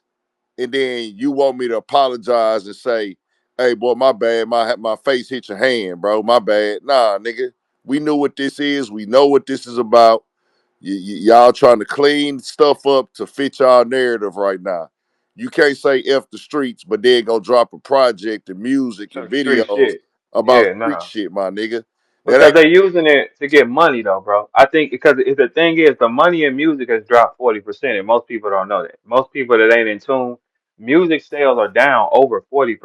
and then you want me to apologize and say, "Hey, boy, my bad. My face hit your hand, bro. My bad." Nah, nigga. We knew what this is. We know what this is about. Y'all trying to clean stuff up to fit y'all narrative right now. You can't say F the streets, but then go drop a project and music and Some street videos shit. about Yeah, street no. shit, my nigga. That Because ain't they using it to get money though, bro. I think because if the thing is the money in music has dropped 40%, and most people don't know that. Most people that ain't in tune, music sales are down over 40%.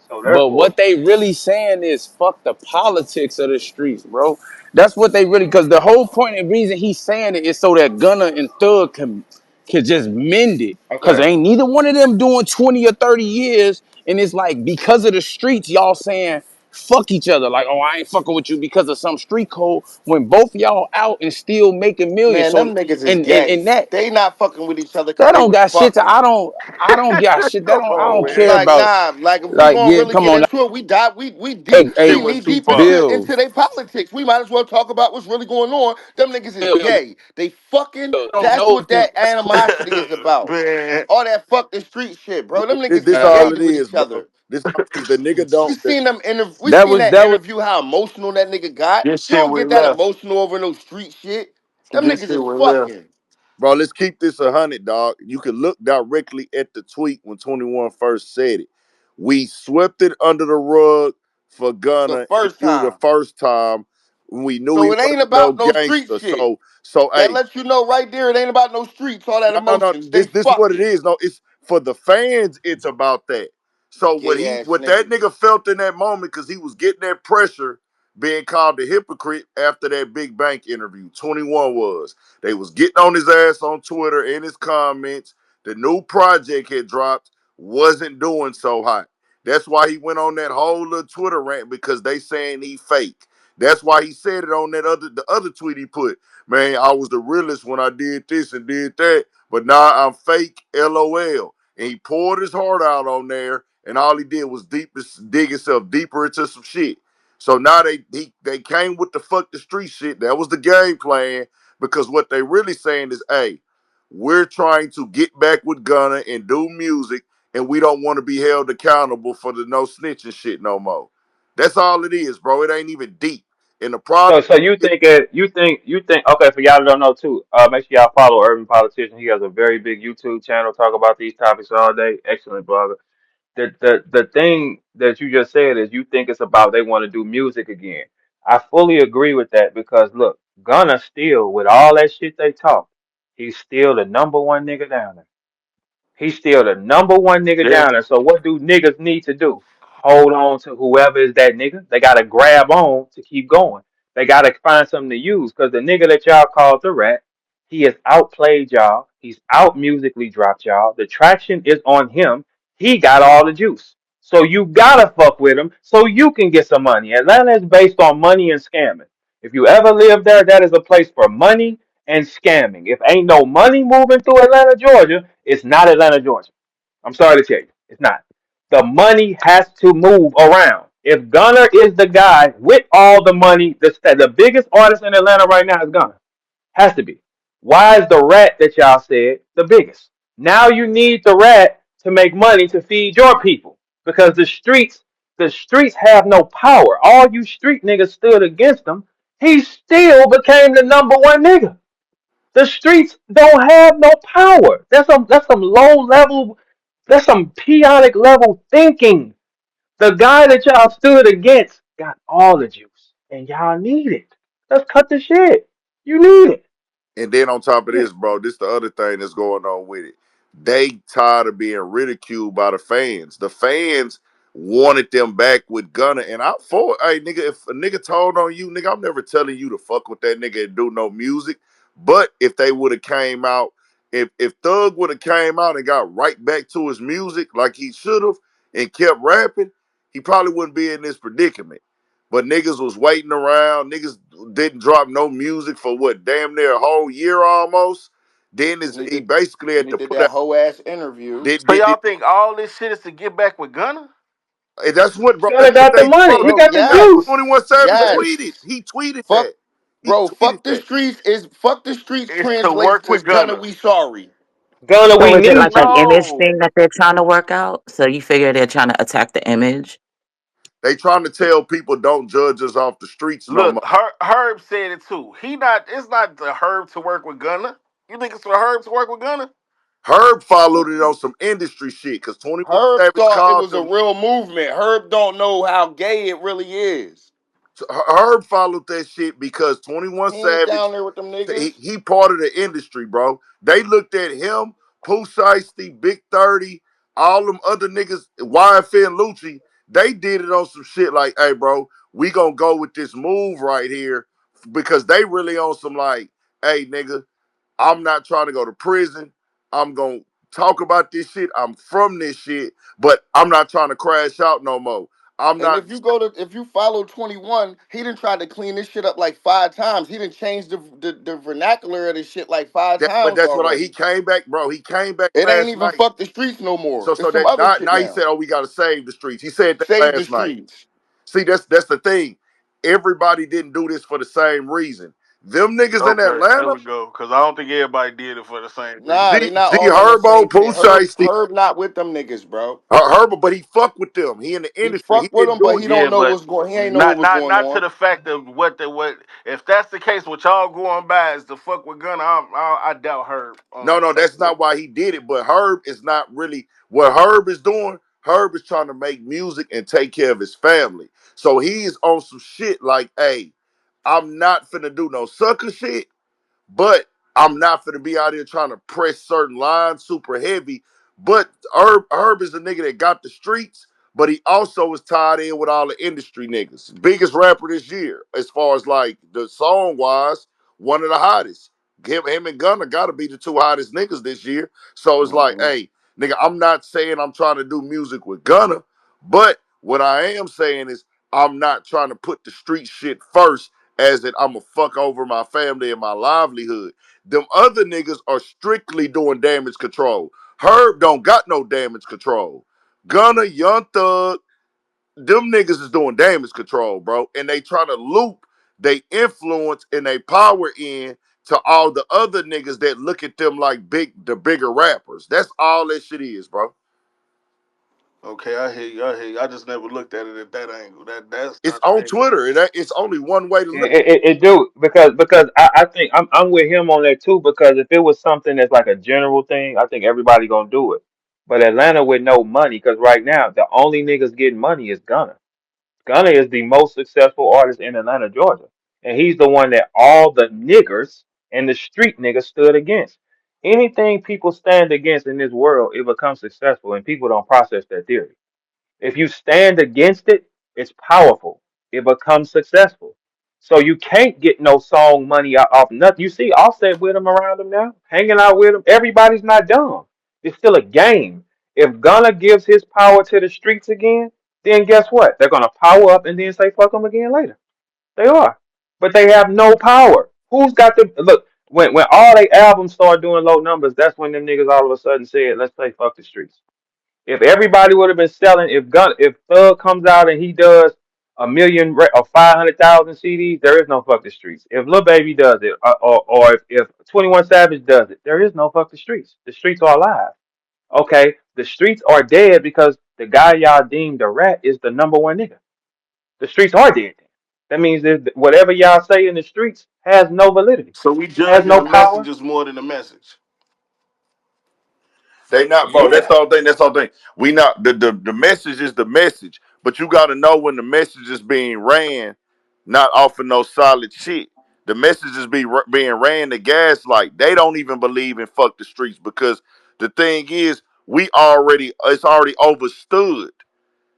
So But therefore, what they really saying is fuck the politics of the streets, bro. That's what they really, because the whole point and reason he's saying it is so that Gunna and Thug can just mend it. Because okay. ain't neither one of them doing 20 or 30 years. And it's like, because of the streets, y'all saying fuck each other. Like, oh, I ain't fucking with you because of some street code. When both y'all out and still making millions. Man, So, them niggas is and gay. that, They not fucking with each other because that they don't was got shit to, fucking. I don't got shit. That Come don't, I on, don't man. care Like, about, nah, like if we like, gonna yeah, really come get on. into it, we Hey, deep, Shit hey, we went knee too deep far. Bill. into their politics. We might as well talk about what's really going on. Them niggas is Bill, gay. They fucking. I don't That's know what if you that animosity is about. Man, All that fuck the street shit, bro. Them niggas this is uh, all gay it with is, each bro. other. This what I'm saying. The nigga You don't. seen them interview? We That seen was that that was interview. How emotional that nigga got. This You shit don't with get that left. emotional over no street shit. Them This niggas shit is with left. fucking. Bro, let's keep this 100, dog. You can look directly at the tweet when 21 first said it. We swept it under the rug for The Gunna and first you the time. first time. We knew he So it ain't wasn't no about no street gangster. shit. So That hey, lets you know right there it ain't about no streets, all that no. emotions. They This what it fucking is. No, it's for the fans. It's about that. So gay ass what that niggas. nigga felt in that moment because he was getting that pressure, being called a hypocrite after that big bank interview. 21 was. They was getting on his ass on Twitter in his comments. The new project had dropped, wasn't doing so hot. That's why he went on that whole little Twitter rant because they saying he fake. That's why he said it on the other tweet he put. Man, I was the realest when I did this and did that. But now I'm fake, LOL. And he poured his heart out on there, and all he did was dig himself deeper into some shit. So now they came with the fuck the street shit. That was the game plan because what they really saying is, hey, we're trying to get back with Gunna and do music, and we don't want to be held accountable for the no snitching shit no more. That's all it is, bro. It ain't even deep. And the So problem, so you think okay, for y'all that don't know too, make sure y'all follow Urban Politician. He has a very big YouTube channel, talk about these topics all day. Excellent blogger. The thing that you just said is you think it's about they want to do music again. I fully agree with that because look, Gunna still with all that shit they talk, he's still the number one nigga down there. He's still the number one nigga Yeah. down there. So what do niggas need to do? Hold on to whoever is that nigga. They gotta grab on to keep going. They gotta find something to use because the nigga that y'all called the rat, he has outplayed y'all. He's out musically dropped y'all. The traction is on him. He got all the juice. So you gotta fuck with him so you can get some money. Atlanta is based on money and scamming. If you ever live there, that is a place for money and scamming. If ain't no money moving through Atlanta, Georgia, it's not Atlanta, Georgia. I'm sorry to tell you, it's not. The money has to move around. If Gunner is the guy with all the money, the biggest artist in Atlanta right now is Gunner. Has to be. Why is the rat that y'all said the biggest? Now you need the rat to make money to feed your people because the streets have no power. All you street niggas stood against him. He still became the number one nigga. The streets don't have no power. That's some low level, that's some peonic level thinking. The guy that y'all stood against got all the juice, and y'all need it. Let's cut the shit. You need it. and then on top of Yeah. this, bro, this the other thing that's going on with it. They tired of being ridiculed by the fans. The fans wanted them back with Gunna, and I for hey nigga, if a nigga told on you, nigga, I'm never telling you to fuck with that nigga and do no music. But if they would have came out, if Thug would have came out and got right back to his music like he should have and kept rapping, he probably wouldn't be in this predicament. But niggas was waiting around. Niggas didn't drop no music for what, damn near a whole year almost. Then And he basically had he to did put that out. whole ass interview. So y'all think all this shit is to get back with Gunna? And that's what, bro. Gunna That's what got the they, money. He bro. Bro, got the That's what yes. juice. 21 Savage Yes. tweeted. He tweeted Fuck that. He tweeted fuck the that. streets is fuck the streets It's to translates work to with Gunna, Gunna. we sorry. Gunna, So we is it need like an you. image No. thing that they're trying to work out? So you figure they're trying to attack the image? They trying to tell people don't judge us off the streets no Look, more. Herb said it too. It's not the Herb to work with Gunna. You think it's for Herb to work with Gunna? Herb followed it on some industry shit because 21 Herb Savage thought it called was a them. real movement. Herb don't know how gay it really is. So Herb followed that shit because 21 He ain't Savage, down there with them niggas. he part of the industry, bro. They looked at him, Pooh Shiesty, Big 30, all them other niggas, YFN and Lucci. They did it on some shit like, hey, bro, we gonna go with this move right here because they really on some like, hey, nigga, I'm not trying to go to prison. I'm gonna talk about this shit. I'm from this shit, but I'm not trying to crash out no more. I'm And not. if you follow 21, he done tried to clean this shit up like 5 times. He done changed the vernacular of this shit like five But times that's what he already. came back, bro. He came back It ain't last even night. fuck the streets no more. So It's some that other shit now he said, now. "Oh, we got to save the streets." He said that Save the last night. streets. See, that's the thing. Everybody didn't do this for the same reason. Them niggas in Okay, there Atlanta, we go. Because I don't think everybody did it for the same reason. Nah, they not G all on the Herbo, same thing. Pooh Shiesty, Herb not with them niggas, bro. Herbo, but he fuck with them. He in the He industry. He fuck with didn't them, but do it. he Yeah, don't know but what's going. He ain't know what not was not going not to on. the fact of what. If that's the case, what y'all going by is the fuck with Gunna. I doubt her. No, that's not why he did it. But Herb is not really what Herb is doing. Herb is trying to make music and take care of his family. So he's on some shit like, hey, I'm not finna do no sucker shit. But I'm not gonna be out here trying to press certain lines super heavy. But Herb is a nigga that got the streets, but he also is tied in with all the industry niggas. Biggest rapper this year, as far as like the song wise, one of the hottest. Him and Gunna gotta be the two hottest niggas this year. So it's like, Mhm. hey, nigga, I'm not saying I'm trying to do music with Gunna, but what I am saying is I'm not trying to put the street shit first as in I'm a fuck over my family and my livelihood. Them other niggas are strictly doing damage control. Herb don't got no damage control. Gunna, Young Thug, them niggas is doing damage control, bro. And they trying to loop they influence and they power in to all the other niggas that look at them like the bigger rappers. That's all that shit is, bro. Okay, I hear you. I hear you. I just never looked at it at that angle. That's It's not the on angle. Twitter. It's only one way to look at it. It do because I think I'm with him on that too because if it was something that's like a general thing, I think everybody gonna do it. But Atlanta with no money, because right now the only niggas getting money is Gunna. Gunna is the most successful artist in Atlanta, Georgia, and he's the one that all the niggers and the street niggas stood against. Anything people stand against in this world, it becomes successful, and people don't process that theory. If you stand against it, it's powerful. It becomes successful. So you can't get no song money off nothing. You see Offset with him around him now, hanging out with him. Everybody's not dumb. It's still a game. If Gunna gives his power to the streets again, then guess what? They're gonna power up and then say fuck them again later. They are, but they have no power. Who's got the look? When all they albums start doing low numbers, that's when them niggas all of a sudden said, "Let's say fuck the streets." If everybody would have been selling, if Thug comes out and he does a million or 500,000 CDs, there is no fuck the streets. If Lil Baby does it, or if 21 Savage does it, there is no fuck the streets. The streets are alive. Okay, the streets are dead because the guy y'all deemed a rat is the number one nigga. The streets are dead. That means that whatever y'all say in the streets has no validity, So we has judging no the power. messages more than the message. They not, bro. That's Yeah, the whole thing. That's the whole thing. We not the message is the message, but you got to know when the message is being ran, not off of no solid shit. The message is being ran to gaslight. They don't even believe in fuck the streets because the thing is, it's already overstood.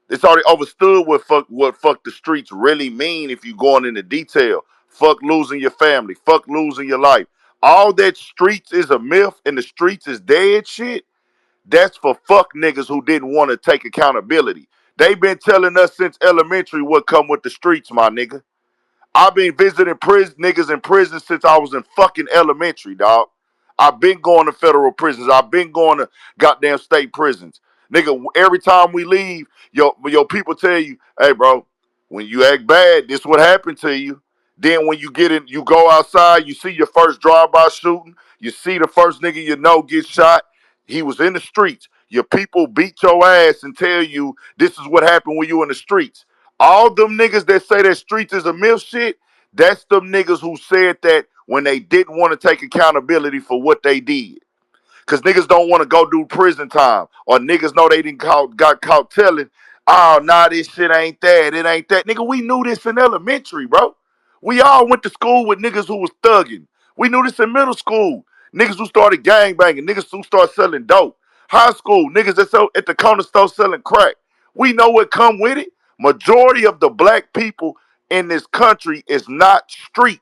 It's already overstood what fuck the streets really mean if you going into detail. Fuck losing your family. Fuck losing your life. All that streets is a myth and the streets is dead shit. That's for fuck niggas who didn't want to take accountability. They been telling us since elementary what come with the streets, my nigga. I've been visiting prison niggas in prison since I was in fucking elementary, dog. I've been going to federal prisons. I've been going to goddamn state prisons. Nigga, every time we leave, your people tell you, hey bro, when you act bad, this what happened to you. Then when you get in, you go outside, you see your first drive-by shooting, you see the first nigga you know get shot. He was in the streets. Your people beat your ass and tell you this is what happened when you in the streets. All them niggas that say that streets is a myth shit, that's them niggas who said that when they didn't want to take accountability for what they did. Cause niggas don't want to go do prison time. Or niggas know they didn't got caught telling, oh nah, this shit ain't that. It ain't that. Nigga, we knew this in elementary, bro. We all went to school with niggas who was thugging. We knew this in middle school. Niggas who started gang banging, niggas who started selling dope. High school, niggas that sell at the corner store selling crack. We know what come with it. Majority of the black people in this country is not street.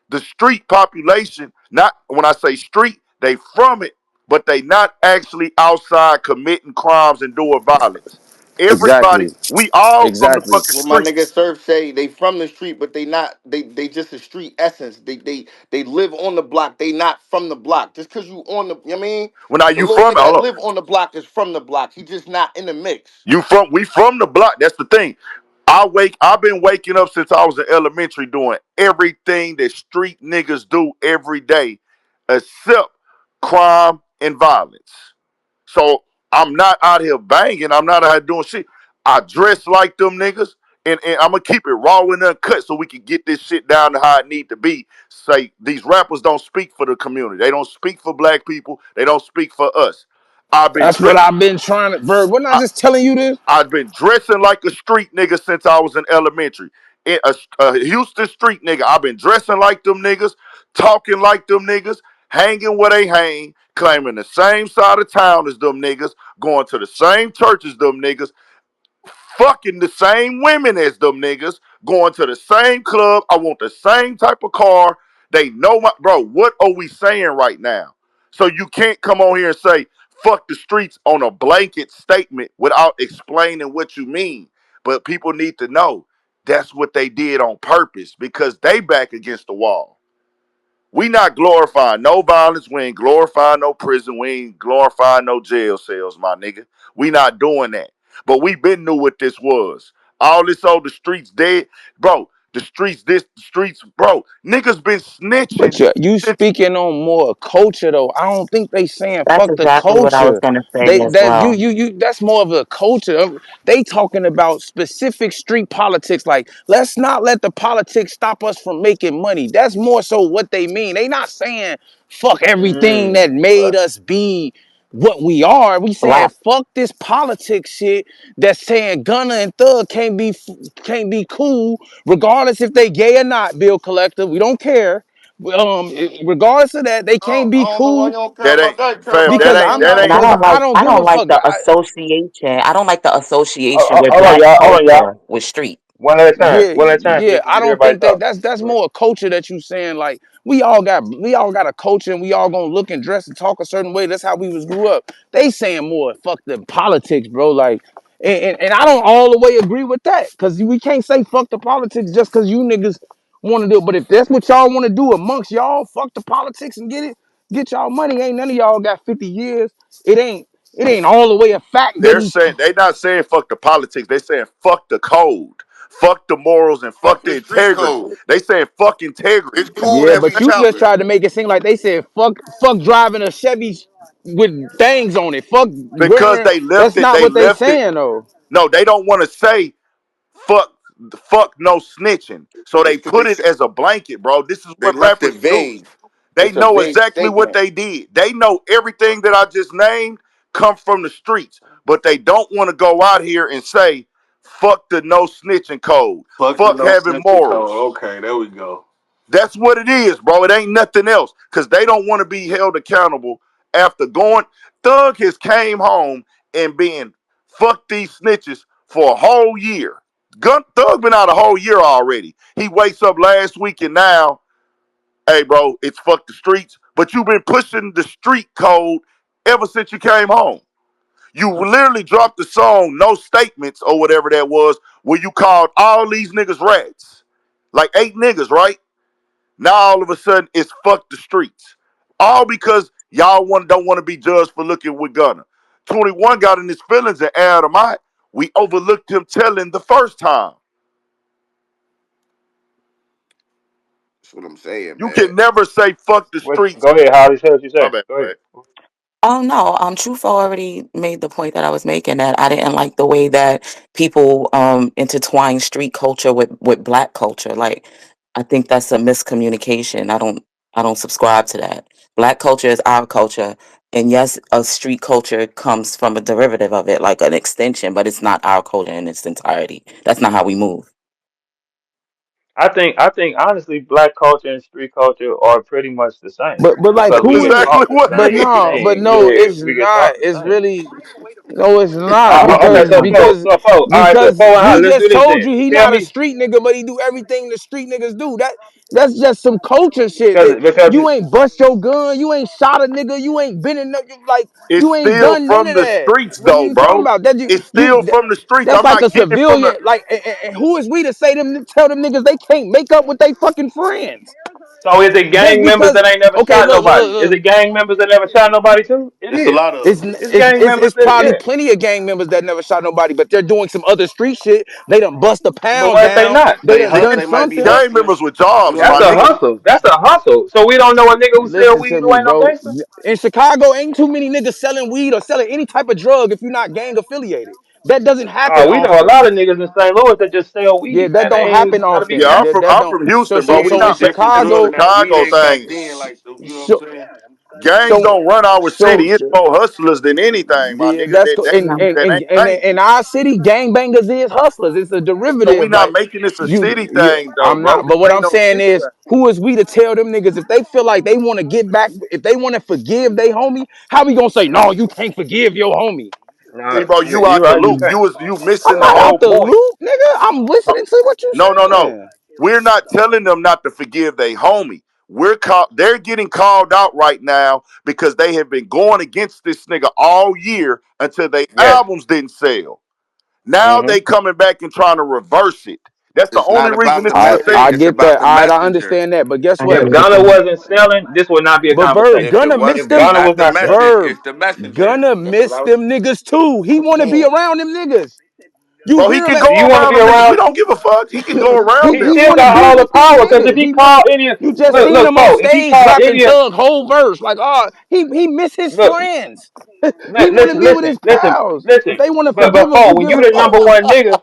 The street population, not when I say street, they from it, but they not actually outside committing crimes and doing violence. Everybody, exactly, we all from the exactly. fucking Well, my street. nigga Surf say they from the street, but they not. They just a street essence. They live on the block. They not from the block. Just cause you on the, you know what I mean, When are the you little from? nigga that Hold on. live on the block is from the block. He just not in the mix. We from the block. That's the thing. I've been waking up since I was in elementary doing everything that street niggas do every day, except crime and violence. So I'm not out here banging. I'm not out here doing shit. I dress like them niggas, and I'm gonna keep it raw and uncut so we can get this shit down to how it need to be. Say these rappers don't speak for the community. They don't speak for black people. They don't speak for us. I've been That's what dressed. I've been trying to. Verb, wasn't I just telling you this? I've been dressing like a street nigga since I was in elementary. A Houston street nigga. I've been dressing like them niggas, talking like them niggas, hanging where they hang, claiming the same side of town as them niggas, going to the same church as them niggas, fucking the same women as them niggas, going to the same club. I want the same type of car. They know my bro. What are we saying right now? So you can't come on here and say fuck the streets on a blanket statement without explaining what you mean. But people need to know that's what they did on purpose because they back against the wall. We not glorifying no violence. We ain't glorifying no prison. We ain't glorifying no jail cells, my nigga. We not doing that. But we been knew what this was. All this the streets dead. Bro, the streets this, the streets, bro. Niggas been But snitching you since speaking on more culture though. I don't think they saying That's fuck the exactly what I was culture. gonna say They as that well. you that's more of a culture. They talking about specific street politics. Like let's not let the politics stop us from making money. That's more so what they mean. They not saying fuck everything that made us be what we are. We saying Black. fuck this politics shit that's saying Gunna and Thug can't be cool regardless if they gay or not. Bill Collector, we don't care. Regardless of that, they can't be I don't know why you cool don't care that about ain't that. Care fam. about because that I'm That though. not And I ain't because don't I like don't I give don't a like fuck. the association. I don't like the association with Hold on, black y'all. Hold on, y'all. culture with street. One at a time. Yeah, One at a time. yeah. I Get don't everybody think that talk. that's Go ahead. more a culture that you saying like we all got a culture and we all gonna look and dress and talk a certain way. That's how we was grew up. They saying more fuck the politics, bro. Like and I don't all the way agree with that because we can't say fuck the politics just because you niggas want to do it. But if that's what y'all want to do amongst y'all, fuck the politics and get y'all money. Ain't none of y'all got 50 years. It ain't all the way a fact that they're he. saying they not saying fuck the politics. They saying fuck the code, fuck the morals, and Fuck fuck the the street integrity. code. They saying fuck integrity. It's cool Yeah, that we but you just chopping. tried to make it seem like they said fuck driving a Chevy with things on it. Fuck Because wearing. they left That's it. not They what they left it. saying though. No, they don't want to say fuck no snitching. So they It's because put it as a blanket, bro. This is they what left it rappers do. vague. They It's a know vague exactly what statement. they did. They know everything that I just named come from the streets, but they don't want to go out here and say fuck the no snitching code. Fuck the Fuck no having snitching code. morals. Okay, there we go. That's what it is, bro. It ain't nothing else. Cause they don't want to be held accountable after going. Thug has came home and been fuck these snitches for a whole year. Thug been out a whole year already. He wakes up last week and now, hey, bro, it's fuck the streets. But you've been pushing the street code ever since you came home. You literally dropped the song "No Statements" or whatever that was, where you called all these niggas rats, like 8 niggas, right? Now all of a sudden it's fuck the streets. All because y'all don't want to be judged for looking with Gunner. 21 got in his feelings and aired him out. We overlooked him telling the first time. That's what I'm saying, You man. can never say fuck the What? streets. Go ahead, Holly. Say what you My say. bad, Go my ahead. bad. Oh no, Truth already made the point that I was making that I didn't like the way that people intertwine street culture with black culture. Like I think that's a miscommunication. I don't subscribe to that. Black culture is our culture. And yes, a street culture comes from a derivative of it, like an extension, but it's not our culture in its entirety. That's not how we move. I think honestly, black culture and street culture are pretty much the same But like because we That's who can is? exactly talk the what But it same no, is. but thing. no, Yeah, it's we can not. talk the It's same. really no, it's not Okay, because so because all right, so because and Holly, he let's do just this told then. you he Tell not a me, street nigga, but he do everything the street niggas do. That's just some culture shit. because That because you ain't bust your gun, you ain't shot a nigga, you ain't been in like It's you ain't still done none from of the that. streets, What are though, you talking bro. about? That you It's you still from the streets. that's I'm like not a kicking from the. civilian. Like and who is we to say them tell them niggas they can't make up with they fucking friends? So is it Just gang members because, that ain't never okay, shot look, look, nobody? look, Is look. it gang members that never shot nobody too? It It's a is. lot of It's, them. It's it's gang it's members it's that probably yeah. plenty of gang members that never shot nobody, but they're doing some other street shit. They done bust a But pound what if they down. not? They They done hus- done they might be something. Gang hustlers. members with You jobs, know what my I'm That's a nigga. saying? hustle. That's a hustle. So we don't know a nigga who sell Listen weed to who me, ain't no bro. gangster? In Chicago, ain't too many niggas selling weed or selling any type of drug if you're not gang affiliated. That doesn't happen We know a often. lot of niggas in St. Louis that just sell Yeah, weed, that man. They don't ain't happen gotta be often. Yeah, gangster. I'm Don't. from So Houston, Yeah, but so we it's so a in not making different this a drug Chicago, now. Weed Chicago ain't back thing. then, like the, you know what I'm so saying? Gangs so don't run our city. so It's more hustlers than anything, my yeah, nigga. that's That co- that that ain't in gangsters. our city, gangbangers is hustlers. It's a So we derivative. not Like making this a city you, thing though, I'm bro. not. This But what ain't I'm no saying city is, thing. who is we to tell them niggas if they feel like they want to get back, if they want to forgive they homie? How we gonna say no? You can't forgive your homie. See, Nah, bro, yeah, you you out the right, you loop. can't. You I'm missing the not whole out the point. loop, nigga. I'm Uh, listening to what you no. saying. We're not telling them not to forgive their homie. They're getting called out right now because they have been going against this nigga all year until their Yes. albums didn't sell. Now hmm they coming back and trying to reverse it. That's the It's only not reason about this the I message. conversation. I It's get about that. the I messenger. understand that. But guess what? If Gunna wasn't selling, this would not be a But Verb, conversation. If it Gunna missed If wasn't them. Gunna was about the not selling. message, Verb, it's the messenger. Gunna That's what missed them niggas too. He I'm want to be saying. around them niggas. You Bro, he hear can that? Do you go want to around be them niggas. We around? don't give a fuck. He can go around He them. he still want to got be all the with them power because if niggas. he He want. called any, You just look, seen look, him on folk, if he stage called rapping any, Thug whole verse. Like, he miss his look, friends. He want to listen, be with listen, his listen, pals. If listen. they want to forgive But him, folk, when forgive you him. the number one nigga,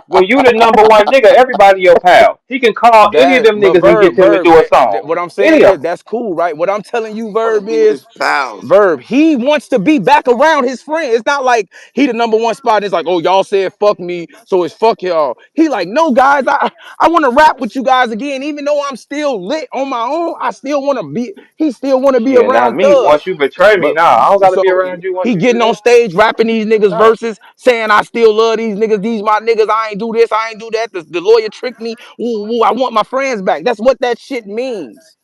when you the number one nigga, everybody your pal. He can call any of That, them but niggas and get them to do a song. What I'm saying Any is of them. that's cool, right? What I'm telling you, Want to Verb, be with is his pals. Verb. He wants to be back around his friends. It's not like he the number one spot. And it's like, oh, y'all said fuck me, so it's fuck y'all. He like, no, guys, I want to rap with you guys again, even though I'm still lit on my own. I still want to be. He still want to be Shit, not around me. Thug. Once you betray me, But nah, I don't gotta be so around you once he you do getting on that. stage rapping these niggas Nah. verses, saying I still love these niggas. These my niggas. I ain't do this. I ain't do that. The lawyer tricked me. Ooh, ooh, I want my friends back. That's what that shit means.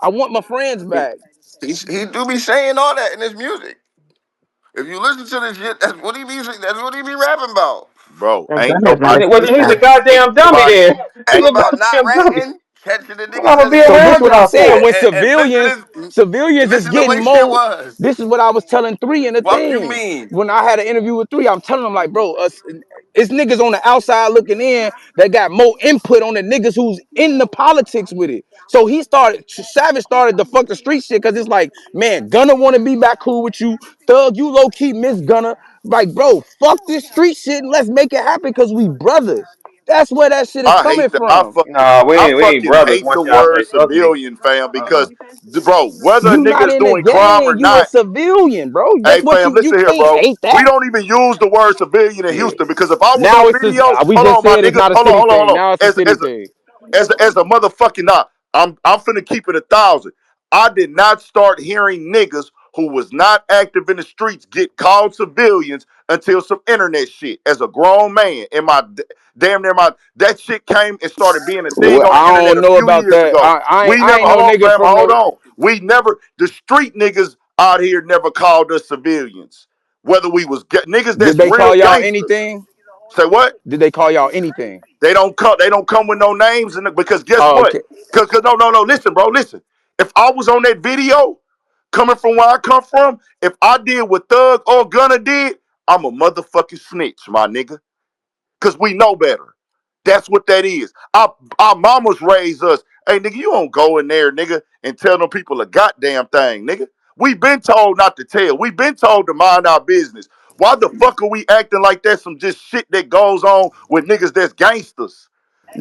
I want my friends He, back. he do be saying all that in his music. If you listen to this shit, that's what he be. That's what he be rapping about. Bro, And ain't Gunna's not nobody a Well, then street he's a guy. Ain't goddamn dummy nobody then. He's all a about not goddamn dummy. ranting, catching the I'm niggas gonna as be they So this around what you I'm coming, now saying. for. When and civilians is listen to the getting way shit more, was. this is what I was telling Three in the Fuck you thing. mean? When I had an interview with Three, I'm telling them like, bro, it's niggas on the outside looking in that got more input on the niggas who's in the politics with it. So Savage started the fuck the street shit because it's like, man, Gunna want to be back cool with you. Thug, you low key miss Gunna. Like, bro, fuck this street shit and let's make it happen because we brothers. That's where that shit is I coming hate the I from. fucking Nah, I we ain't fucking brothers hate the once y'all word say fuck me. civilian, fam, Uh-uh. because bro, whether a You nigga not is in the doing crime or gang. You a not, civilian, bro. hey That's what fam, you listen here, can't bro. hate We that. don't even use the word civilian in Yeah. Houston because if I was Now on it's this. video, We hold just on, my said it's nigga, not a hold on, city hold on, hold thing. on. Now it's a city thing. As a motherfucking nah, I'm finna keep it 1,000. I did not start hearing niggas who was not active in the streets get called civilians until some internet shit. As a grown man, in my damn near my that shit came and started being a thing Well, on the I internet don't a know few about years that. ago. We I never ain't no hold on, nigga fam, from hold no. on. We never the street niggas out here never called us civilians. Whether we was niggas Did that's they real call y'all gangsters. anything? Say what? Did they call y'all anything? They don't come. They don't come with no names, because guess Oh, what? okay. Because no. Listen, bro. Listen. If I was on that video, coming from where I come from, if I did what Thug or Gunna did, I'm a motherfucking snitch, my nigga. Because we know better. That's what that is. Our mamas raised us. Hey, nigga, you don't go in there, nigga, and tell them people a goddamn thing, nigga. We been told not to tell. We been told to mind our business. Why the fuck are we acting like that's some just shit that goes on with niggas that's gangsters?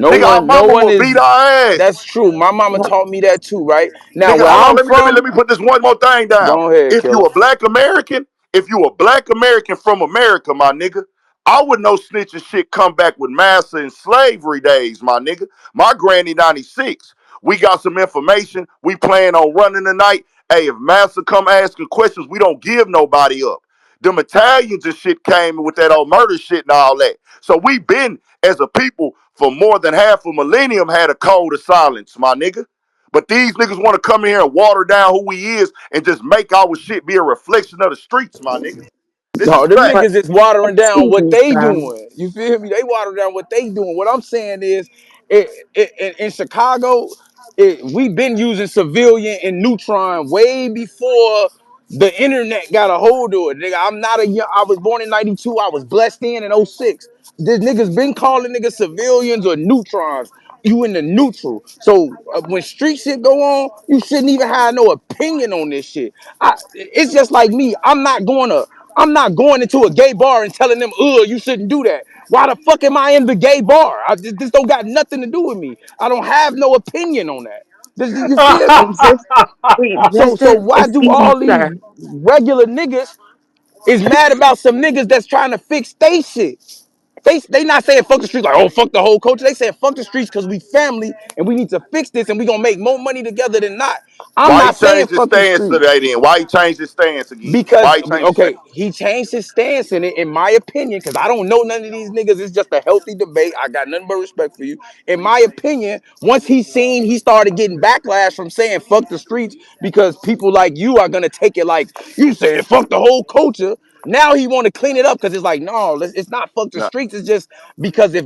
Nigga, our No mama one will beat is. our ass. That's true. My mama taught me that too. Right now, Nigga, where hold on. I'm Let from, me put this one more thing down. go ahead, If you killer. a black American, if you a black American from America, my nigga, I would know snitch and shit come back with massa and slavery days, my nigga. My granny 96. We got some information. We plan on running tonight. Hey, if massa come asking questions, we don't give nobody up. Them Italians and shit came with that old murder shit and all that. So we been, as a people, for more than half a millennium, had a code of silence, my nigga. But these niggas want to come in here and water down who we is and just make our shit be a reflection of the streets, my nigga. This is No, them But niggas facts. is watering down excuse what me, they sir. doing. You feel me? They water down what they doing. What I'm saying is, in Chicago, We've been using civilian and neutron way before the internet got a hold of it. Nigga, I was born in 92. I was blessed in '06. This niggas been calling niggas civilians or neutrons. You in the neutral. So when street shit go on, you shouldn't even have no opinion on this shit. It's just like me. I'm not going into a gay bar and telling them, you shouldn't do that. Why the fuck am I in the gay bar? This don't got nothing to do with me. I don't have no opinion on that. You feel me? Wait, So why it's do easy, all these sir. regular niggas is mad about some niggas that's trying to fix they shit? They not saying fuck the streets like, oh, fuck the whole culture. They saying fuck the streets because we family and we need to fix this and we gonna make more money together than not. I'm Why he not saying changed his fuck the stance streets. today then? Why he changed his stance again? Because Why he changed his stance? okay, he changed his stance in it, in my opinion, because I don't know none of these niggas. It's just a healthy debate. I got nothing but respect for you. In my opinion, once he started getting backlash from saying fuck the streets because people like you are gonna take it like you said fuck the whole culture. Now he want to clean it up because it's like, no, it's not fuck the No. streets. It's just because if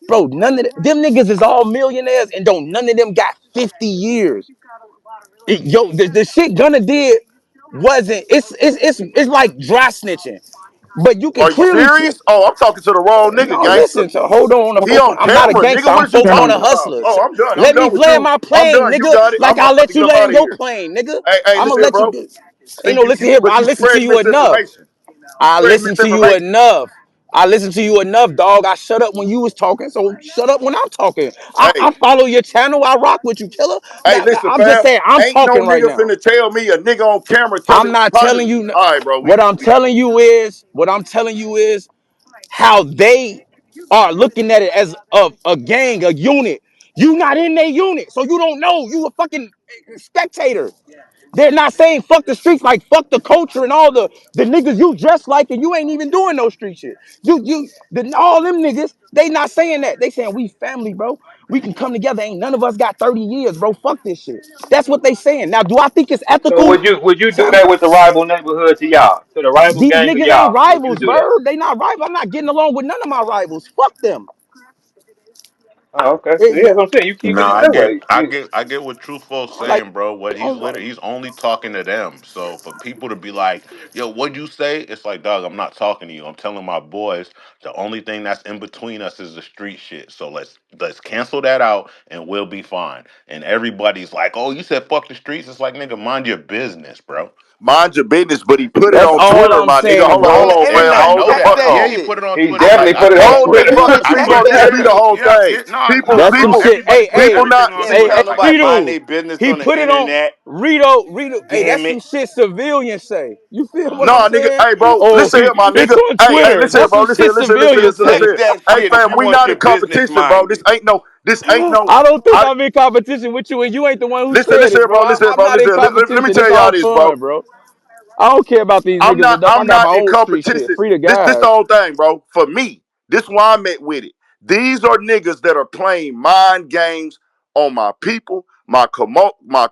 bro, none of them niggas is all millionaires and don't none of them got 50 years. The shit Gunna did wasn't it's like dry snitching. But you can Are you clearly serious? Oh, I'm talking to the wrong nigga, no, gangster. listen. So hold on. He on I'm not a camera, gangster. nigga. I'm What is you focused on talking the Damn. about? hustlers. Oh, I'm done. I'm Let me done with land you. my I'm plane, done. You nigga. got it. Like I'm I'll about to let get you up out land of your here. plane, nigga. Hey, I'm gonna listen here, let you bro. do. Ain't See, no listen here. but I you listen to spreading you enough. misinformation. You I spreading listen to you misinformation. enough. I listen to you enough, dog. I shut up when you was talking, so shut up when I'm talking. Hey, I follow your channel. I rock with you, killer. hey, Now, listen, I'm just fam. saying, I'm Ain't no talking right nigga now. finna tell me a nigga on camera I'm telling not telling positive. you. All right, bro. What I'm telling you is, how they are looking at it as a gang, a unit. You not in their unit, so you don't know. You a fucking spectator. They're not saying fuck the streets, like fuck the culture and all the niggas you dress like and you ain't even doing no street shit. All them niggas, they not saying that. They saying we family, bro. We can come together. Ain't none of us got 30 years, bro. Fuck this shit. That's what they saying. Now, do I think it's So ethical? would you do Some that with the rival neighborhood to y'all, to the rival these gang of niggas ain't y'all? Would you rivals, do that? bro. They not rivals. I'm not getting along with none of my rivals. Fuck them. Oh, okay. So Eh, yeah, that's what I'm saying. You keeping No, it I that get, way. I Yeah. get, I get what Truthful's like, saying, bro. What he's literally, he's only talking to them. So for people to be like, "Yo, what'd you say?" It's like, dog, I'm not talking to you. I'm telling my boys the only thing that's in between us is the street shit. So let's cancel that out, and we'll be fine. And everybody's like, "Oh, you said fuck the streets." It's like, nigga, mind your business, bro. Mind your business, but he put it that's on all Twitter, I'm my nigga. saying, On bro. the Hold on, Yeah, fam. I internet, Hold know the that's fuck that. that Yeah, on. he shit. put it on He Twitter. definitely Like put it on Hold that Twitter. fucking I see, get bro. This that. be the whole Yeah, thing. yeah, no, People, no, That's some no. people, shit. Everybody put people not. everything You on ain't Hey, Twitter. tell Like, nobody mind Rito. their business He on the put it on internet. Rito. Hey, that's Damn some it. shit civilians say. You feel what I'm Nah, nigga. saying? Hey, bro. Oh, Listen here, my it's nigga. on Hey, Twitter. listen here, That's bro. some Listen, shit listen, listen, civilians listen, say. Text listen. that Hey, shit if fam, you we want not your in business competition, bro. minded. This ain't no. I don't think I I'm in competition with you, and you ain't the one who listen, said listen it, here, bro. bro. Listen here, I'm bro. not in Listen. Let me competition. It's tell y'all all this, bro. fun, bro. I don't care about these niggas enough. I I'm got my not in own street shit. competition. Free the This the guys. whole thing, bro. For me, this why I'm at with it. These are niggas that are playing mind games on my people, my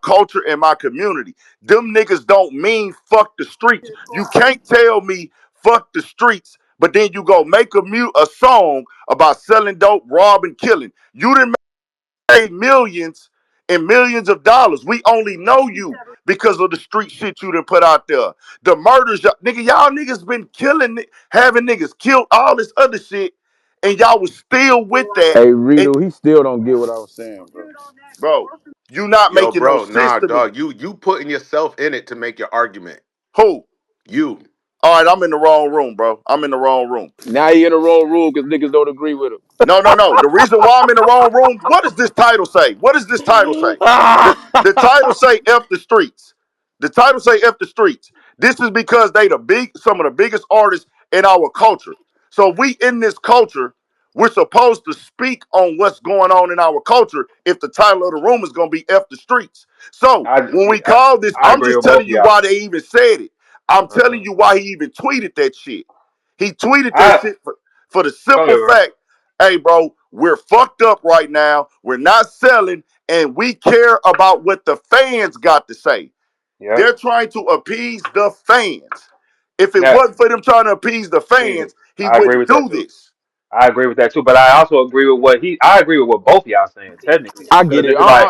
culture, and my community. Them niggas don't mean fuck the streets. You can't tell me fuck the streets, but then you go make a song about selling dope, robbing, killing. You didn't made millions and millions of dollars. We only know you because of the street shit you done put out there. The murders, nigga, y'all niggas been killing, having niggas killed, all this other shit, and y'all was still with that. Hey, And, Rito, he still don't get what I was saying, bro. bro, you not yo, making no bro, sense nah, to me. dog. You putting yourself in it to make your argument. Who? You. All right, I'm in the wrong room, bro. I'm in the wrong room. Now he in the wrong rule because niggas don't agree with No, no, no. The reason why I'm in the wrong room, what does this title say? What does this title say? The him. title say F the streets. The title say F the streets. This is because they some of the biggest artists in our culture. So we in this culture, we're supposed to speak on what's going on in our culture if the title of the room is gonna be F the streets. So I, when we I call this, I I'm agree just with both telling of you y'all. why they even said it. I'm telling Uh-uh. you why he even tweeted that shit. He tweeted that I shit for the go ahead, simple bro. fact, hey, bro, we're fucked up right now. We're not selling, and we care about what the fans got to say. Yep. They're trying to appease the fans. If it Now, wasn't for them trying to appease the easy. fans, he I agree wouldn't with that do too. this. I agree with that too, but I also agree with I agree with what both y'all saying technically, I get because it. it's like,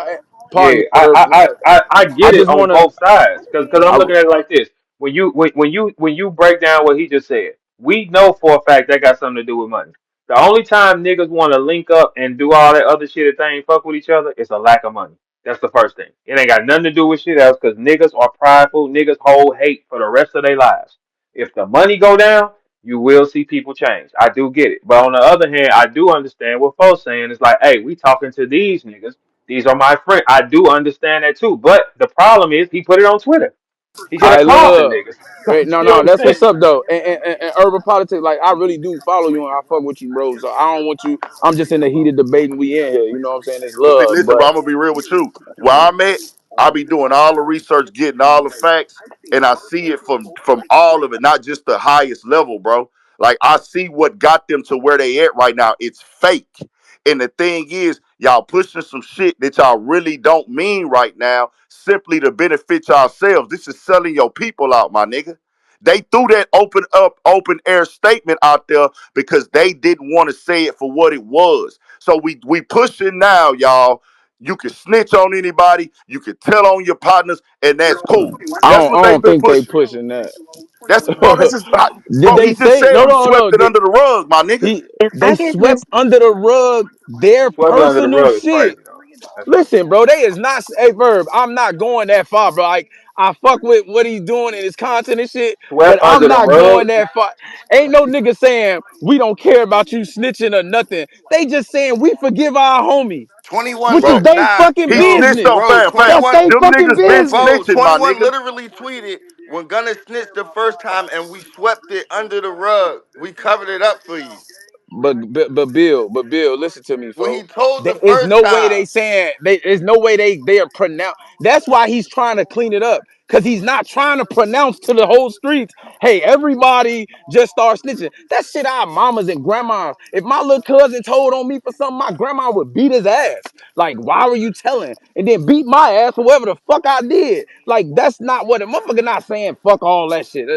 Pardon yeah, me, Herb. I I get it just on wanna. both sides, because I'm I, looking at it like this. When you break down what he just said, we know for a fact that got something to do with money. The only time niggas want to link up and do all that other shit if they ain't fuck with each other is a lack of money. That's the first thing. It ain't got nothing to do with shit else, because niggas are prideful. Niggas hold hate for the rest of their lives. If the money go down, you will see people change. I do get it. But on the other hand, I do understand what folks saying. It's like, hey, we talking to these niggas. These are my friends. I do understand that too. But the problem is he put it on Twitter. He should have I called the look. niggas. Wait, no, You know no, what I'm that's saying? what's up though. And urban politics, like I really do follow you and I fuck with you, bro. So I don't want you. I'm just in the heated debate and we in here. You know what I'm saying? It's But love, listen, bro, but I'm gonna be real with you. Where I'm at, I be doing all the research, getting all the facts, and I see it from all of it, not just the highest level, bro. Like I see what got them to where they at right now. It's fake. And the thing is, y'all pushing some shit that y'all really don't mean right now, simply to benefit yourselves. This is selling your people out, my nigga. They threw that open air statement out there because they didn't want to say it for what it was. So we pushing now, y'all. You can snitch on anybody, you can tell on your partners, and that's cool. That's what I they've don't been think they pushing. pushing that. That's bro. This is Did bro. they He just say said no, we no, swept no? it under the rug, my nigga. He If they I could just swept under the rug their Swept under the personal rug is shit. crazy though. That's crazy. Listen, bro, they is not a verb. I'm not going that far, bro. Like I fuck with what he's doing in his content and shit, but Swept I'm under the not going rug. that far. Ain't no nigga saying we don't care about you snitching or nothing. They just saying we forgive our homie, 21 which is Bro, they nah, fucking he yo, snitched business. on bro, fam. That's 21 they Them fucking niggas been business. bro, snitching, my 21 nigga. literally tweeted when Gunna snitched the first time and we swept it under the rug. We covered it up for you. But Bill, listen to me, When he folks. told There the is first no way they time. saying there's no way they are pronounced. That's why he's trying to clean it up. Cause he's not trying to pronounce to the whole streets, hey, everybody just start snitching. That shit our mamas and grandmas. If my little cousin told on me for something, my grandma would beat his ass. Like, why were you telling? And then beat my ass for whatever the fuck I did. Like, that's not what a motherfucker not saying fuck all that shit.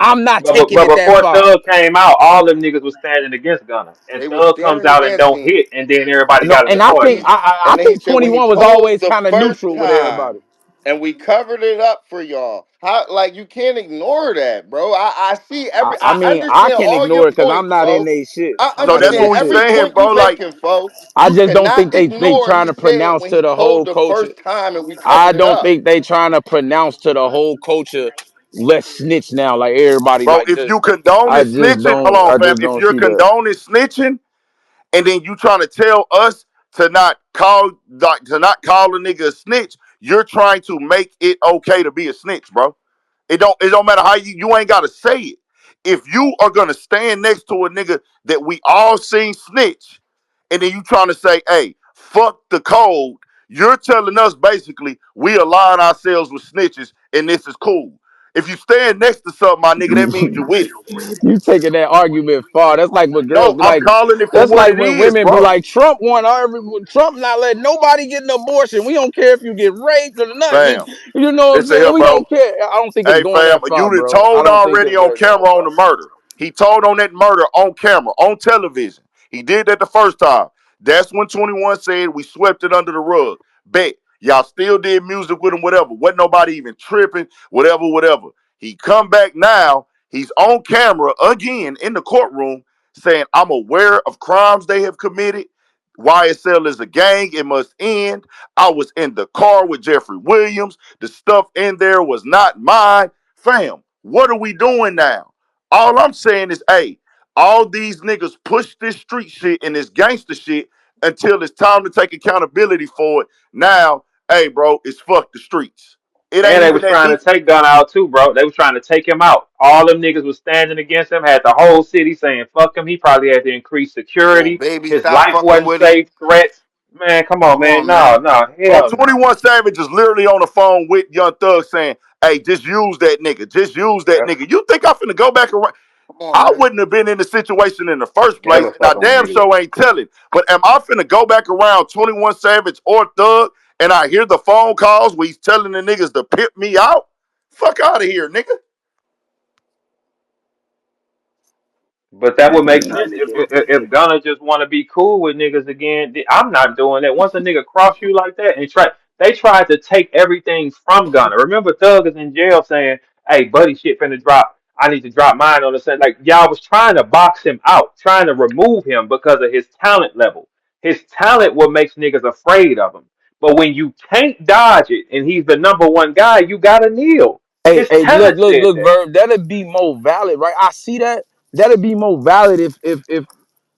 I'm not taking But it that before far. Thug came out, all them niggas was standing against Gunna, and They were Thug comes standing out and against don't him. hit, and then everybody No, got in the and I And chorus. think he I and then he think said when he 21 was told always the kind of first neutral with time everybody. and we covered it up for y'all. How like you can't ignore that, bro. I see I, every I I mean, I understand can all your ignore it because I'm points, not in fo. they shit. I I'm So not in that's they understand what we every shit. saying, point bro. you Like, making, fo. I You just don't cannot think they ignore trying he to said pronounce when to he the told whole the culture. first time and we I covered it don't up. think they trying to pronounce to the whole culture. Let's snitch now, like everybody. bro, Like if just, you condoning snitching, hold on, I fam. just If don't you're see that. condoning snitching, and then you trying to tell us to not call to not call a nigga a snitch, you're trying to make it okay to be a snitch, bro. It don't matter how you ain't gotta say it. If you are gonna stand next to a nigga that we all seen snitch, and then you trying to say, hey, fuck the code, you're telling us basically we align ourselves with snitches and this is cool. If you stand next to something, my nigga, that means you with it. You taking that argument far. That's like what girls No, be I'm like. calling it for That's what like it when is, women be bro. like, Trump not letting nobody get an abortion. We don't care if you get raped or nothing. Fam. You know what I'm Listen here, saying? We bro. don't care. I don't think it's Hey, going fam, that far, you done bro. I told don't think already it's on that going camera on far. the murder. He told on that murder on camera, on television. He did that the first time. That's when 21 said we swept it under the rug. Bet. Y'all still did music with him, whatever. Wasn't nobody even tripping, whatever, whatever. He come back now. He's on camera again in the courtroom saying, I'm aware of crimes they have committed. YSL is a gang. It must end. I was in the car with Jeffrey Williams. The stuff in there was not mine. Fam, what are we doing now? All I'm saying is, hey, all these niggas push this street shit and this gangster shit until it's time to take accountability for it. Now, hey, bro, it's fuck the streets. It ain't And they even was that trying to deep. take Gunna out too, bro. They was trying to take him out. All them niggas was standing against him. Had the whole city saying "fuck him." He probably had to increase Oh, security. baby, His stop life fucking wasn't with him. safe. Threats. Man, come on, Come man. on, No, man. no, Bro, hell no. 21 Savage is literally on the phone with Young Thug saying, hey, just use that nigga. Just use that Yep. nigga. You think I'm finna go back around? Come on, I man. wouldn't have been in the situation in the first place, Never and I fucking with damn niggas. sure ain't telling. But am I finna go back around 21 Savage or Thug and I hear the phone calls where he's telling the niggas to pimp me out? Fuck out of here, nigga. But that would make sense if Gunna just want to be cool with niggas again. I'm not doing that. Once a nigga cross you like that and they tried to take everything from Gunna. Remember, Thug is in jail saying, "Hey, buddy, shit finna drop. I need to drop mine on the set." Like y'all was trying to box him out, trying to remove him because of his talent level. His talent what makes niggas afraid of him. But when you can't dodge it and he's the number one guy, you gotta kneel. Hey, His hey, look, talent look, said look, that. Verb. That'd be more valid, right? I see that. That'd be more valid if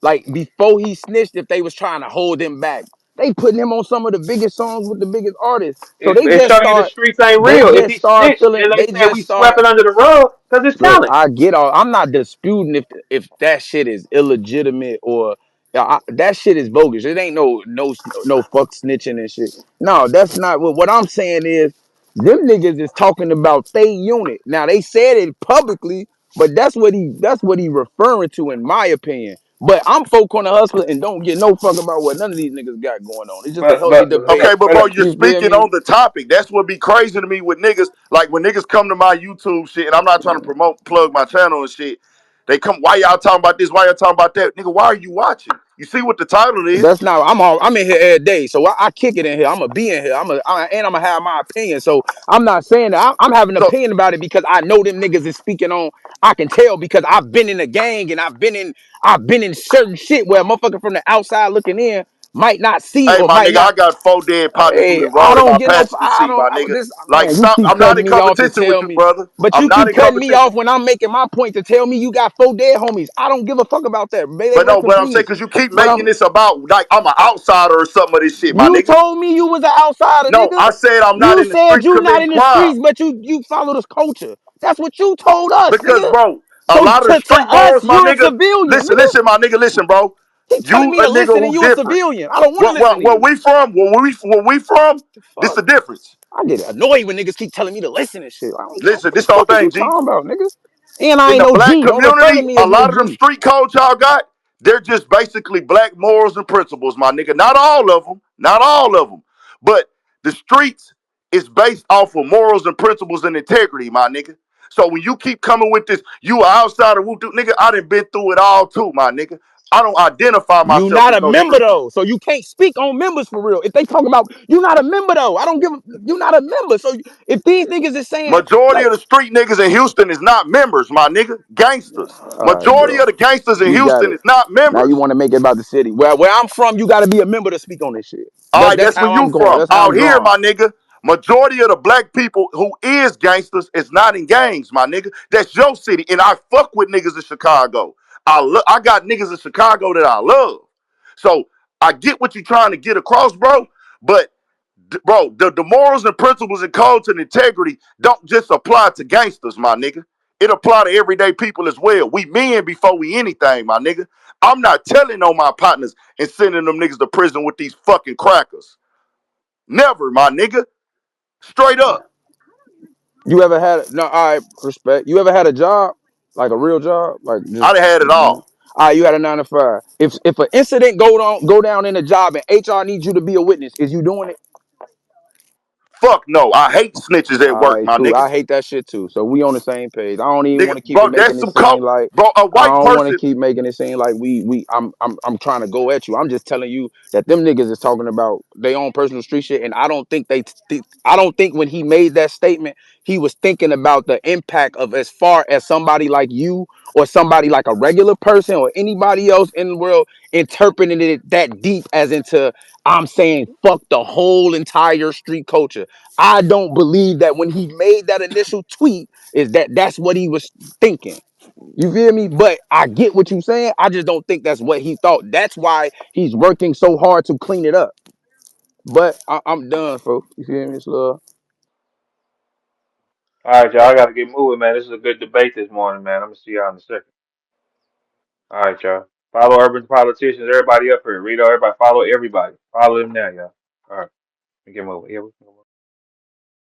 like before he snitched, if they was trying to hold him back. They putting him on some of the biggest songs with the biggest artists. So It's, it's showing you the streets ain't real. If he snitched, then they they said just we start swept it under the rug because it's look, talent. I get all. I'm not disputing if that shit is illegitimate or yeah, that shit is bogus. It ain't no fuck snitching and shit. No, that's not what I'm saying is them niggas is talking about they unit. Now they said it publicly, but that's what he referring to in my opinion. But I'm folk on the hustler and don't get no fuck about what none of these niggas got going on. It's just a But healthy but debate. Okay, but bro, but you're You feel speaking me? on the topic. That's what be crazy to me with niggas. Like when niggas come to my YouTube shit, and I'm not trying to promote, plug my channel and shit. They come, why y'all talking about this? Why y'all talking about that? Nigga, why are you watching? You see what the title That's is? not. I'm in here every day, so I kick it in here. I'm gonna be in here. And I'm gonna have my opinion. So I'm not saying that I'm having an So, opinion about it because I know them niggas is speaking on. I can tell because I've been in a gang and I've been in certain shit where a motherfucker from the outside looking in might not see hey, or my might nigga, not. I got 4 dead partners who Hey, done I rolled in don't my get no. passenger I seat, don't. my nigga. This Like, man, you stop. keep I'm not cutting in me off to competition with tell you, me, brother. but I'm you not keep in cutting me competition. off when I'm making my point to tell me you got 4 dead homies. I don't give a fuck about that. May they But no, rest in but I'm saying, peace. because you keep But making this about, like, I'm an outsider or something of this shit, my you nigga. told me you was an outsider, No, nigga. I said I'm not You in the said streets you not committing in the crime. streets, but you follow this culture. That's what you told us, Because, nigga. bro, a So lot of the to street us, morals, my you're a nigga. civilian, Listen, nigga. listen, my nigga, listen, bro. Keep telling You me a to nigga listen and who you a different. civilian. I don't want to What listen what to what you. we from? Where we from? The This fuck? the difference. I get annoyed when niggas keep telling me to listen and shit. I don't know Listen, what the this the whole fuck is you thing, G. talking about, nigga. And I In ain't the no black G. Don't refer to community, me a as no lot of them G. street codes y'all got, they're just basically black morals and principles, my nigga. Not all of them, not all of them, but the streets is based off of morals and principles and integrity, my nigga. So when you keep coming with this, you are outside of whoop nigga. I done been through it all too, my nigga. I don't identify You myself not as a no member street nigga. though, so you can't speak on members for real. If they talking about you not a member though, I don't give. You not a member, so if these niggas is saying Majority like, of the street niggas in Houston is not members, my nigga. Gangsters. all right, Majority bro, of the gangsters in you got Houston it. is not Now you members. want to make it about the city. Where I'm from, you got to be a member to speak on this shit. All right, That's that's where how you I'm going. from. That's how Out I'm here, drawing. my nigga, majority of the black people who is gangsters is not in gangs, my nigga. That's your city. And I fuck with niggas in Chicago. I got niggas in Chicago that I love. So I get what you're trying to get across, bro. But bro, the morals and principles and codes and integrity don't just apply to gangsters, my nigga. It apply to everyday people as well. We men before we anything, my nigga. I'm not telling on my partners and sending them niggas to prison with these fucking crackers. Never, my nigga. Straight up. You ever had no? All right, respect. You ever had a job, like a real job, like I just done had it you know? all. All right, you had a 9 to 5. If an incident go down in a job and HR needs you to be a witness, is you doing it? Fuck no. I hate snitches at All work, right, my cool. nigga. I hate that shit too. So we on the same page. I don't even Nigga, want to keep it bro, making that's it some seem coke. like Bro, a I white don't want to person. keep making it seem like I'm trying to go at you. I'm just telling you that them niggas is talking about their own personal street shit, and I don't think I don't think when he made that statement he was thinking about the impact of as far as somebody like you or somebody like a regular person or anybody else in the world interpreting it that deep as into I'm saying fuck the whole entire street culture. I don't believe that when he made that initial tweet is that's what he was thinking. You feel me? But I get what you're saying. I just don't think that's what he thought. That's why he's working so hard to clean it up. But I'm done, folks. You feel me? It's love. All right, y'all. I gotta get moving, man. This is a good debate this morning, man. I'm gonna see y'all in a second. All right, y'all. Follow urban politicians. Everybody up here. Rito. Everybody. Follow everybody. Follow them now, y'all. All right. Get moving. Yeah, we can move.